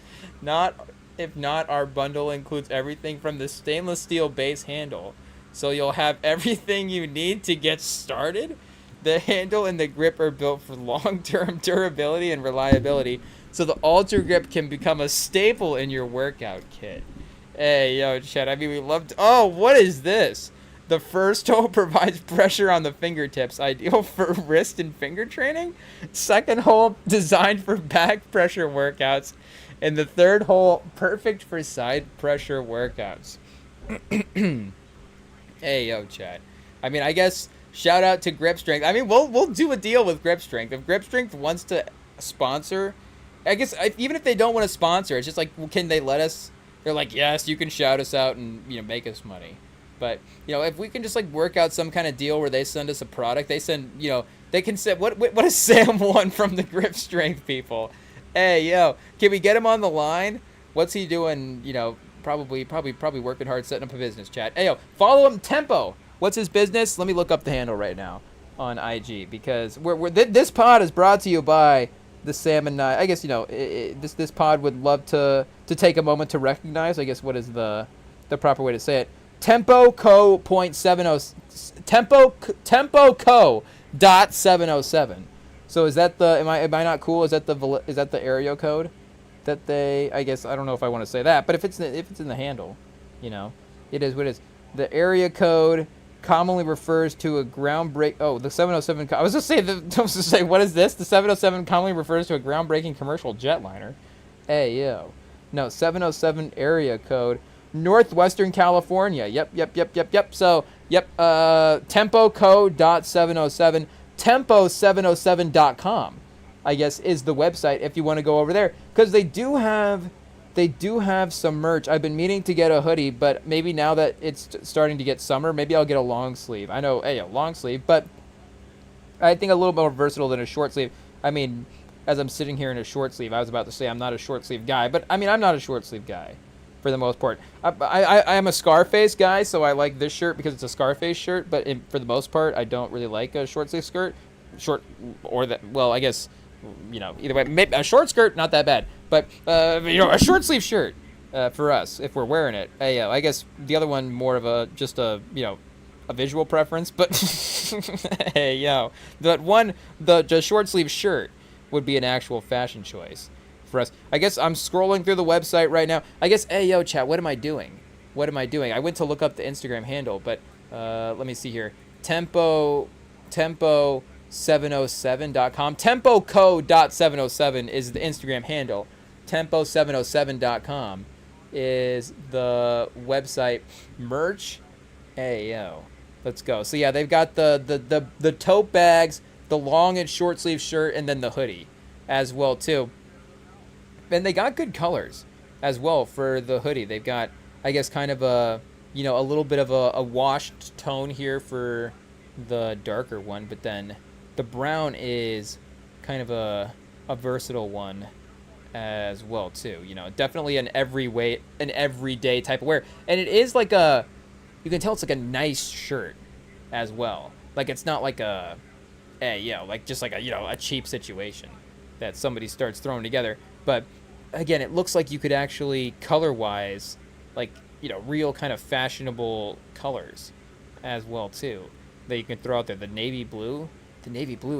If not, our bundle includes everything from the stainless steel base handle. So you'll have everything you need to get started. The handle and the grip are built for long-term durability and reliability. So the Ultra Grip can become a staple in your workout kit. Hey, yo, chat. I mean, we love to... Oh, what is this? The first hole provides pressure on the fingertips, ideal for wrist and finger training. Second hole, designed for back pressure workouts. And the third hole, perfect for side pressure workouts. Hey, yo, chat. I mean, I guess shout out to Grip Strength. I mean, we'll do a deal with Grip Strength. If Grip Strength wants to sponsor, I guess even if they don't want to sponsor, it's just like, well, can they let us? They're like, yes, you can shout us out and make us money. But, if we can just, like, work out some kind of deal where they send us a product, they send, they can send, what does Sam want from the Grip Strength people? Hey, yo, can we get him on the line? What's he doing, probably working hard, setting up a business, chat. Hey, yo, follow him, Tempo. What's his business? Let me look up the handle right now on IG, because this pod is brought to you by the Sam and I guess, this pod would love to take a moment to recognize, I guess, what is the proper way to say it. Tempo Co. .70 Tempo Co. .707. So is that the am I not cool? Is that the area code that they, I guess, I don't know if I want to say that, but if it's in the handle, it is what it is. The area code commonly refers to a groundbreak. Oh, the 707. I was just say what is this? The 707 commonly refers to a groundbreaking commercial jetliner. Hey yo, no 707 area code, Northwestern California. Yep. So Tempo Co. .707. Tempo707.com, I guess, is the website if you want to go over there, because they do have some merch. I've been meaning to get a hoodie, but maybe now that it's starting to get summer, maybe I'll get a long sleeve. I know, a long sleeve, but I think a little more versatile than a short sleeve. I mean, as I'm sitting here in a short sleeve, I was about to say I'm not a short sleeve guy, but I mean, I'm not a short sleeve guy for the most part. I am a Scarface guy, so I like this shirt because it's a Scarface shirt, but for the most part, I don't really like a short sleeve skirt. I guess, either way, maybe a short skirt, not that bad, but, a short sleeve shirt, for us, if we're wearing it. I guess the other one, more of a visual preference, but, the short sleeve shirt would be an actual fashion choice for us. I guess I'm scrolling through the website right now. I guess, chat, what am I doing? I went to look up the Instagram handle, but let me see here. Tempo707.com. TempoCo.707 is the Instagram handle. Tempo707.com is the website. Merch. Let's go. So yeah, they've got the tote bags, the long and short sleeve shirt, and then the hoodie as well too. And they got good colors as well for the hoodie. They've got, I guess, kind of a little bit of a washed tone here for the darker one, but then the brown is kind of a versatile one as well too. Definitely an everyday type of wear. And it is like you can tell it's like a nice shirt as well. Like it's not like just like a cheap situation that somebody starts throwing together. But again, it looks like you could actually color-wise, real kind of fashionable colors as well too that you can throw out there. The navy blue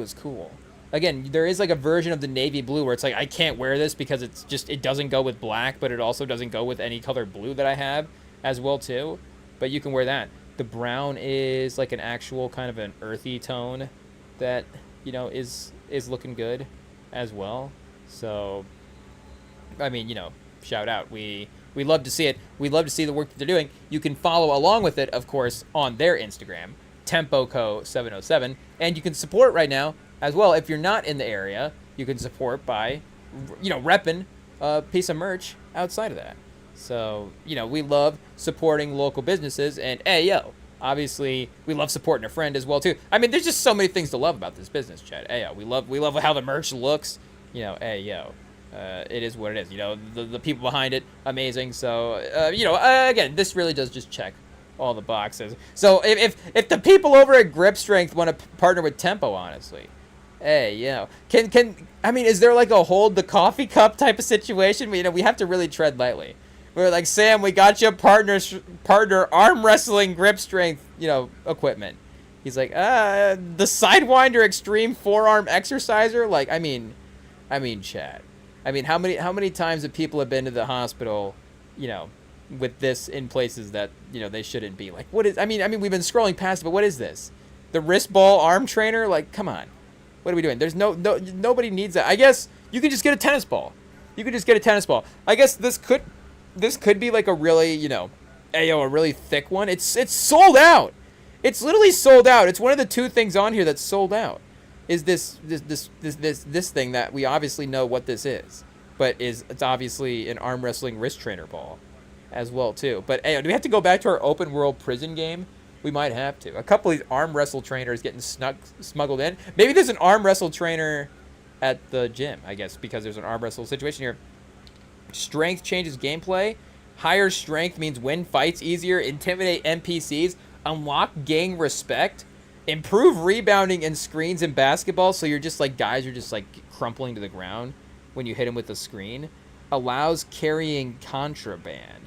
is cool. Again, there is like a version of the navy blue where it's like I can't wear this because it doesn't go with black, but it also doesn't go with any color blue that I have as well too. But you can wear that. The brown is like an actual kind of an earthy tone that is looking good as well. So I mean, shout out. We love to see it. We love to see the work that they're doing. You can follow along with it, of course, on their Instagram, TempoCo707, and you can support right now as well. If you're not in the area, you can support by, repping a piece of merch outside of that. So, we love supporting local businesses, and obviously, we love supporting a friend as well too. I mean, there's just so many things to love about this business, Chad. We love how the merch looks. It is what it is. The people behind it, amazing. So, again, this really does just check all the boxes. So if the people over at Grip Strength want to partner with Tempo, honestly, is there like a hold the coffee cup type of situation? We have to really tread lightly. We're like, Sam, we got you partner arm wrestling Grip Strength, equipment. He's like, the Sidewinder Extreme Forearm Exerciser. Like, I mean, Chad. I mean, how many times have people have been to the hospital, with this in places that, they shouldn't be? Like, what is, I mean, we've been scrolling past it, but what is this? The wrist ball arm trainer? Like, come on. What are we doing? There's nobody needs that. I guess you could just get a tennis ball. I guess this could be like a really, a really thick one. It's sold out. It's literally sold out. It's one of the two things on here that's sold out. Is this thing that we obviously know what this is, but it's obviously an arm wrestling wrist trainer ball as well too. But do we have to go back to our open world prison game? We might have to. A couple of these arm wrestle trainers getting smuggled in. Maybe there's an arm wrestle trainer at the gym, I guess, because there's an arm wrestle situation here. Strength changes gameplay. Higher strength means win fights easier, intimidate NPCs, unlock gang respect. Improve rebounding and screens in basketball, so you're just like guys are just like crumpling to the ground when you hit them with the screen. Allows carrying contraband.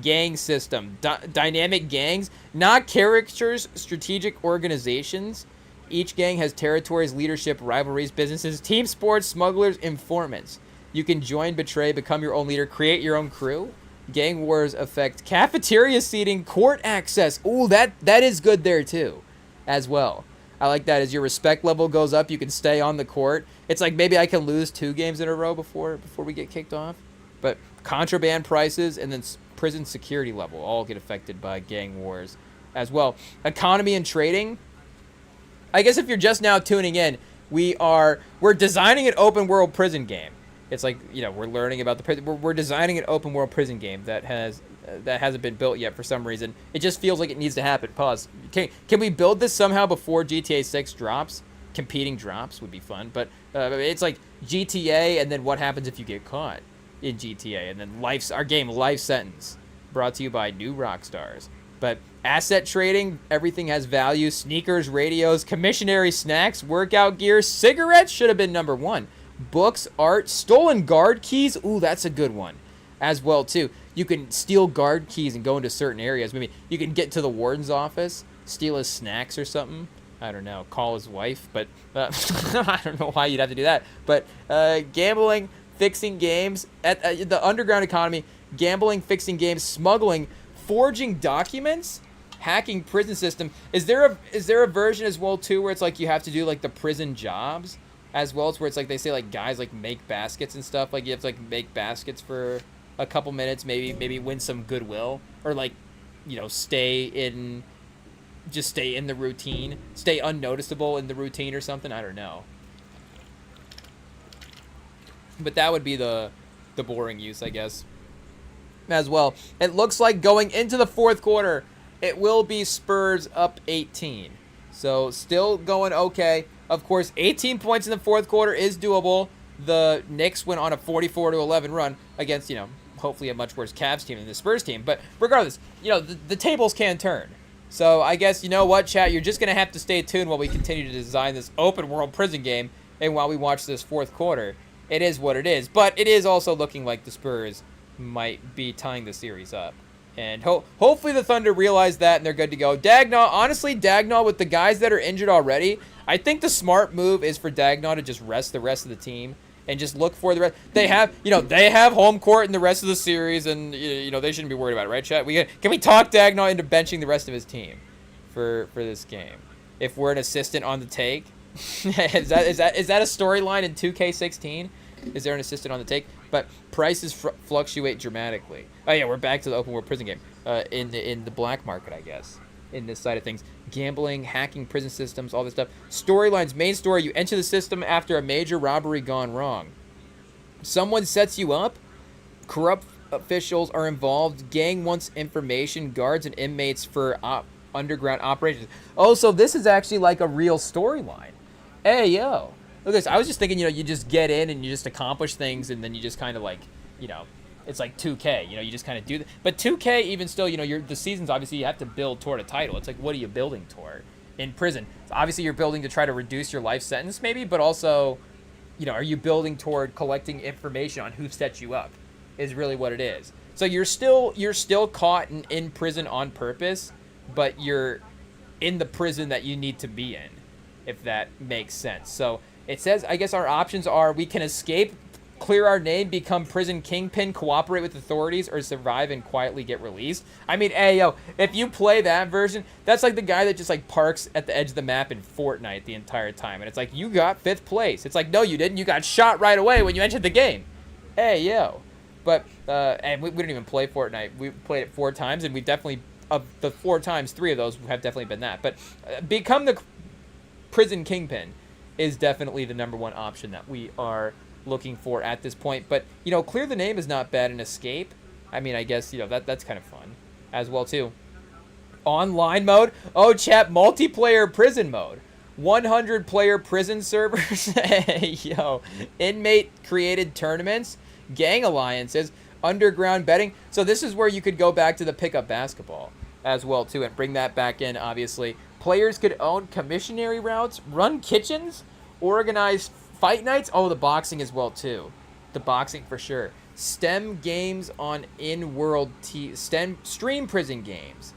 Gang system. Dynamic gangs, not characters, strategic organizations. Each gang has territories, leadership, rivalries, businesses, team sports, smugglers, informants. You can join, betray, become your own leader, create your own crew. Gang wars affect cafeteria seating, court access. Ooh, that is good there too, as well. I like that. As your respect level goes up, you can stay on the court. It's like maybe I can lose 2 games in a row before we get kicked off. But contraband prices and then prison security level all get affected by gang wars as well. Economy and trading. I guess if you're just now tuning in, we're designing an open world prison game. It's like, we're learning about the prison. We're designing an open world prison game that hasn't been built yet for some reason. It just feels like it needs to happen. Pause. Can we build this somehow before GTA 6 drops? Competing drops would be fun, but it's like GTA, and then what happens if you get caught in GTA, and then our game Life Sentence, brought to you by New Rockstars. But asset trading, everything has value. Sneakers, radios, commissionary snacks, workout gear, cigarettes should have been number 1. Books, art, stolen guard keys. Ooh, that's a good one as well too. You can steal guard keys and go into certain areas. Maybe you can get to the warden's office, steal his snacks or something. I don't know. Call his wife, but I don't know why you'd have to do that. But gambling, fixing games at the underground economy, gambling, fixing games, smuggling, forging documents, hacking prison system. Is there a version as well too where it's like you have to do like the prison jobs as well? It's where it's like they say like guys like make baskets and stuff. Like you have to like make baskets for a couple minutes, maybe win some goodwill, or like stay in the routine, stay unnoticeable in the routine or something. I don't know. But that would be the boring use, I guess, as well. It looks like going into the 4th quarter, it will be Spurs up 18. So still going okay. Of course, 18 points in the 4th quarter is doable. The Knicks went on a 44-11 run against, hopefully a much worse Cavs team than the Spurs team. But regardless, the tables can turn. So I guess, what, chat, you're just going to have to stay tuned while we continue to design this open world prison game and while we watch this 4th quarter. It is what it is. But it is also looking like the Spurs might be tying the series up. And hopefully the Thunder realize that and they're good to go. Dagnall, with the guys that are injured already, I think the smart move is for Dagnall to just rest the rest of the team and just look for the rest. They have home court in the rest of the series, and they shouldn't be worried about it, right, chat? Can we talk Dagnall into benching the rest of his team for this game? If we're an assistant on the take, is that a storyline in 2K16? Is there an assistant on the take? But prices fluctuate dramatically. Oh yeah, we're back to the open world prison game in the black market, I guess. In this side of things, gambling, hacking prison systems, all this stuff. Storylines, main story: you enter the system after a major robbery gone wrong. Someone sets you up. Corrupt officials are involved. Gang wants information. Guards and inmates for underground operations. Oh, so this is actually like a real storyline. Hey, yo. Look at this. I was just thinking, you just get in and you just accomplish things, and then you just kind of like, it's like 2K. You just kind of do that. But 2K, even still, the seasons, obviously, you have to build toward a title. It's like, what are you building toward? In prison, so obviously, you're building to try to reduce your life sentence, maybe, but also, are you building toward collecting information on who set you up? Is really what it is. So you're still caught in prison on purpose, but you're in the prison that you need to be in, if that makes sense. So it says, I guess our options are: we can escape, clear our name, become prison kingpin, cooperate with authorities, or survive and quietly get released. I mean, hey, yo, if you play that version, that's like the guy that just like parks at the edge of the map in Fortnite the entire time. And it's like, you got 5th place. It's like, no, you didn't. You got shot right away when you entered the game. Hey, yo. But, and we didn't even play Fortnite. We played it 4 times, and we definitely, of the 4 times, 3 of those have definitely been that. But become the prison kingpin is definitely the number 1 option that we are looking for at this point. But clear the name is not bad. And escape, I mean, I guess that's kind of fun as well too. Online mode, oh chat, multiplayer prison mode, 100 player prison servers. Hey, yo, inmate created tournaments, gang alliances, underground betting. So this is where you could go back to the pickup basketball as well too and bring that back in, obviously, Players could own commissionary routes, run kitchens, organize fight nights. Oh, the boxing as well too. The boxing for sure. STEM games on in-world stream prison games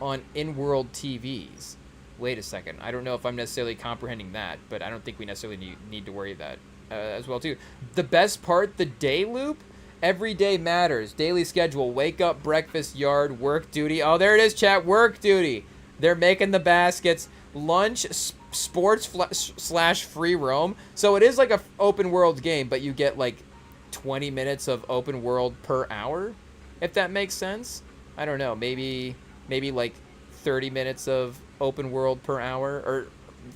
on in-world TVs. Wait a second. I don't know if I'm necessarily comprehending that, but I don't think we necessarily need to worry that as well too. The best part, the day loop. Every day matters. Daily schedule. Wake up, breakfast, yard, work duty. Oh, there it is, chat. Work duty. They're making the baskets. Lunch, sports / free roam. So it is like a open world game, but you get like 20 minutes of open world per hour, if that makes sense. I don't know. Maybe like 30 minutes of open world per hour, or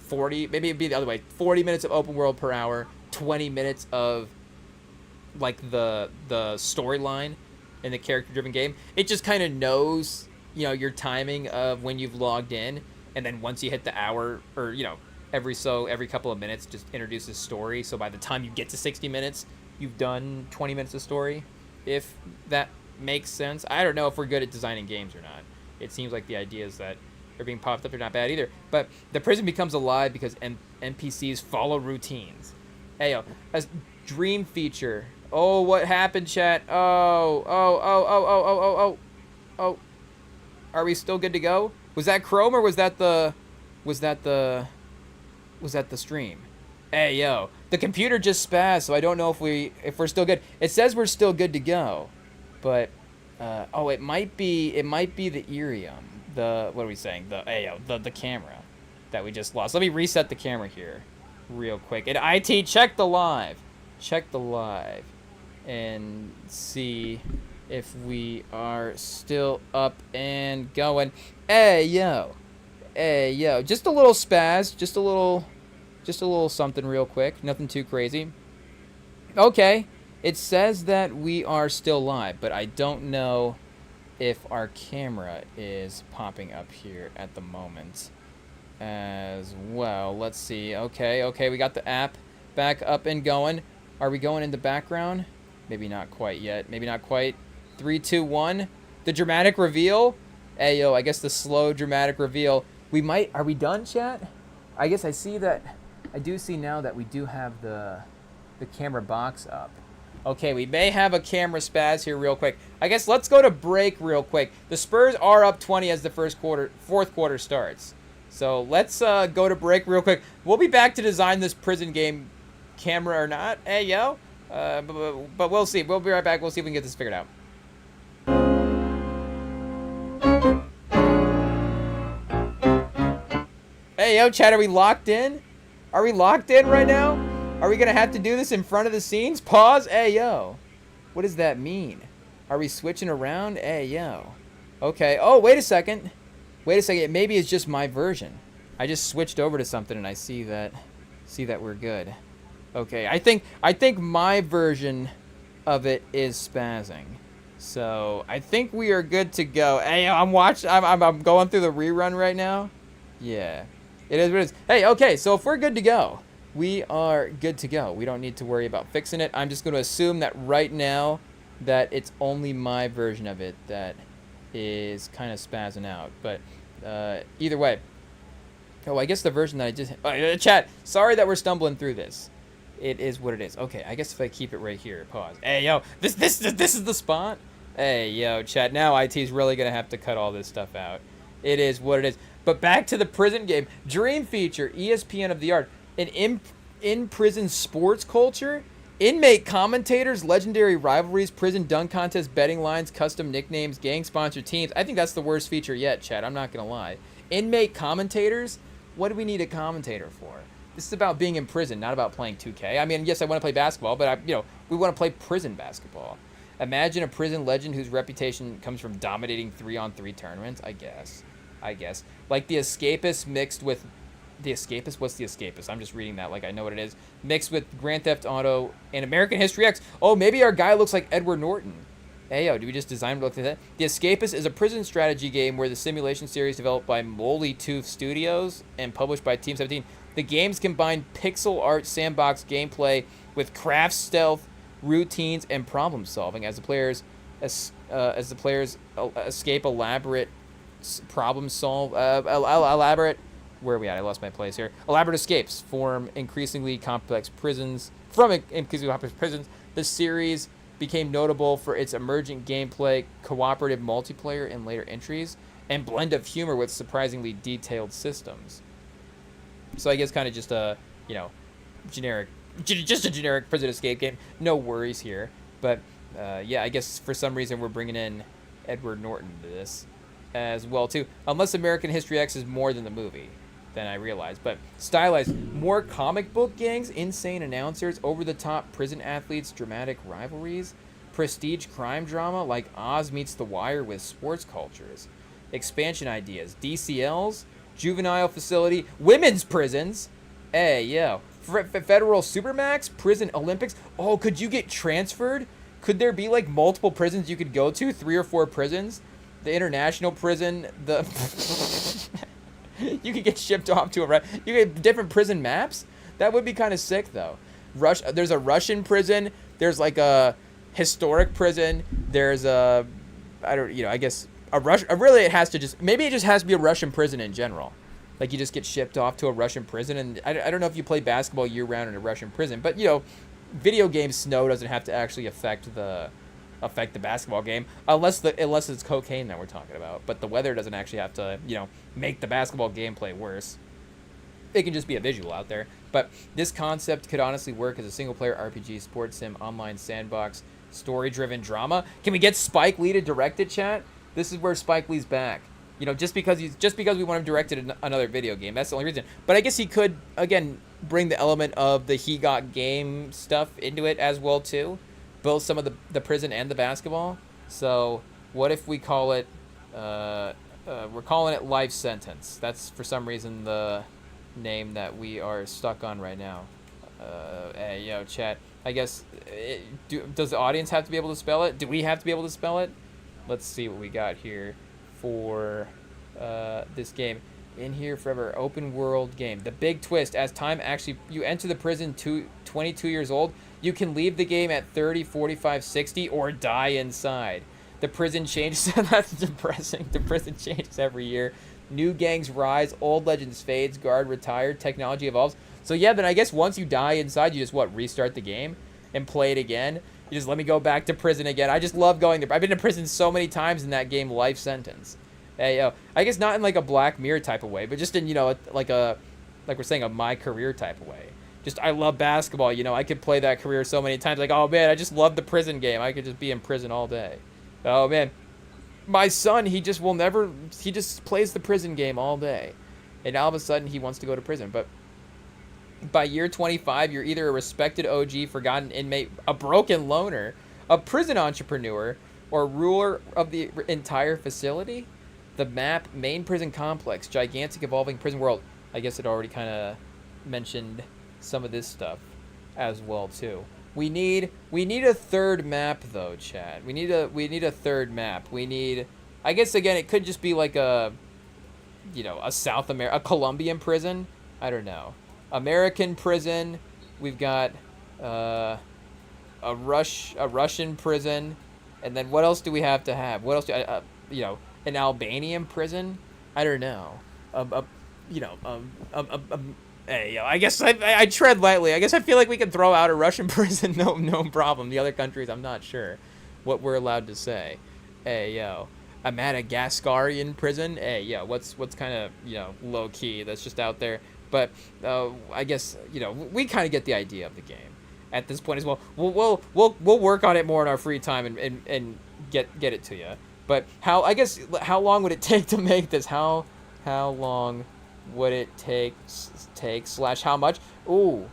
40. Maybe it'd be the other way. 40 minutes of open world per hour. 20 minutes of like the storyline in the character-driven game. It just kind of knows, you know, your timing of when you've logged in, and then once you hit the hour, or you know, every couple of minutes, just introduces story. So by the time you get to 60 minutes, you've done 20 minutes of story, if that makes sense. I don't know if we're good at designing games or not. It seems like the ideas that are being popped up are not bad either. But the prison becomes alive because NPCs follow routines. Hey, yo, as dream feature. Oh, what happened, chat? Oh. Are we still good to go? Was that Chrome or was that the stream? Hey, yo, the computer just spazzed, so I don't know if we're still good. It says we're still good to go, but it might be the Irium. What are we saying? The camera that we just lost. Let me reset the camera here real quick. And IT, check the live and see if we are still up and going. Hey yo, just a little spaz, just a little something real quick, nothing too crazy. Okay, it says that we are still live, but I don't know if our camera is popping up here at the moment as well. Let's see. Okay, we got the app back up and going. Are we going in the background? Maybe not quite yet. Maybe not quite. 3, 2, 1. The dramatic reveal. Hey, yo, I guess the slow dramatic reveal. Are we done, chat? I guess I do see now that we do have the camera box up. Okay, we may have a camera spaz here real quick. I guess let's go to break real quick. The Spurs are up 20 as the fourth quarter starts. So let's go to break real quick. We'll be back to design this prison game, camera or not. Hey, yo. But we'll see. We'll be right back. We'll see if we can get this figured out. Hey, yo, chat, are we locked in? Are we locked in right now? Are we going to have to do this in front of the scenes? Pause. Hey, yo. What does that mean? Are we switching around? Hey, yo. Okay. Oh, wait a second. Maybe it's just my version. I just switched over to something and I see that we're good. Okay. I think my version of it is spazzing. So, I think we are good to go. Hey, I'm going through the rerun right now. Yeah. It is what it is. Hey, okay. So, if we're good to go, we are good to go. We don't need to worry about fixing it. I'm just going to assume that right now that it's only my version of it that is kind of spazzing out. But either way. Oh, I guess the version that I just... chat, sorry that we're stumbling through this. It is what it is. Okay, I guess if I keep it right here, pause. Hey, yo, this is the spot? Hey, yo, chat, now IT's really going to have to cut all this stuff out. It is what it is. But back to the prison game. Dream feature, ESPN of the art. An in-prison sports culture, inmate commentators, legendary rivalries, prison dunk contests, betting lines, custom nicknames, gang-sponsored teams. I think that's the worst feature yet, chat. I'm not going to lie. Inmate commentators? What do we need a commentator for? This is about being in prison, not about playing 2K. I mean, yes, I want to play basketball, but we want to play prison basketball. Imagine a prison legend whose reputation comes from dominating 3-on-3 tournaments. I guess. Like The Escapist mixed with... The Escapist? What's The Escapist? I'm just reading that like I know what it is. Mixed with Grand Theft Auto and American History X. Oh, maybe our guy looks like Edward Norton. Hey, yo, do we just design to look like that? The Escapist is a prison strategy game where the simulation series developed by Molly Tooth Studios and published by Team 17. The games combine pixel art sandbox gameplay with craft stealth, routines, and problem solving as the players escape elaborate where are we at? I lost my place here. Elaborate escapes form increasingly complex prisons. From increasingly complex prisons, the series became notable for its emergent gameplay, cooperative multiplayer in later entries, and blend of humor with surprisingly detailed systems. So I guess kind of just a, generic, just a generic prison escape game. No worries here. But, yeah, I guess for some reason we're bringing in Edward Norton to this as well, too. Unless American History X is more than the movie than I realized. But stylized, more comic book gangs, insane announcers, over-the-top prison athletes, dramatic rivalries, prestige crime drama like Oz meets The Wire with sports cultures, expansion ideas, DCLs, juvenile facility, women's prisons, federal supermax, prison Olympics. Oh, could you get transferred? Could there be like multiple prisons you could go to? 3 or 4 prisons? The international prison, you could get shipped off to you get different prison maps. That would be kind of sick, though. There's a Russian prison. There's like a historic prison. There's I guess a really, it has to maybe it just has to be a Russian prison in general. Like you just get shipped off to a Russian prison, and I don't know if you play basketball year round in a Russian prison, but video game snow doesn't have to actually affect the basketball game unless it's cocaine that we're talking about. But the weather doesn't actually have to make the basketball gameplay worse. It can just be a visual out there. But this concept could honestly work as a single player RPG, sports sim, online sandbox, story driven drama. Can we get Spike Lee to direct it, chat? This is where Spike Lee's back. Just because we want him directed in another video game. That's the only reason. But I guess he could again bring the element of the He Got Game stuff into it as well too. Both some of the prison and the basketball. So what if we call it, we're calling it Life Sentence. That's for some reason the name that we are stuck on right now. Chat. I guess, does the audience have to be able to spell it? Do we have to be able to spell it? Let's see what we got here for this game. In Here Forever, open world game. The big twist, as time actually, you enter the prison 22 years old, you can leave the game at 30, 45, 60, or die inside. The prison changes. That's depressing. The prison changes every year. New gangs rise. Old legends fades. Guard retired. Technology evolves. So yeah, then I guess once you die inside, you just, restart the game and play it again? You just let me go back to prison again. I just love going there. I've been to prison so many times in that game, Life Sentence. I guess not in like a Black Mirror type of way, but just in, like we're saying, a My Career type of way. Just, I love basketball, I could play that career so many times. Like, oh man, I just love the prison game. I could just be in prison all day. Oh man, my son, he just plays the prison game all day. And all of a sudden, he wants to go to prison. But by year 25, you're either a respected OG, forgotten inmate, a broken loner, a prison entrepreneur, or ruler of the entire facility. The map, main prison complex, gigantic evolving prison world. I guess it already kind of mentioned some of this stuff as well too. We need a third map though, chat. We need a third map. I guess again it could just be like a a Colombian prison. I don't know. American prison. We've got a Russian prison, and then what else do we have to have? What else do an Albanian prison? I don't know. I guess I tread lightly. I guess I feel like we can throw out a Russian prison, no problem. The other countries, I'm not sure what we're allowed to say. A Madagascarian prison. What's kind of low key? That's just out there. But I guess we kind of get the idea of the game at this point as well. We'll work on it more in our free time and get it to you. But how long would it take to make this? How long would it take / how much? Ooh,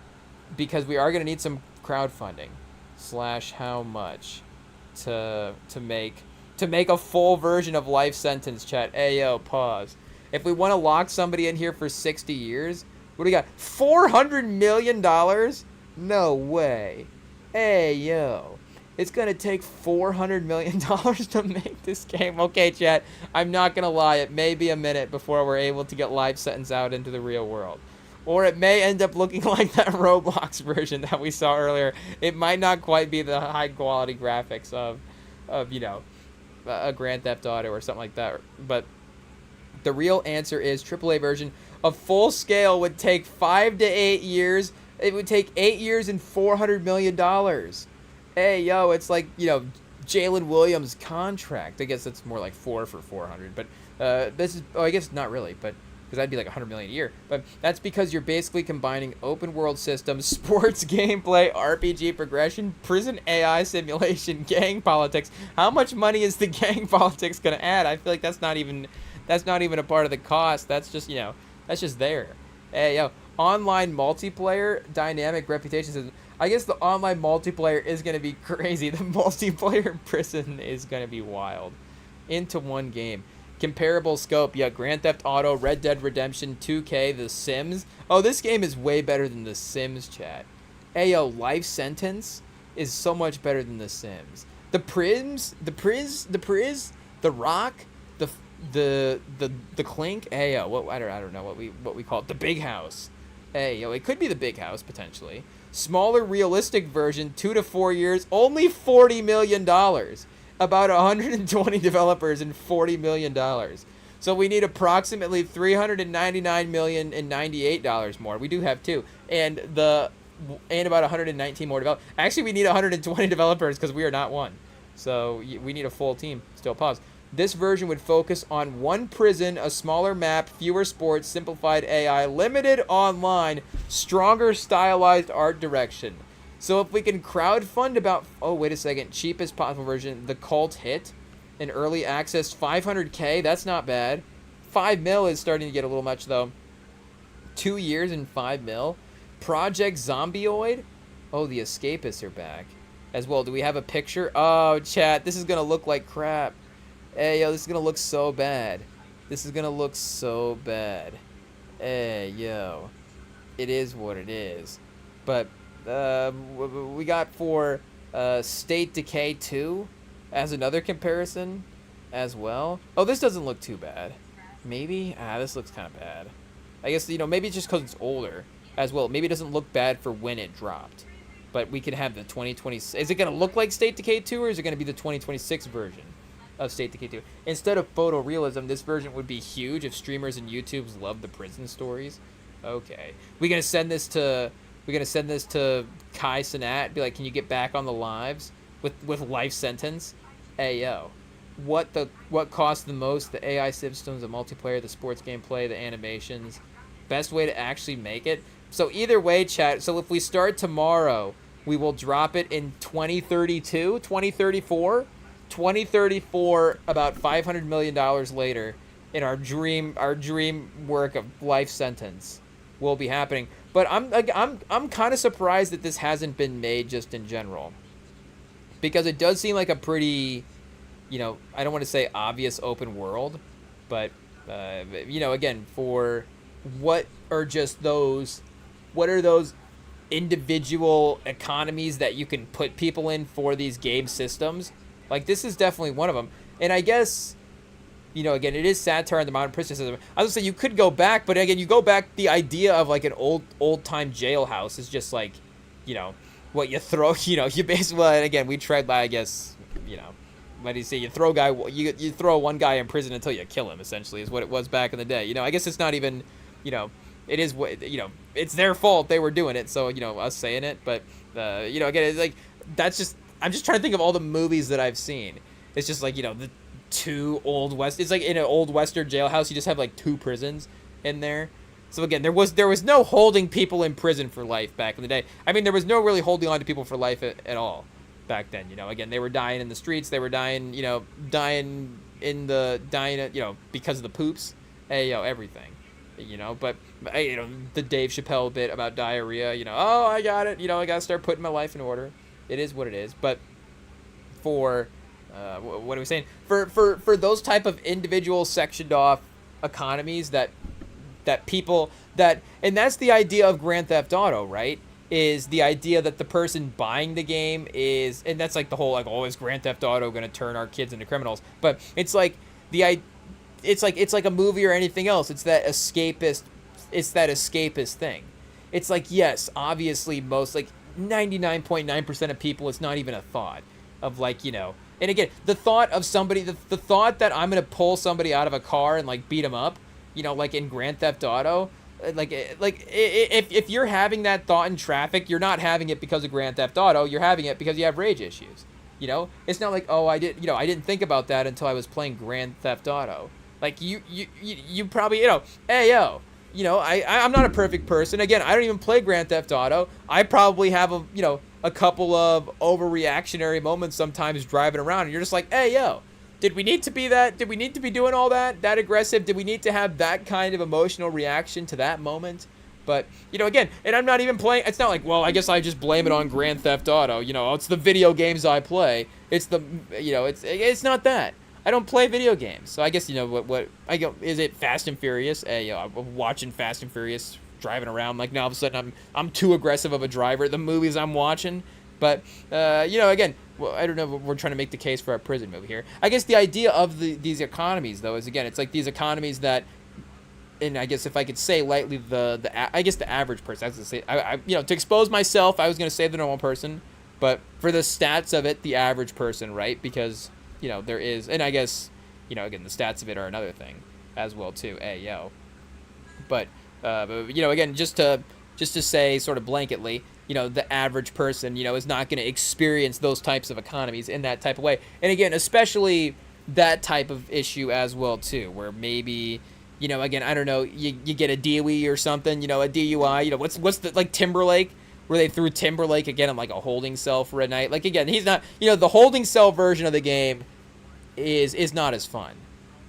because we are going to need some crowdfunding / how much to make a full version of Life Sentence, chat. Pause. If we want to lock somebody in here for 60 years, what do we got? $400 million? No way. It's going to take $400 million to make this game. Okay, chat, I'm not going to lie. It may be a minute before we're able to get Life Sentence out into the real world. Or it may end up looking like that Roblox version that we saw earlier. It might not quite be the high-quality graphics of a Grand Theft Auto or something like that. But the real answer is AAA version A full scale would take 5 to 8 years. It would take 8 years and $400 million. Hey, yo, it's like, Jalen Williams' contract. I guess it's more like 4 for 400. But this is, I guess not really, but because that'd be like 100 million a year. But that's because you're basically combining open world systems, sports gameplay, RPG progression, prison AI simulation, gang politics. How much money is the gang politics gonna add? I feel like that's not even a part of the cost. That's just that's just there. Hey, yo, online multiplayer dynamic reputation system. I guess the online multiplayer is gonna be crazy. The multiplayer in prison is gonna be wild. Into one game. Comparable scope, yeah, Grand Theft Auto, Red Dead Redemption, 2K, The Sims. Oh, this game is way better than The Sims, chat. Ayo, Life Sentence is so much better than The Sims. The Rock, the Clink. Ayo, I don't know what we call it. The Big House. Ayo, it could be The Big House potentially. Smaller, realistic version, 2 to 4 years, only $40 million. About 120 developers and $40 million. So we need approximately $399,098 more. We do have two. And about 119 more developers. Actually, we need 120 developers because we are not one. So we need a full team. Still pause. This version would focus on one prison, a smaller map, fewer sports, simplified AI, limited online, stronger stylized art direction. So if we can crowdfund about, cheapest possible version, the Cult Hit, in early access, 500K, that's not bad. 5 mil is starting to get a little much though. 2 years and 5 mil. Project Zombioid, the Escapists are back. As well, do we have a picture? Oh, chat, this is gonna look like crap. Hey, yo, this is gonna look so bad. Hey, yo, it is what it is. But we got for State Decay 2 as another comparison as well. Oh, this doesn't look too bad. Maybe? This looks kind of bad. I guess, maybe it's just because it's older as well. Maybe it doesn't look bad for when it dropped. But we could have the 2020... Is it going to look like State Decay 2 or is it going to be the 2026 version of State Decay 2? Instead of photorealism, this version would be huge if streamers and YouTubes love the prison stories. Okay. We're going to send this to Kai Cenat, be like, can you get back on the lives with Life Sentence? Hey, yo. What costs the most? The AI systems, the multiplayer, the sports gameplay, the animations. Best way to actually make it. So either way, chat, so if we start tomorrow, we will drop it in 2032, 2034. 2034, about $500 million later, in our dream work of Life Sentence will be happening. But I'm kind of surprised that this hasn't been made just in general, because it does seem like a pretty, I don't want to say obvious open world, but again, for what are those individual economies that you can put people in for these game systems? Like, this is definitely one of them. And I guess, again, it is satire on the modern prison system. I was going to say, you could go back, but again, you go back, the idea of like an old-time jailhouse is just like, what you throw, you basically, and again, we tried by, I guess, what do you say, you throw one guy in prison until you kill him, essentially, is what it was back in the day. I guess it's not even, it is what, it's their fault they were doing it, so, us saying it, but, again, it's like, that's just, I'm just trying to think of all the movies that I've seen. It's just like, the two old west, it's like in an old western jailhouse, you just have like two prisons in there. So again, there was no holding people in prison for life back in the day. I mean, there was no really holding on to people for life at all back then. Again, they were dying in the streets, they were dying, because of the poops, everything. But the Dave Chappelle bit about diarrhea, I got it, I gotta start putting my life in order. It is what it is. But for what are we saying? For those type of individual sectioned off economies that people and that's the idea of Grand Theft Auto, right? Is the idea that the person buying the game is, and that's like the whole like, is Grand Theft Auto going to turn our kids into criminals? But it's like it's like a movie or anything else. It's that escapist thing. It's like, yes, obviously most, like 99.9% of people, it's not even a thought of like, and again, the thought of somebody, the thought that I'm going to pull somebody out of a car and like beat them up, like in Grand Theft Auto. If you're having that thought in traffic, you're not having it because of Grand Theft Auto. You're having it because you have rage issues. It's not like, oh, I didn't think about that until I was playing Grand Theft Auto. Like you probably, hey yo, I'm not a perfect person. Again, I don't even play Grand Theft Auto. I probably have a couple of overreactionary moments sometimes driving around, and you're just like, hey yo, did we need to be that? Did we need to be doing all that aggressive? Did we need to have that kind of emotional reaction to that moment? But, again, and I'm not even playing, it's not like, well, I guess I just blame it on Grand Theft Auto. It's the video games I play. It's it's not that. I don't play video games. So I guess, is it Fast and Furious? Hey, I'm watching Fast and Furious, driving around. Like, now all of a sudden I'm too aggressive of a driver. The movies I'm watching. But, again, well, I don't know if we're trying to make the case for our prison movie here. I guess the idea of these economies, though, is, again, it's like these economies that, and I guess if I could say lightly, the average person. I was gonna say, to expose myself, I was gonna say the normal person, but for the stats of it, the average person, right? Because there is, and I guess again, the stats of it are another thing as well too. But again, just to say sort of blanketly, the average person, is not going to experience those types of economies in that type of way, and again, especially that type of issue as well too, where maybe. Again, I don't know, you get a DUI or something, a DUI, what's the, like Timberlake, where they threw Timberlake again in like a holding cell for a night. Like, again, he's not, the holding cell version of the game is not as fun.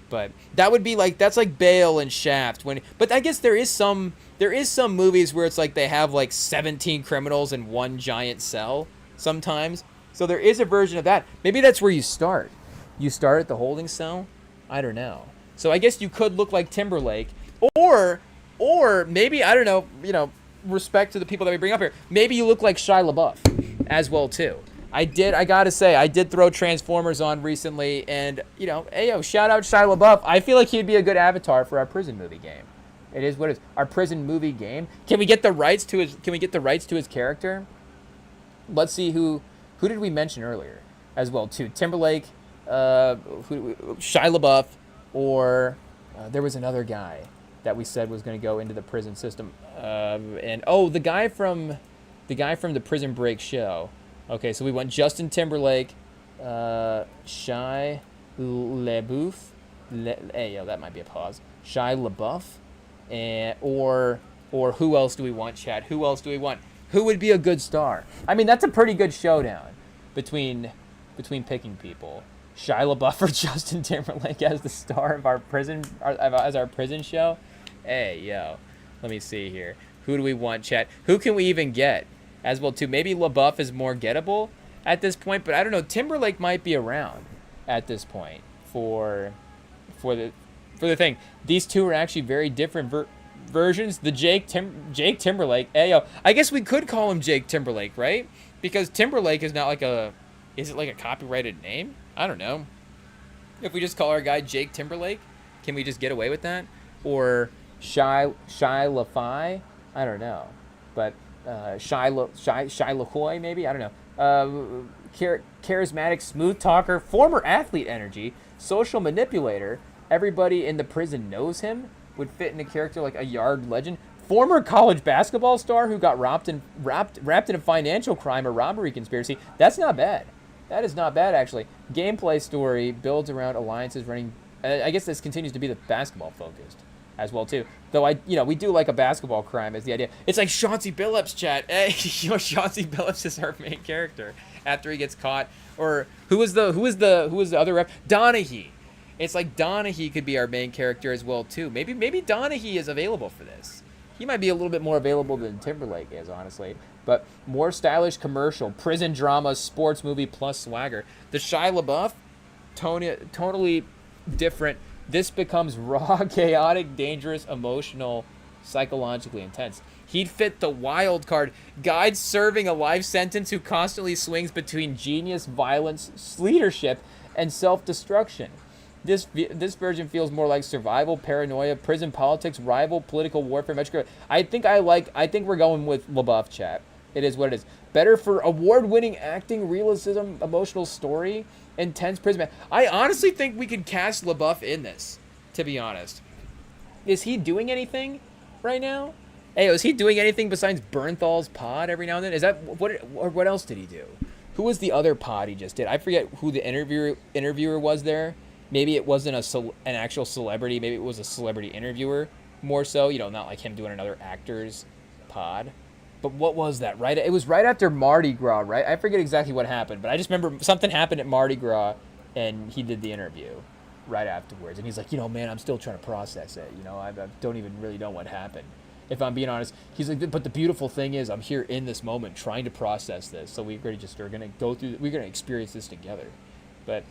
But that would be like, that's like Bale and Shaft but I guess there is some movies where it's like they have like 17 criminals in one giant cell sometimes. So there is a version of that. Maybe that's where you start. You start at the holding cell? I don't know. So I guess you could look like Timberlake, or maybe, I don't know, respect to the people that we bring up here, maybe you look like Shia LaBeouf as well too. I gotta say, I did throw Transformers on recently, and shout out Shia LaBeouf. I feel like he'd be a good avatar for our prison movie game. It is what it is. Our prison movie game. Can we get the rights to his character? Let's see who did we mention earlier as well too. Timberlake, Shia LaBeouf. Or there was another guy that we said was going to go into the prison system, the guy from the Prison Break show. Okay, so we went Justin Timberlake, Shia LaBeouf, that might be a pause. Shia LaBeouf, or who else do we want, Chad? Who else do we want? Who would be a good star? I mean, that's a pretty good showdown between picking people. Shia LaBeouf or Justin Timberlake as the star of our prison show. Let me see here. Who do we want, chat? Who can we even get as well too? Maybe LaBeouf is more gettable at this point, but I don't know. Timberlake might be around at this point for the thing. These two are actually very different versions. The Jake Timberlake. I guess we could call him Jake Timberlake, right? Because Timberlake is not like is it like a copyrighted name? I don't know. If we just call our guy Jake Timberlake, can we just get away with that? Or Shia LaFi? I don't know. But Shia LaHoy, maybe? I don't know. Charismatic, smooth talker, former athlete energy, social manipulator. Everybody in the prison knows him. Would fit in a character like a yard legend. Former college basketball star who got wrapped in a financial crime or robbery conspiracy. That's not bad. That is not bad, actually. Gameplay story builds around alliances running. I guess this continues to be the basketball focused as well too. Though we do like a basketball crime as the idea. It's like Chauncey Billups, chat. Hey, Chauncey Billups is our main character after he gets caught. Or who was the other ref? Donaghy. It's like Donaghy could be our main character as well too. Maybe Donaghy is available for this. He might be a little bit more available than Timberlake is, honestly. But more stylish commercial, prison drama, sports movie plus swagger. The Shia LaBeouf, totally different. This becomes raw, chaotic, dangerous, emotional, psychologically intense. He'd fit the wild card guide serving a life sentence who constantly swings between genius, violence, leadership, and self-destruction. This version feels more like survival, paranoia, prison politics, rival, political warfare. I think we're going with LaBeouf, chat. It is what it is. Better for award-winning acting, realism, emotional story, intense prison. I honestly think we could cast LaBeouf in this, to be honest. is he doing anything right now? Hey, is he doing anything besides Bernthal's pod every now and then? Is that what else did he do? Who was the other pod he just did? I forget who the interviewer was there. Maybe it wasn't an actual celebrity. Maybe it was a celebrity interviewer more so. You know, not like him doing another actor's pod. But what was that? Right? It was right after Mardi Gras, right? I forget exactly what happened, but I just remember something happened at Mardi Gras, and he did the interview right afterwards. And he's like, man, I'm still trying to process it. I don't even really know what happened. If I'm being honest, he's like, but the beautiful thing is I'm here in this moment trying to process this. So we're going to go through, we're going to experience this together. But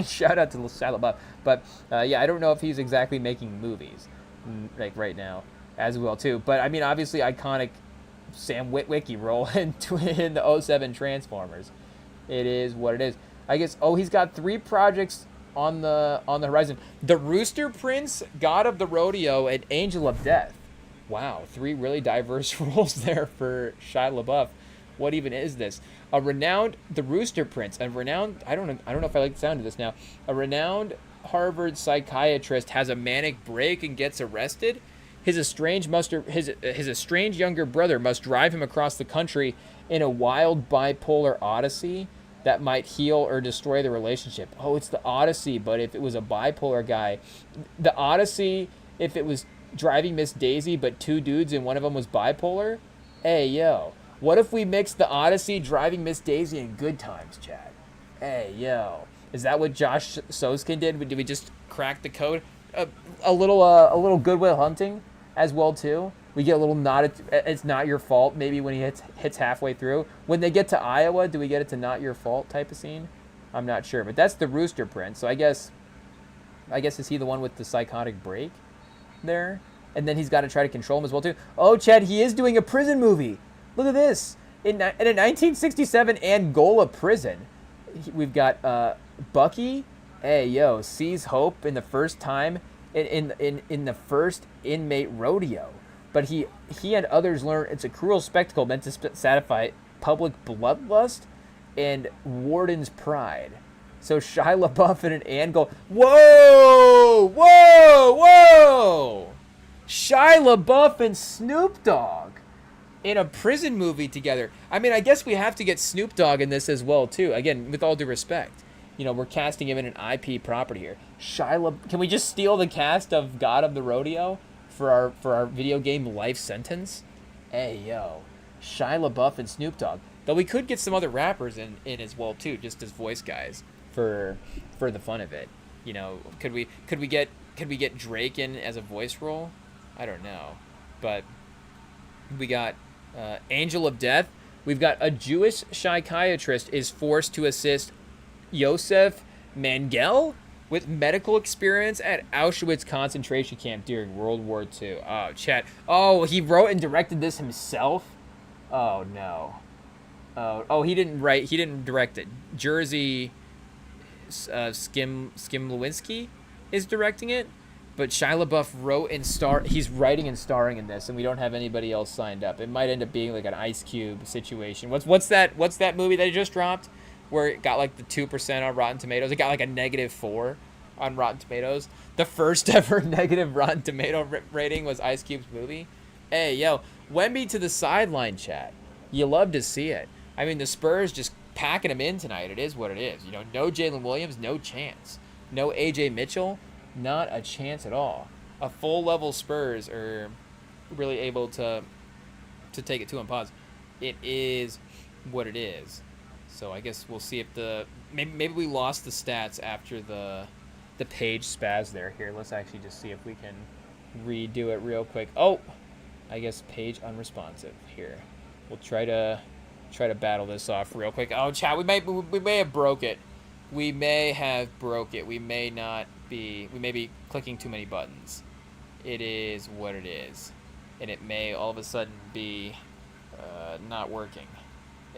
shout out to Shia LaBeouf. But yeah, I don't know if he's exactly making movies like right now as well too. But I mean, obviously iconic Sam Witwicky role in the 07 Transformers. It is what it is. I guess, he's got 3 projects on the horizon. The Rooster Prince, God of the Rodeo, and Angel of Death. Wow, 3 really diverse roles there for Shia LaBeouf. What even is this? The Rooster Prince, I don't know if I like the sound of this now. A renowned Harvard psychiatrist has a manic break and gets arrested. His estranged younger brother must drive him across the country in a wild bipolar odyssey that might heal or destroy the relationship. Oh, it's the Odyssey, but if it was a bipolar guy, the Odyssey, if it was driving Miss Daisy, but 2 dudes and one of them was bipolar? Hey, yo. What if we mixed the Odyssey, driving Miss Daisy, and Good Times, Chad? Hey, yo. Is that what Josh Soskin did? Did we just crack the code? A little Good Will Hunting as well, too. We get a little nod at It's Not Your Fault, maybe when he hits halfway through. When they get to Iowa, do we get it to Not Your Fault type of scene? I'm not sure. But that's the Rooster Prince. So I guess is he the one with the psychotic break there? And then he's got to try to control him as well, too. Oh, Chad, he is doing a prison movie. Look at this. In a 1967 Angola prison, we've got Bucky, hey, yo, sees hope in the first time in the first inmate rodeo. But he and others learn it's a cruel spectacle meant to satisfy public bloodlust and warden's pride. So Shia LaBeouf in an Angola... Whoa! Shia LaBeouf and Snoop Dogg in a prison movie together. I mean, I guess we have to get Snoop Dogg in this as well, too. Again, with all due respect. We're casting him in an IP property here. Can we just steal the cast of God of the Rodeo for our video game Life Sentence? Hey, yo. Shia LaBeouf and Snoop Dogg. Though we could get some other rappers in as well, too, just as voice guys for the fun of it. Could we get Drake in as a voice role? I don't know. But we got Angel of Death. We've got a Jewish psychiatrist is forced to assist Yosef Mengele with medical experience at Auschwitz concentration camp during World War II. Oh, chat. Oh, he wrote and directed this himself? Oh, no. Oh, he didn't direct it. Jerzy Skimlewinski is directing it. But Shia LaBeouf he's writing and starring in this, and we don't have anybody else signed up. It might end up being like an Ice Cube situation. What's that movie that he just dropped where it got like the 2% on Rotten Tomatoes? It got like a -4 on Rotten Tomatoes. The first ever negative Rotten Tomato rating was Ice Cube's movie. Hey, yo, Wemby to the sideline, chat. You love to see it. I mean, the Spurs just packing him in tonight. It is what it is. No Jalen Williams, no chance. No AJ Mitchell. Not a chance at all. A full-level Spurs are really able to take it to him. Pause. It is what it is. So I guess we'll see if maybe we lost the stats after the page spaz there. Here, let's actually just see if we can redo it real quick. Oh, I guess page unresponsive. Here, we'll try to battle this off real quick. Oh, chat, we may have broke it. We may have broke it. We may be clicking too many buttons. It is what it is. And it may all of a sudden be not working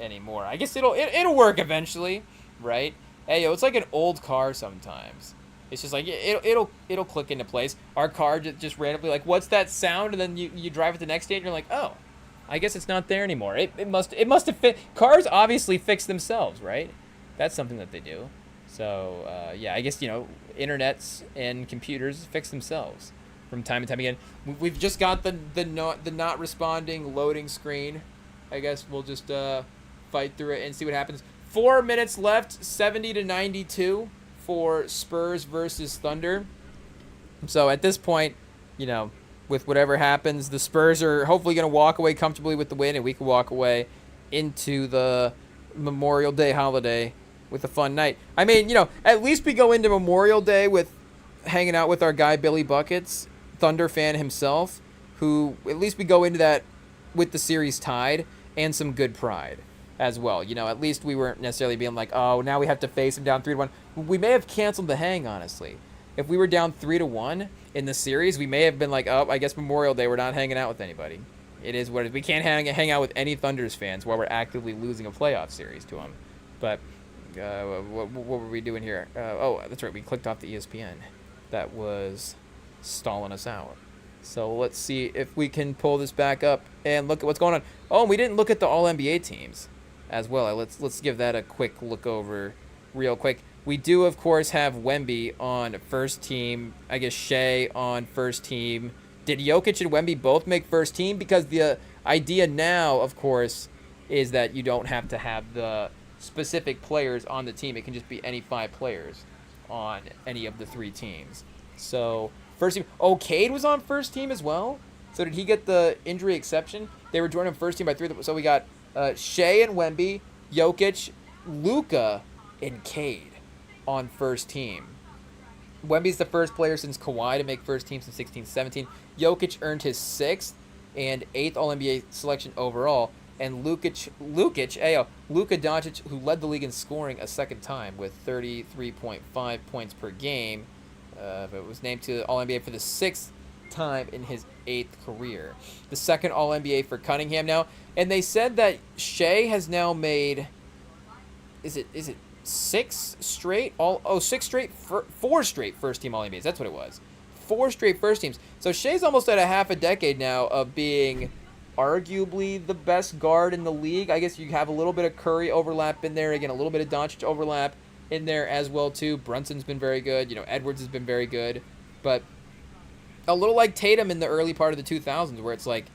anymore. I guess it'll work eventually, right? Hey, yo, it's like an old car sometimes. It's just like it'll click into place. Our car just randomly like, what's that sound? And then you drive it the next day and you're like, oh, I guess it's not there anymore. It must have fit. Cars obviously fix themselves, right? That's something that they do. So, yeah, I guess, internets and computers fix themselves from time to time again. We've just got the not responding loading screen. I guess we'll just fight through it and see what happens. 4 minutes left, 70-92 for Spurs versus Thunder. So at this point, you know, with whatever happens, the Spurs are hopefully going to walk away comfortably with the win, and we can walk away into the Memorial Day holiday with a fun night. I mean, you know, at least we go into Memorial Day with hanging out with our guy Billy Buckets, Thunder fan himself, who at least we go into that with the series tied and some good pride as well. You know, at least we weren't necessarily being like, oh, now we have to face him down 3-1. We may have canceled the hang, honestly. If we were down 3-1 in the series, we may have been like, oh, I guess Memorial Day, we're not hanging out with anybody. It is what it is. We can't hang out with any Thunders fans while we're actively losing a playoff series to them. But what were we doing here? Oh, that's right. We clicked off the ESPN. That was stalling us out. So let's see if we can pull this back up and look at what's going on. Oh, we didn't look at the All-NBA teams as well. Let's give that a quick look over real quick. We do, of course, have Wemby on first team. I guess Shea on first team. Did Jokic and Wemby both make first team? Because the idea now, of course, is that you don't have to have the specific players on the team. It can just be any 5 players on any of the 3 teams. So, first team. Oh, Cade was on first team as well? So, did he get the injury exception? They were joining first team by 3. So, we got Shea and Wemby, Jokic, Luka, and Cade on first team. Wemby's the first player since Kawhi to make first team since 16-17. Jokic earned his 6th and 8th All-NBA selection overall. And Luka Doncic, who led the league in scoring a second time with 33.5 points per game, but was named to All-NBA for the 6th time in his 8th career. The second All-NBA for Cunningham now. And they said that Shea has now made, is it 6 straight? 6 straight, 4 straight first-team All-NBAs. That's what it was. 4 straight first teams. So Shea's almost at a half a decade now of being arguably the best guard in the league. I guess you have a little bit of Curry overlap in there. Again, a little bit of Doncic overlap in there as well, too. Brunson's been very good. You know, Edwards has been very good. But a little like Tatum in the early part of the 2000s, where it's like,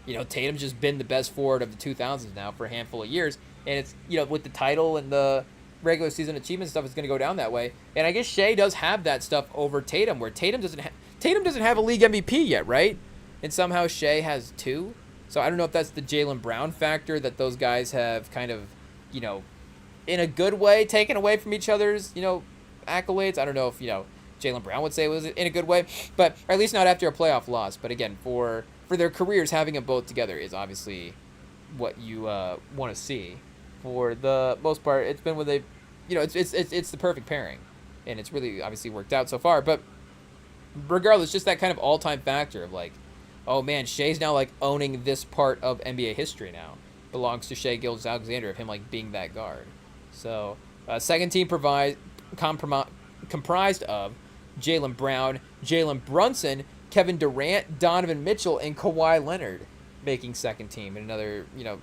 you know, Tatum's just been the best forward of the 2000s now for a handful of years. And it's, you know, with the title and the regular season achievement stuff, is going to go down that way. And I guess Shea does have that stuff over Tatum, where Tatum doesn't have a league MVP yet, right? And somehow Shea has 2. So I don't know if that's the Jaylen Brown factor that those guys have kind of, you know, in a good way taken away from each other's, you know, accolades. I don't know if, you know, Jaylen Brown would say it was in a good way, but or at least not after a playoff loss. But again, for their careers, having them both together is obviously what you want to see. For the most part, it's been when they, you know, it's the perfect pairing, and it's really obviously worked out so far. But regardless, just that kind of all-time factor of like, oh man, Shea's now like owning this part of NBA history now. Belongs to Shea Gilgeous-Alexander, of him like being that guard. So second team comprised of Jaylen Brown, Jalen Brunson, Kevin Durant, Donovan Mitchell, and Kawhi Leonard making second team. And another, you know,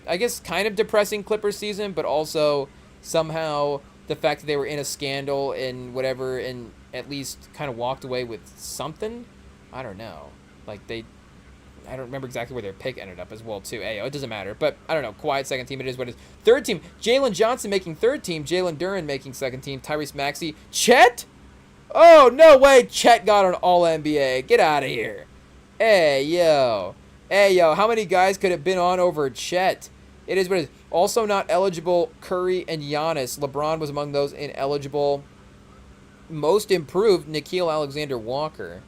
I guess kind of depressing Clippers season, but also somehow the fact that they were in a scandal and whatever, and at least kind of walked away with something. I don't know. Like I don't remember exactly where their pick ended up as well, too. It doesn't matter. But I don't know. Kawhi second team. It is what it is. Third team. Jalen Johnson making third team. Jalen Duren making second team. Tyrese Maxey. Chet? Oh, no way. Chet got an All-NBA. Get out of here. Hey, yo. How many guys could have been on over Chet? It is what it is. Also not eligible, Curry and Giannis. LeBron was among those ineligible. Most improved, Nickeil Alexander-Walker.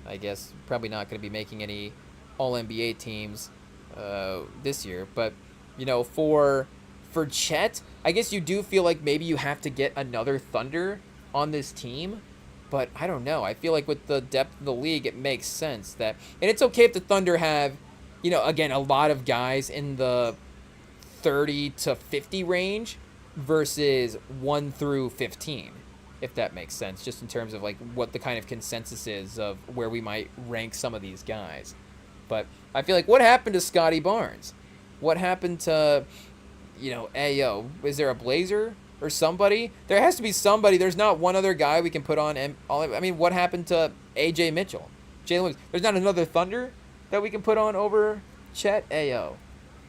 I guess probably not going to be making any All-NBA teams this year. But, you know, for Chet, I guess you do feel like maybe you have to get another Thunder on this team. But I don't know. I feel like with the depth of the league, it makes sense that... And it's okay if the Thunder have, you know, again, a lot of guys in the 30 to 50 range versus 1 through 15. If that makes sense, just in terms of like what the kind of consensus is of where we might rank some of these guys. But I feel like what happened to Scotty Barnes? What happened to, you know, is there a Blazer or somebody? There has to be somebody. There's not one other guy we can put on. I mean, what happened to AJ Mitchell? Jalen Williams. There's not another Thunder that we can put on over Chet. Ayo.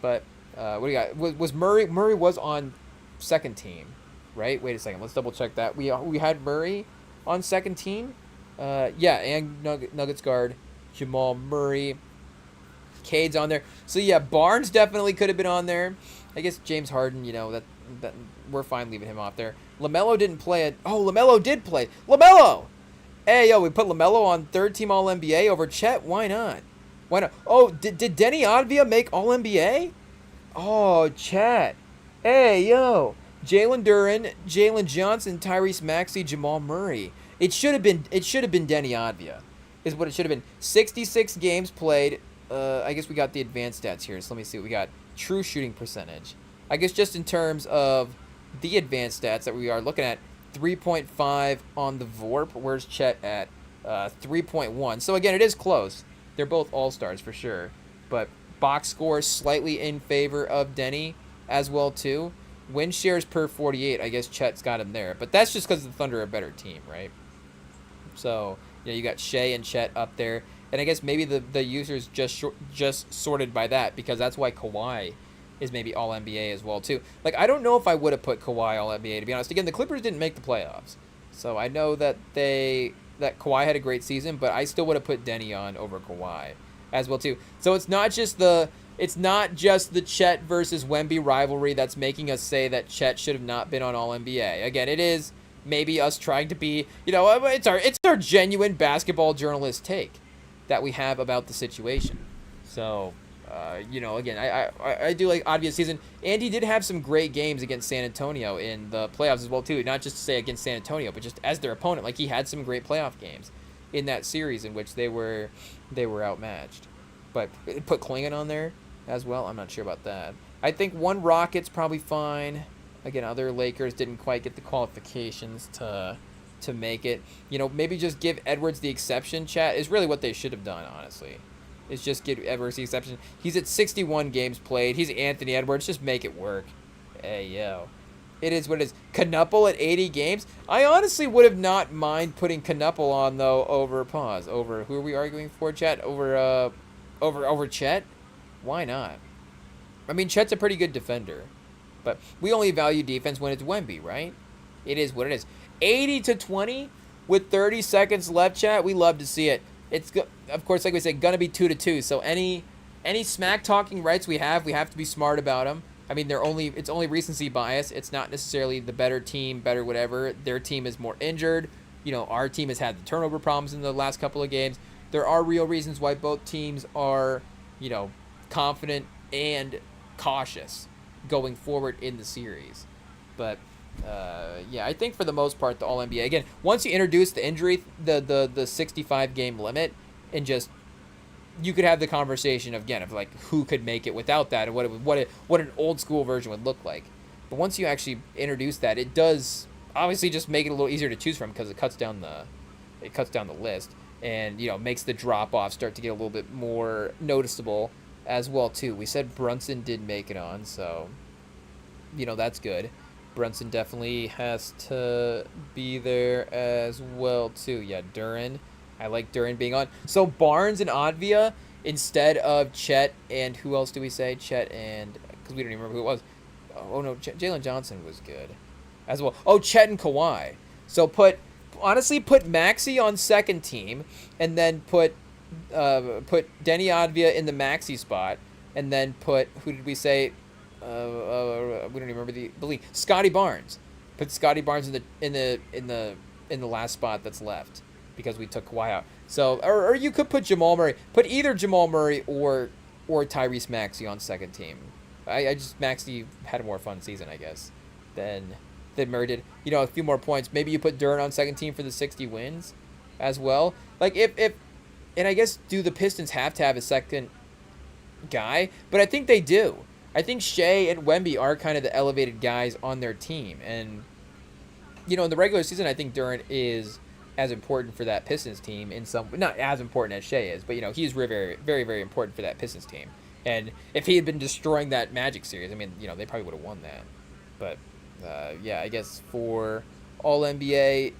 But what do you got? Was Murray? Murray was on second team, right? Wait a second. Let's double check that. We had Murray on second team. Yeah, and Nuggets guard Jamal Murray. Cade's on there. So yeah, Barnes definitely could have been on there. I guess James Harden, that we're fine leaving him off there. LaMelo didn't play it. Oh, LaMelo did play. LaMelo! Hey, yo, we put LaMelo on third team All-NBA over Chet. Why not? Why not? Oh, did Denny Advia make All-NBA? Oh, Chet. Hey, yo. Jalen Duren, Jalen Johnson, Tyrese Maxey, Jamal Murray. It should have been Denny Advia, is what it should have been. 66 games played. I guess we got the advanced stats here. So let me see what we got. True shooting percentage. I guess just in terms of the advanced stats that we are looking at, 3.5 on the VORP. Where's Chet at? 3.1. So again, it is close. They're both all-stars for sure. But box score slightly in favor of Denny as well too. Win shares per 48. I guess Chet's got him there. But that's just because the Thunder are a better team, right? So you got Shea and Chet up there. And I guess maybe the users just sorted by that, because that's why Kawhi is maybe All-NBA as well, too. Like, I don't know if I would have put Kawhi All-NBA, to be honest. Again, the Clippers didn't make the playoffs. So I know that Kawhi had a great season, but I still would have put Denny on over Kawhi as well, too. So it's not just the Chet versus Wemby rivalry that's making us say that Chet should have not been on All-NBA. Again, it is maybe us trying to be, it's our genuine basketball journalist take that we have about the situation. So, again, I do like obvious season. Andy did have some great games against San Antonio in the playoffs as well, too. Not just to say against San Antonio, but just as their opponent. Like, he had some great playoff games in that series in which they were outmatched. But put Klingon on there as well. I'm not sure about that. I think one Rocket's probably fine. Again, other Lakers didn't quite get the qualifications to make it. Maybe just give Edwards the exception, chat, is really what they should have done, honestly. Is just give Edwards the exception. He's at 61 games played. He's Anthony Edwards. Just make it work. Hey, yo. It is what it is. Knuppel at 80 games. I honestly would have not mind putting Knuppel on, though, over who are we arguing for, chat? Over Chet? Why not? I mean, Chet's a pretty good defender. But we only value defense when it's Wemby, right? It is what it is. 80-20 with 30 seconds left, chat. We love to see it. It's, of course, like we said, going to be 2-2. So any smack talking rights we have to be smart about them. I mean, it's only recency bias. It's not necessarily the better team, better whatever. Their team is more injured. Our team has had the turnover problems in the last couple of games. There are real reasons why both teams are, confident and cautious going forward in the series. But I think for the most part, the All-NBA, again, once you introduce the injury, the 65 game limit, and just you could have the conversation of like who could make it without that, and what an old school version would look like. But once you actually introduce that, it does obviously just make it a little easier to choose from, because it cuts down the list, and makes the drop off start to get a little bit more noticeable as well too. We said Brunson did make it on, so that's good. Brunson definitely has to be there as well too. Yeah, Duren. I like Duren being on. So Barnes and Advia instead of Chet and who else do we say? Chet and, because we don't even remember who it was. Oh no, Jalen Johnson was good as well. Oh, Chet and Kawhi. So put Maxey on second team, and then put Denny Advia in the Maxey spot, and then put, who did we say? We don't even remember the league. Scotty Barnes. Put Scotty Barnes in the last spot that's left, because we took Kawhi out. So, or you could put Jamal Murray. Put either Jamal Murray or Tyrese Maxey on second team. I just, Maxey had a more fun season, I guess, than Murray did. A few more points. Maybe you put Duren on second team for the 60 wins as well. Like if and I guess, do the Pistons have to have a second guy? But I think they do. I think Shea and Wemby are kind of the elevated guys on their team. And, in the regular season, I think Duren is as important for that Pistons team not as important as Shea is, but, he's very, very, very important for that Pistons team. And if he had been destroying that Magic series, I mean, they probably would have won that. But, I guess for All-NBA,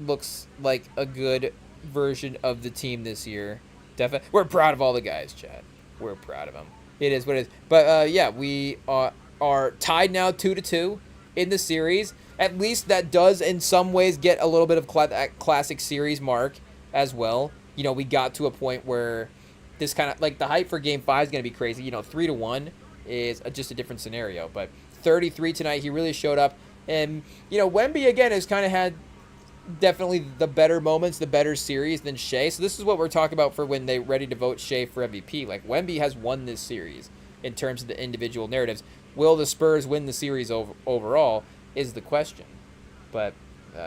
looks like a good version of the team this year. Definitely, we're proud of all the guys, Chad. We're proud of them. It is what it is. But yeah, we are tied now 2-2 in the series. At least that does, in some ways, get a little bit of classic series mark as well. You know, we got to a point where this kind of, like, the hype for Game 5 is going to be crazy. You know, 3-1 is just a different scenario. But 33 tonight, he really showed up. And, you know, Wemby, again, has kind of had definitely the better moments, the better series than Shea. So this is what we're talking about for when they're ready to vote Shea for MVP. Like, Wemby has won this series in terms of the individual narratives. Will the Spurs win the series overall is the question. But,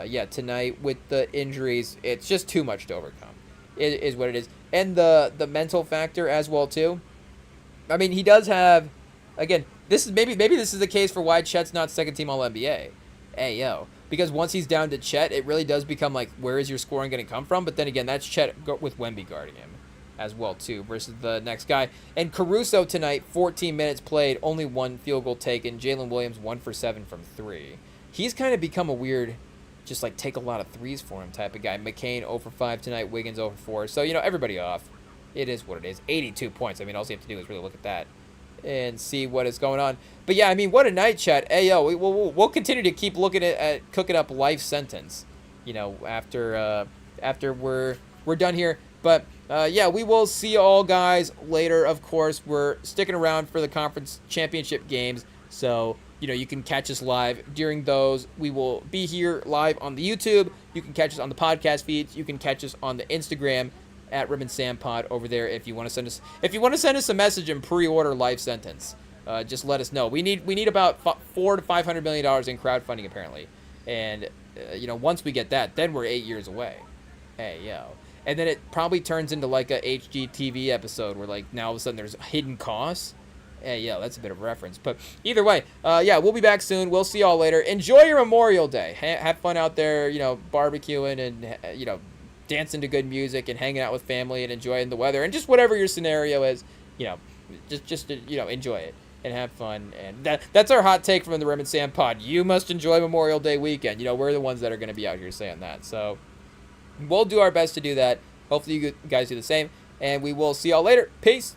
yeah, tonight with the injuries, it's just too much to overcome. It is what it is. And the mental factor as well, too. I mean, he does have, again, this is maybe this is the case for why Chet's not second team All-NBA. Hey, yo. Because once he's down to Chet, it really does become like, where is your scoring going to come from? But then again, that's Chet with Wemby guarding him as well, too, versus the next guy. And Caruso tonight, 14 minutes played, only 1 field goal taken. Jalen Williams, 1 for 7 from 3. He's kind of become a weird, just like take a lot of threes for him type of guy. McCain 0 for 5 tonight, Wiggins 0 for 4. So, you know, everybody off. It is what it is. 82 points. I mean, all you have to do is really look at that and see what is going on. But yeah, I mean, what a night, Chet. Hey, yo, we'll continue to keep looking at cooking up life sentence, you know, after we're done here. But yeah, we will see you all guys later. Of course, we're sticking around for the conference championship games, so you know you can catch us live during those. We will be here live on the YouTube. You can catch us on the podcast feeds. You can catch us on the Instagram at RemingTonM over there. If you want to send us a message and pre-order life sentence, just let us know. We need about $400 to $500 million in crowdfunding apparently, and you know, once we get that, then we're 8 years away. Hey, yo. And then it probably turns into like a HGTV episode where like now all of a sudden there's hidden costs. Hey, yo, that's a bit of a reference. But either way, yeah, we'll be back soon. We'll see y'all later. Enjoy your Memorial Day. Have fun out there, you know, barbecuing and, you know, dancing to good music and hanging out with family and enjoying the weather and just whatever your scenario is, you know, just you know, enjoy it and have fun. And that's our hot take from the Rem and Sam pod. You must enjoy Memorial Day weekend. You know, we're the ones that are going to be out here saying that. So we'll do our best to do that. Hopefully you guys do the same. And we will see y'all later. Peace.